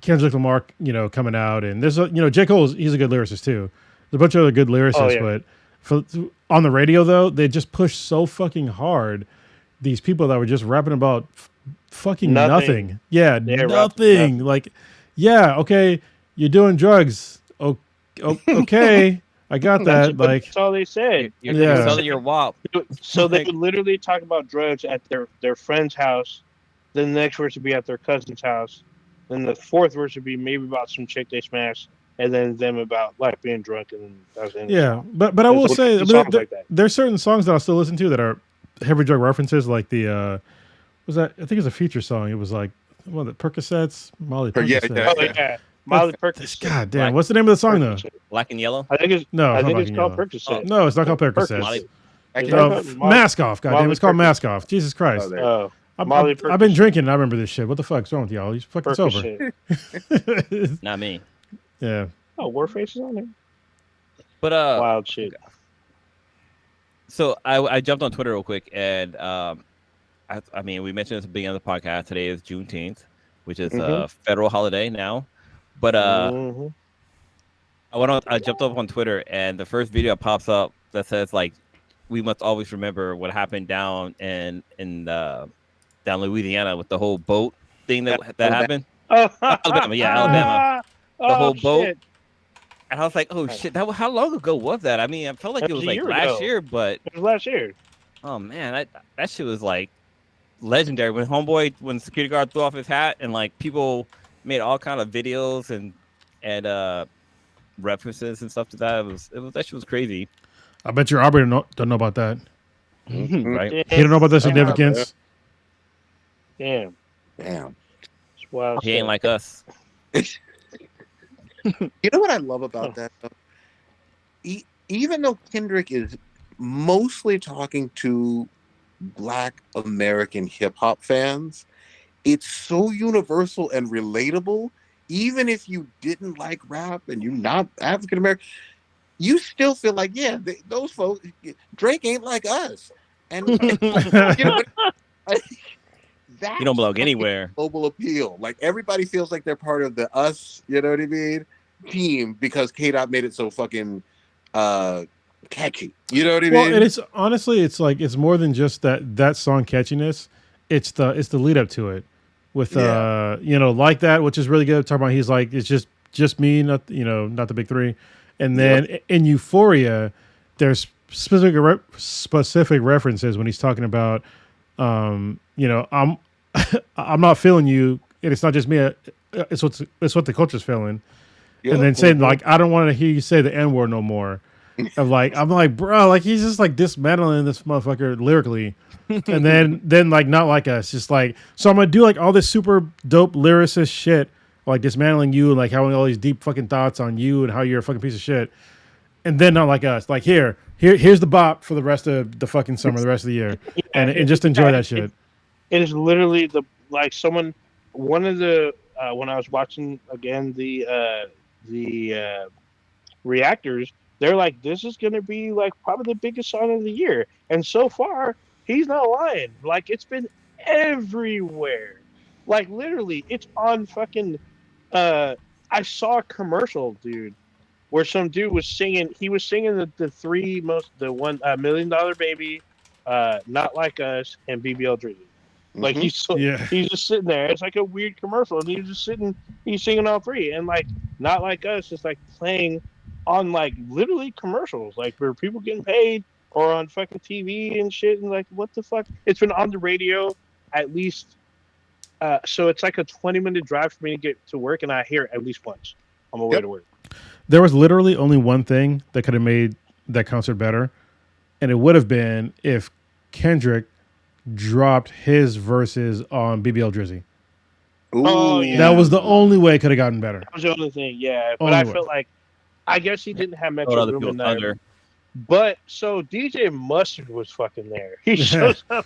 [SPEAKER 3] Kendrick Lamar, you know, coming out, and there's J. Cole, he's a good lyricist too. There's a bunch of other good lyricists, but on the radio though, they just pushed so fucking hard these people that were just rapping about fucking nothing. Yeah, nothing. Like, yeah, okay, you're doing drugs. Okay, I got that. Like,
[SPEAKER 2] that's all they said.
[SPEAKER 4] You're selling your WAP.
[SPEAKER 2] So they would literally talk about drugs at their friend's house. Then the next verse would be at their cousin's house. Then the fourth verse would be maybe about some chick they smashed, and then them about like being drunk, and that was the end of the song.
[SPEAKER 3] But I will say,
[SPEAKER 2] like
[SPEAKER 3] there's certain songs that I'll still listen to that are heavy drug references, like the was that, I think it's a Feature song. It was like, what, the Percocets, Molly Percocet.
[SPEAKER 2] Molly Percocet.
[SPEAKER 3] God damn, what's the name of the song though?
[SPEAKER 4] Black and Yellow.
[SPEAKER 2] I think it's
[SPEAKER 3] Called
[SPEAKER 2] called Percocet.
[SPEAKER 3] No, it's not called Percocet.
[SPEAKER 2] No,
[SPEAKER 3] Mask Off. God damn, it's called Mask Off. Jesus Christ. I've been drinking and I remember this shit. What the fuck's wrong with y'all? He's fucking sober.
[SPEAKER 4] Not me.
[SPEAKER 3] Yeah.
[SPEAKER 2] Oh, Warface is on there.
[SPEAKER 4] But
[SPEAKER 2] wild shit.
[SPEAKER 4] So I jumped on Twitter real quick, and I mean, we mentioned at the beginning of the podcast. Today is Juneteenth, which is a federal holiday now. But I jumped up on Twitter, and the first video pops up that says like, we must always remember what happened down in down Louisiana with the whole boat thing that happened. Alabama, Alabama. The whole boat.
[SPEAKER 2] Shit.
[SPEAKER 4] And I was like, oh shit, how long ago was that? I mean, I felt like it was like last year, but
[SPEAKER 2] it was last year.
[SPEAKER 4] Oh man, that shit was like legendary. When security guard threw off his hat, and like people made all kind of videos and references and stuff to that. It was that shit was crazy.
[SPEAKER 3] I bet your Aubrey don't know about that.
[SPEAKER 4] Right?
[SPEAKER 3] He don't know about the significance.
[SPEAKER 2] Damn. It's wild.
[SPEAKER 4] He ain't like us.
[SPEAKER 1] You know what I love about that? Even though Kendrick is mostly talking to Black American hip hop fans, it's so universal and relatable. Even if you didn't like rap and you're not African American, you still feel like, yeah, those folks, Drake ain't like us. And you know,
[SPEAKER 4] you don't belong anywhere.
[SPEAKER 1] Global appeal. Like, everybody feels like they're part of the us, you know what I mean, team, because K-Dot made it so fucking catchy. You know what I mean?
[SPEAKER 3] And it's honestly, it's like, it's more than just that song catchiness. It's the lead up to it with like that, which is really good. Talking about, he's like, it's just me, not the big three. And then in Euphoria, there's specific references when he's talking about, I'm not feeling you, and it's not just me. It's what the culture's feeling. Yeah. And then saying like, I don't want to hear you say the N-word no more. I'm like, bro, like, he's just like dismantling this motherfucker lyrically, and then like, not like us, just like, so I'm gonna do like all this super dope lyricist shit like dismantling you and like having all these deep fucking thoughts on you and how you're a fucking piece of shit. And then not like us, like here's the bop for the rest of the fucking summer, the rest of the year, and just enjoy that shit.
[SPEAKER 2] It is literally one of the when I was watching again the reactors, they're like, this is gonna be like probably the biggest song of the year, and so far he's not lying. Like it's been everywhere, like literally it's on fucking. I saw a commercial, dude, where some dude was singing. He was singing the one $1 Million Baby, Not Like Us, and BBL Dream. Like he's just sitting there. It's like a weird commercial, and he's singing all three, and like Not Like Us is like playing on like literally commercials, like where people getting paid or on fucking TV and shit, and like what the fuck? It's been on the radio at least. So it's like a 20-minute drive for me to get to work, and I hear it at least once on my way to work.
[SPEAKER 3] There was literally only one thing that could have made that concert better, and it would have been if Kendrick dropped his verses on BBL Drizzy.
[SPEAKER 2] Oh, yeah.
[SPEAKER 3] That was the only way it could have gotten better.
[SPEAKER 2] That was the only thing, yeah. But I felt like, I guess he didn't have Metro Boomin there. But so DJ Mustard was fucking there. He shows up,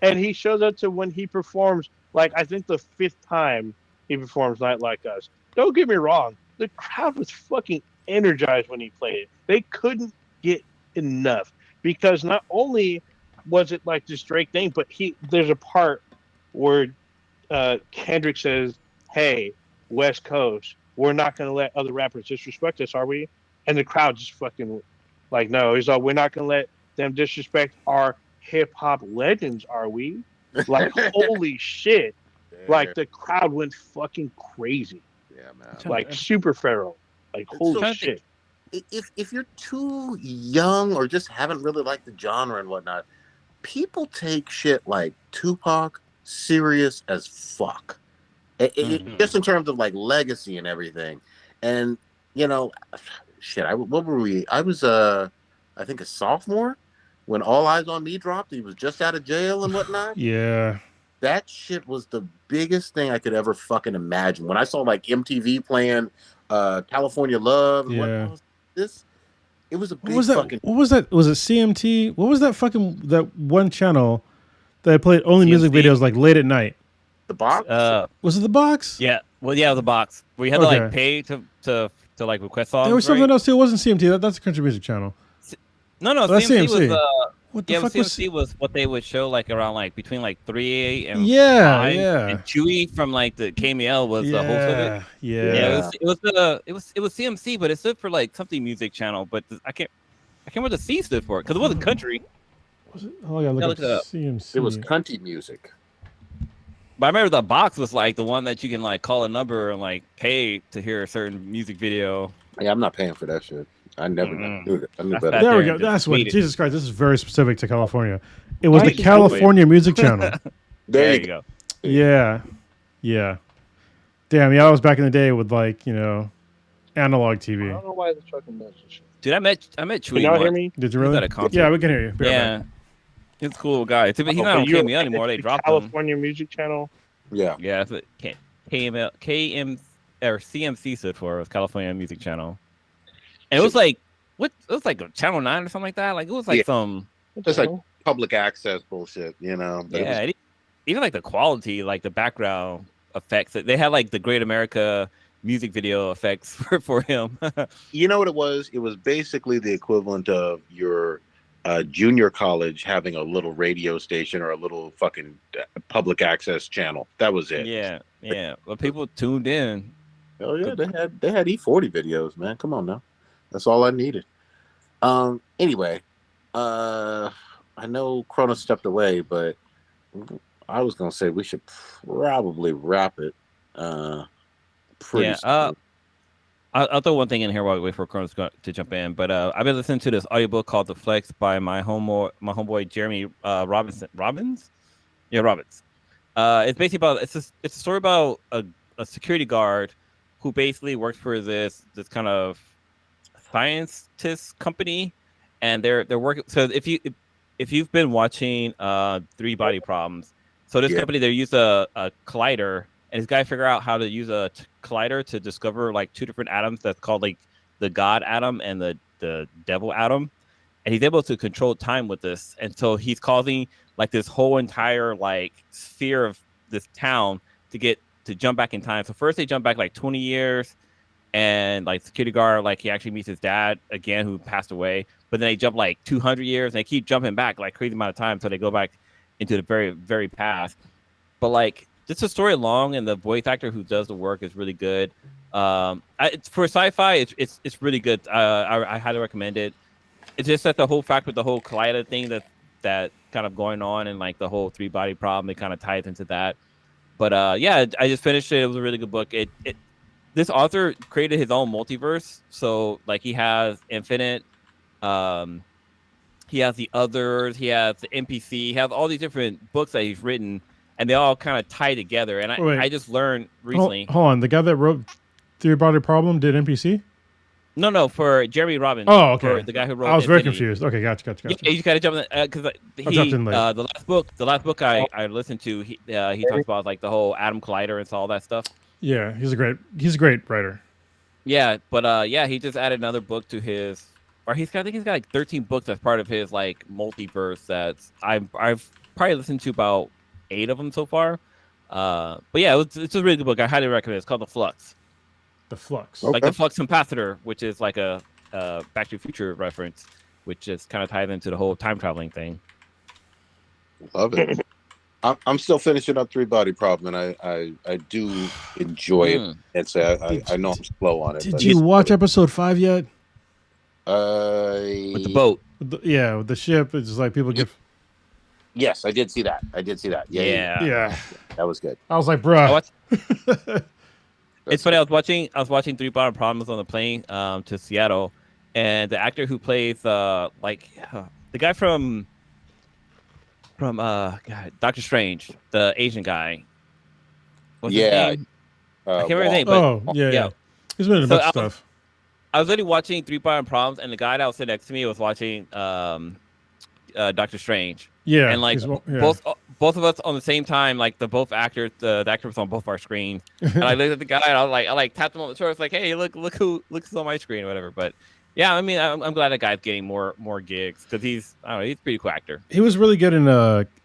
[SPEAKER 2] and he shows up to when he performs. Like I think the 5th time he performs Not Like Us. Don't get me wrong, the crowd was fucking energized when he played it. They couldn't get enough because not only was it like this Drake thing, but there's a part where Kendrick says, "Hey, West Coast, we're not going to let other rappers disrespect us, are we?" And the crowd just fucking like, no. He's like, "We're not going to let them disrespect our hip hop legends, are we?" Like, holy shit! Yeah. Like the crowd went fucking crazy.
[SPEAKER 1] Yeah, man.
[SPEAKER 2] Like super feral. Like holy shit.
[SPEAKER 1] If you're too young or just haven't really liked the genre and whatnot, people take shit like Tupac serious as fuck. Just in terms of like legacy and everything. And you know, shit. What were we? I was I think a sophomore when All Eyes on Me dropped. He was just out of jail and whatnot.
[SPEAKER 3] Yeah.
[SPEAKER 1] That shit was the biggest thing I could ever fucking imagine. When I saw like MTV playing California Love and what was this? It was a big fucking...
[SPEAKER 3] What was that? Was it CMT? What was that fucking... That one channel that played only music videos like late at night?
[SPEAKER 1] The Box?
[SPEAKER 3] Was it The Box?
[SPEAKER 4] Yeah. Well, yeah, The Box. We had to like pay to like request songs.
[SPEAKER 3] There was something else too. It wasn't CMT. That's a country music channel.
[SPEAKER 4] No,
[SPEAKER 3] that's
[SPEAKER 4] CMC was
[SPEAKER 3] what the fuck
[SPEAKER 4] CMC was what they would show like around like between like 3 and 5. And Chewy from like the KML was the host of it. It was CMC, but it stood for like something music channel, but I can't remember the C stood for it because it wasn't country.
[SPEAKER 3] Was it? Oh yeah, look at CMC.
[SPEAKER 1] It was country music.
[SPEAKER 4] But I remember The Box was like the one that you can like call a number and like pay to hear a certain music video.
[SPEAKER 1] Yeah, I'm not paying for that shit. I never knew that. I knew better.
[SPEAKER 3] There we go. That's what. Jesus Christ, this is very specific to California. It was the California Music Channel.
[SPEAKER 4] There you go.
[SPEAKER 3] Yeah. Damn, yeah, I was back in the day with like, you know, analog TV.
[SPEAKER 2] I don't know why the fucking message.
[SPEAKER 4] Dude, I met Chewy.
[SPEAKER 2] Can y'all hear me?
[SPEAKER 3] Did you really? Yeah, we can hear you.
[SPEAKER 4] Yeah. He's a cool guy. He's not on KML anymore. They dropped him.
[SPEAKER 2] California Music Channel.
[SPEAKER 1] Yeah.
[SPEAKER 4] Yeah, that's what KM or CMC stood for. It was California Music Channel. And it was like, what? It was like Channel 9 or something like that. Like, it was like some...
[SPEAKER 1] Just like public access bullshit, you know? But
[SPEAKER 4] yeah, even like the quality, like the background effects. They had like the Great America music video effects for him.
[SPEAKER 1] You know what it was? It was basically the equivalent of your junior college having a little radio station or a little fucking public access channel. That was it.
[SPEAKER 4] Yeah. Well, people tuned in.
[SPEAKER 1] Oh, yeah, they had E40 videos, man. Come on now. That's all I needed. Anyway, I know Chrono stepped away, but I was gonna say we should probably wrap it. Pretty soon.
[SPEAKER 4] I'll throw one thing in here while we wait for Chrono to jump in. But I've been listening to this audiobook called "The Flux" by my homeboy Jeremy Robbins. Yeah, Robbins. It's basically about it's a story about a security guard who basically works for this kind of scientist company, and they're working. So if you've been watching 3 Body Problems, so this company, they use a collider, and this guy figure out how to use a collider to discover like 2 different atoms that's called like the God atom and the devil atom, and he's able to control time with this, and so he's causing like this whole entire like sphere of this town to jump back in time. So first they jump back like 20 years, and like security guard, like he actually meets his dad again who passed away, but then they jump like 200 years and they keep jumping back like crazy amount of time, so they go back into the very, very past. But like just the story long, and the voice actor who does the work is really good. It's for sci-fi, it's really good. I highly recommend it. It's just that the whole fact with the whole collider thing that kind of going on, and like the whole 3-body problem, it kind of ties into that. But yeah, I just finished it. It was a really good book. This author created his own multiverse. So like he has Infinite, he has the Others, he has the NPC, he has all these different books that he's written, and they all kind of tie together. And I just learned recently.
[SPEAKER 3] Hold on, the guy that wrote 3-Body Problem did NPC?
[SPEAKER 4] No, for Jeremy Robbins.
[SPEAKER 3] Oh, okay.
[SPEAKER 4] The guy who wrote.
[SPEAKER 3] I was very
[SPEAKER 4] Infinity.
[SPEAKER 3] confused. Okay, gotcha.
[SPEAKER 4] Yeah, you just gotta jump in because the last book I listened to, he talks about like the whole atom collider and all that stuff.
[SPEAKER 3] Yeah, he's a great writer.
[SPEAKER 4] Yeah, but yeah, he just added another book to his, I think he's got like 13 books as part of his like multiverse. I've probably listened to about 8 of them so far. But yeah, it's a really good book. I highly recommend it. It's called The Flux.
[SPEAKER 3] The Flux.
[SPEAKER 1] Okay.
[SPEAKER 4] Like the Flux capacitor, which is like a Back to the Future reference, which just kind of ties into the whole time traveling thing.
[SPEAKER 1] Love it. I'm still finishing up 3-Body Problem, and I do enjoy it. And so I know I'm slow on it.
[SPEAKER 3] Did you watch episode 5 yet?
[SPEAKER 4] With the boat.
[SPEAKER 3] With the ship. It's just like people get.
[SPEAKER 1] Yes, I did see that. Yeah. That was good.
[SPEAKER 3] I was like, bruh.
[SPEAKER 4] It's funny. I was watching 3-Body Problems on the plane to Seattle, and the actor who plays the guy from Doctor Strange, the Asian guy. What's his name? I can't remember his name. But
[SPEAKER 3] yeah. He's been in a bunch of stuff.
[SPEAKER 4] I was already watching 3-Body Problems, and the guy that was sitting next to me was watching Doctor Strange.
[SPEAKER 3] Yeah,
[SPEAKER 4] and like both of us on the same time, like the actor was on both our screens, and I looked at the guy and I tapped him on the shoulder. It's like, hey, look who's on my screen or whatever. But yeah, I mean, I'm glad that guy's getting more gigs because he's a pretty cool actor.
[SPEAKER 3] He was really good in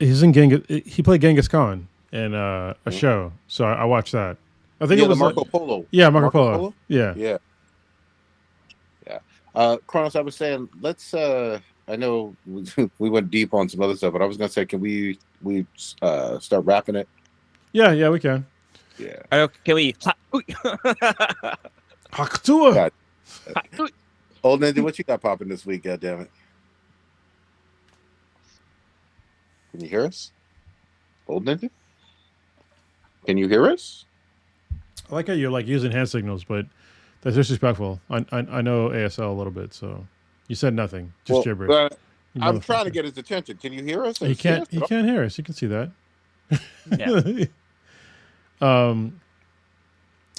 [SPEAKER 3] he played Genghis Khan in a show, so I watched that. I think it was
[SPEAKER 1] Marco Polo.
[SPEAKER 3] Yeah, Marco Polo. Yeah.
[SPEAKER 1] Kronos, I was saying, let's. I know we went deep on some other stuff, but I was gonna say, can we start wrapping it?
[SPEAKER 3] Yeah, we can.
[SPEAKER 1] Yeah.
[SPEAKER 4] Can we?
[SPEAKER 3] Hakutua.
[SPEAKER 1] Old Ninja, what you got popping this week? God damn it! Can you hear us, Old Ninja? Can you hear us?
[SPEAKER 3] I like how you're like using hand signals, but that's disrespectful. I know ASL a little bit, so you said nothing, just gibberish.
[SPEAKER 1] I'm trying to get his attention. Can you hear us?
[SPEAKER 3] He can't hear us. You can see that.
[SPEAKER 4] Yeah.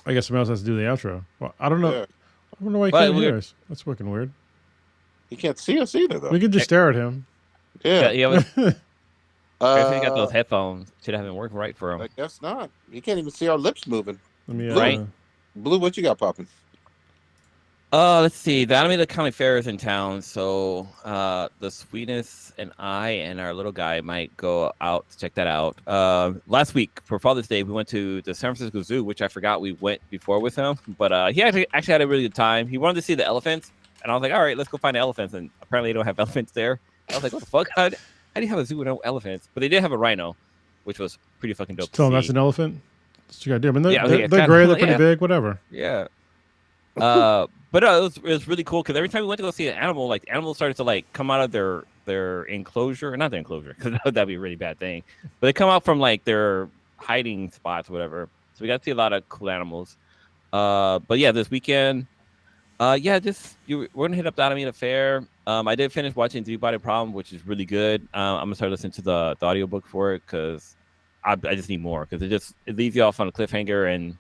[SPEAKER 3] I guess someone else has to do the outro. Well, I don't know.
[SPEAKER 1] Yeah.
[SPEAKER 3] I don't know why he can't hear us. That's fucking weird.
[SPEAKER 1] He can't see us either, though.
[SPEAKER 3] We could just stare at him.
[SPEAKER 4] Yeah. I think got those headphones. Should have been working right for him.
[SPEAKER 1] I guess not. He can't even see our lips moving.
[SPEAKER 3] Let me,
[SPEAKER 4] Right.
[SPEAKER 1] Blue, what you got popping?
[SPEAKER 4] Let's see. The Alameda County Fair is in town, so the Sweetness and I and our little guy might go out to check that out. Last week for Father's Day, we went to the San Francisco Zoo, which I forgot we went before with him, but he actually had a really good time. He wanted to see the elephants, and I was like, all right, let's go find the elephants, and apparently they don't have elephants there. I was like, what the fuck? How do you have a zoo with no elephants? But they did have a rhino, which was pretty fucking dope.
[SPEAKER 3] Tell him that's an elephant. That's what you gotta do. I mean, they're gray, they're pretty big, whatever.
[SPEAKER 4] Yeah. But it was really cool because every time we went to go see an animal, like the animals started to like come out of their enclosure, not their enclosure, because that'd be a really bad thing. But they come out from like their hiding spots, or whatever. So we got to see a lot of cool animals. But yeah, this weekend, we're gonna hit up the Alameda Fair. I did finish watching 3-Body Problem, which is really good. I'm gonna start listening to the audiobook for it because I just need more because it leaves you off on a cliffhanger. And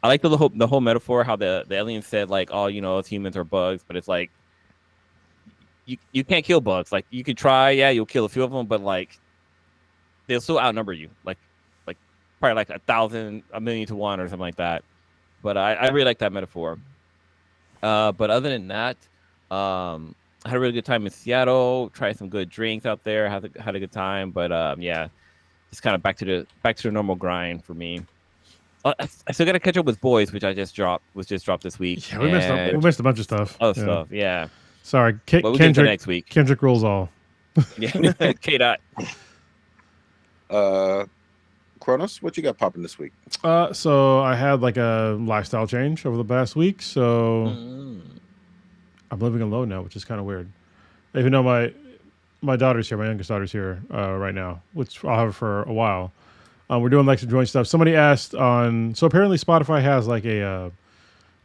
[SPEAKER 4] I like the whole metaphor how the aliens said like, oh, us humans are bugs, but it's like you can't kill bugs. Like you could try, you'll kill a few of them, but like they'll still outnumber you. Like probably like 1,000, 1,000,000 to 1 or something like that. But I really like that metaphor. But other than that, I had a really good time in Seattle. Tried some good drinks out there. Had a good time. But yeah, just kind of back to the normal grind for me. I still got to catch up with Boys, which just dropped this week.
[SPEAKER 3] Yeah, we missed a bunch of stuff.
[SPEAKER 4] Other stuff, yeah.
[SPEAKER 3] Sorry,
[SPEAKER 4] We'll get to next week.
[SPEAKER 3] Kendrick rules all.
[SPEAKER 4] Yeah, K. Dot.
[SPEAKER 1] Kronos, what you got popping this week?
[SPEAKER 3] So I had like a lifestyle change over the past week. So I'm living alone now, which is kind of weird. Even though my daughter's here, my youngest daughter's here right now, which I'll have her for a while. We're doing like some joint stuff. Somebody asked so apparently Spotify has like a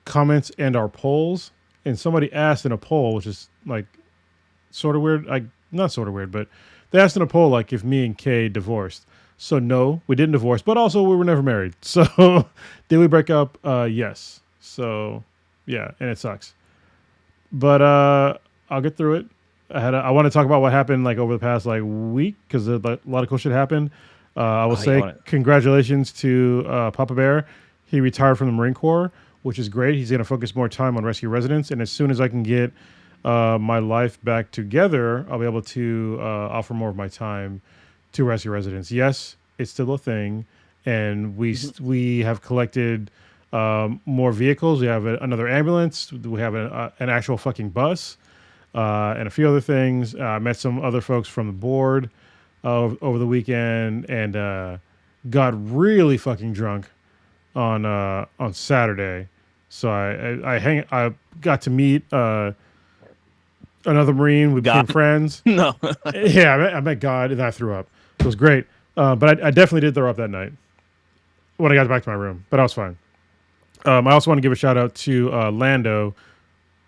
[SPEAKER 3] comments and our polls. And somebody asked in a poll, which is like sort of weird. Not sort of weird, but they asked in a poll like if me and Kay divorced. So no, we didn't divorce, but also we were never married. So did we break up? Yes. So yeah, and it sucks. But I'll get through it. I want to talk about what happened like over the past like week because a lot of cool shit happened. I will say congratulations to Papa Bear. He retired from the Marine Corps, which is great. He's going to focus more time on rescue residents. And as soon as I can get my life back together, I'll be able to offer more of my time to rescue residents. Yes, it's still a thing. And we have collected more vehicles. We have another ambulance. We have an actual fucking bus and a few other things. I met some other folks from the board over the weekend and got really fucking drunk on Saturday. So I got to meet another Marine. We became friends.
[SPEAKER 4] No.
[SPEAKER 3] Yeah, I met God and I threw up. It was great. But I definitely did throw up that night when I got back to my room. But I was fine. I also want to give a shout out to Lando,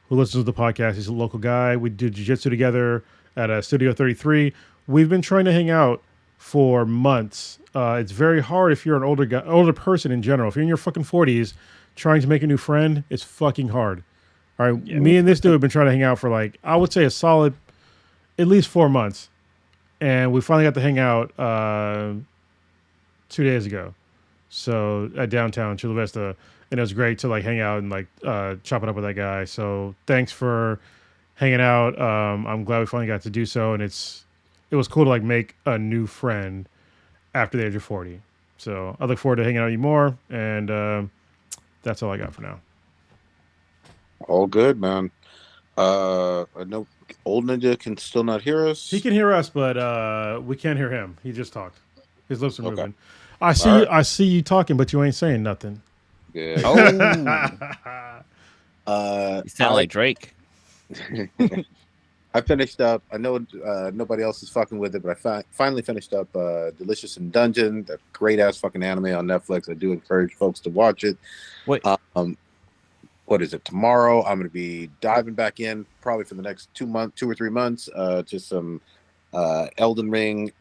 [SPEAKER 3] who listens to the podcast. He's a local guy. We did jiu-jitsu together at Studio 33. We've been trying to hang out for months. It's very hard if you're an older person in general. If you're in your fucking 40s, trying to make a new friend, it's fucking hard. All right, yeah. Me and this dude have been trying to hang out for like, I would say a solid at least 4 months. And we finally got to hang out 2 days ago. So at downtown Chula Vista. And it was great to like hang out and like chop it up with that guy. So thanks for hanging out. I'm glad we finally got to do so. And it was cool to like make a new friend after the age of 40. So I look forward to hanging out with you more. And that's all I got for now.
[SPEAKER 1] All good, man. I know Old Ninja can still not hear us.
[SPEAKER 3] He can hear us, but we can't hear him. He just talked. His lips are moving. I see you talking, but you ain't saying nothing.
[SPEAKER 1] Good.
[SPEAKER 4] You sound like Drake.
[SPEAKER 1] I finished up. I know nobody else is fucking with it, but I finally finished up Delicious in Dungeon, the great ass fucking anime on Netflix. I do encourage folks to watch it.
[SPEAKER 4] Wait.
[SPEAKER 1] What is it? Tomorrow, I'm going to be diving back in probably for the next 2 or 3 months to some Elden Ring.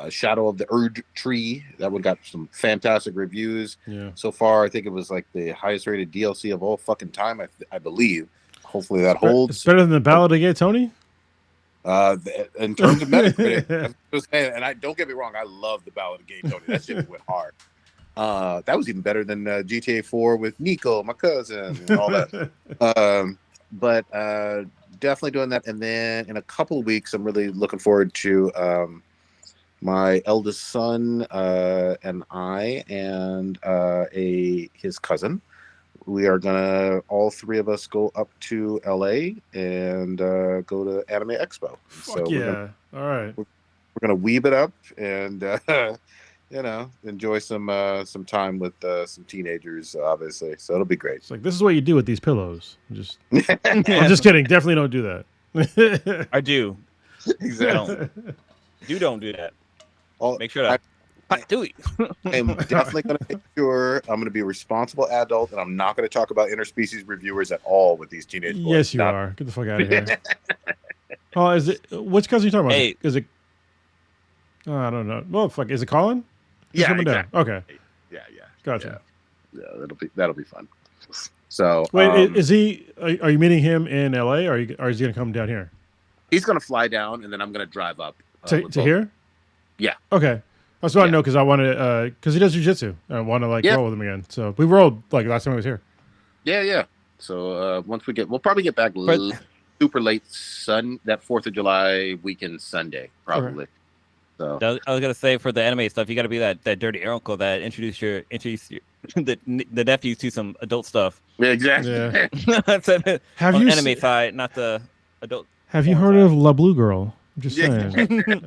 [SPEAKER 1] Shadow of the Erd Tree. That one got some fantastic reviews.
[SPEAKER 3] Yeah.
[SPEAKER 1] So far, I think it was like the highest rated DLC of all fucking time. I believe. Hopefully that holds.
[SPEAKER 3] It's better than the Ballad of Gay Tony.
[SPEAKER 1] In terms of Metacritic, and don't get me wrong, I love the Ballad of Gay Tony. That shit went hard. That was even better than GTA 4 with Nico, my cousin, and all that. But definitely doing that. And then in a couple of weeks, I'm really looking forward to. My eldest son and I and his cousin, we are gonna all three of us go up to LA and go to Anime Expo.
[SPEAKER 3] Fuck yeah! All right,
[SPEAKER 1] we're gonna weeb it up and enjoy some time with some teenagers, obviously. So it'll be great.
[SPEAKER 3] It's like this is what you do with these pillows. I'm just kidding. Definitely don't do that.
[SPEAKER 4] I do.
[SPEAKER 1] Exactly.
[SPEAKER 4] Don't do that. Make sure that do it.
[SPEAKER 1] I'm definitely going to make sure I'm going to be a responsible adult, and I'm not going to talk about interspecies reviewers at all with these teenage boys.
[SPEAKER 3] Yes, you are. Get the fuck out of here. Oh, is it? Which cousin are you talking about?
[SPEAKER 4] Hey.
[SPEAKER 3] Is it? Oh, I don't know. Well, fuck. Is it Colin?
[SPEAKER 1] Yeah, exactly.
[SPEAKER 3] Okay.
[SPEAKER 1] Yeah.
[SPEAKER 3] Gotcha.
[SPEAKER 1] Yeah, that'll be fun. So
[SPEAKER 3] wait, is he? Are you meeting him in LA, or is he going to come down here?
[SPEAKER 1] He's going to fly down, and then I'm going to drive up
[SPEAKER 3] to here.
[SPEAKER 1] Yeah.
[SPEAKER 3] Okay. That's what I know because I wanted because he does jujitsu. I want to like roll with him again. So we rolled like last time he was here.
[SPEAKER 1] Yeah. So once we'll probably get back super late that 4th of July weekend Sunday probably.
[SPEAKER 3] Okay.
[SPEAKER 1] So
[SPEAKER 4] I was gonna say for the anime stuff, you got to be that dirty uncle that introduce the nephews to some adult stuff.
[SPEAKER 1] Yeah, exactly.
[SPEAKER 3] Yeah. Have you
[SPEAKER 4] anime side, not the adult?
[SPEAKER 3] Have you heard of La Blue Girl? I'm just saying.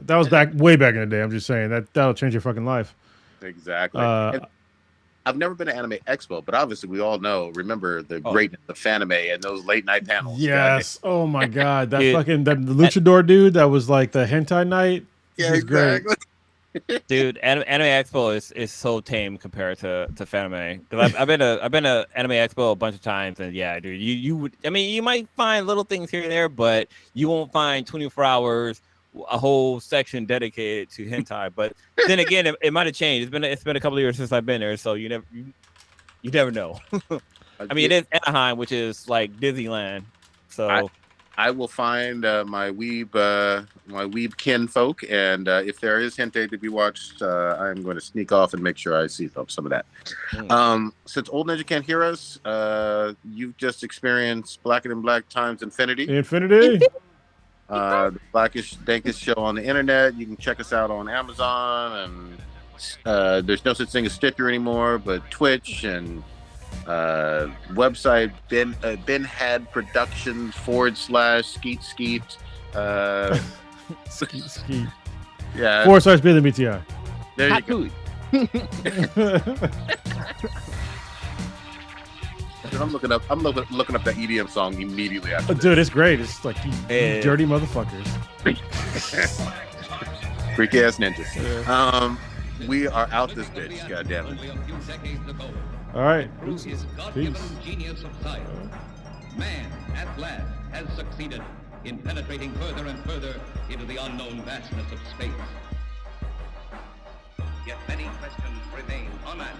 [SPEAKER 3] That was way back in the day. I'm just saying that'll change your fucking life.
[SPEAKER 1] Exactly. I've never been to Anime Expo, but obviously we all remember the greatness of Fanime and those late night panels.
[SPEAKER 3] Yes. Oh my God. That fucking the luchador dude that was like the hentai night.
[SPEAKER 1] Yeah, exactly.
[SPEAKER 4] Dude, Anime Expo is so tame compared to Fanime. Because I've been to Anime Expo a bunch of times, and yeah, dude, you would. I mean, you might find little things here and there, but you won't find 24 hours a whole section dedicated to hentai. But then again, it might have changed. It's been a couple of years since I've been there, so you never know. I mean, it is Anaheim, which is like Disneyland. So
[SPEAKER 1] I will find my weeb kinfolk, and if there is hentai to be watched, I'm going to sneak off and make sure I see some of that. Since Old Ninja can't hear us, you've just experienced Blacker Than Black times Infinity. The Blackish Dankish show on the internet. You can check us out on Amazon, and there's no such thing as Stitcher anymore, but Twitch and website Ben Productions /skeet skeet.
[SPEAKER 3] Skeet.
[SPEAKER 1] Yeah.
[SPEAKER 3] / Ben the BTI.
[SPEAKER 1] There you go. I'm looking up that EDM song immediately after.
[SPEAKER 3] Dude, it's great. It's like you dirty motherfuckers.
[SPEAKER 1] Freaky ass ninjas. Yeah. We are out this bitch. God damn it.
[SPEAKER 3] All right.
[SPEAKER 6] Peace. Genius of science. Man at last has succeeded in penetrating further and further into the unknown vastness of space. Yet many questions remain unanswered.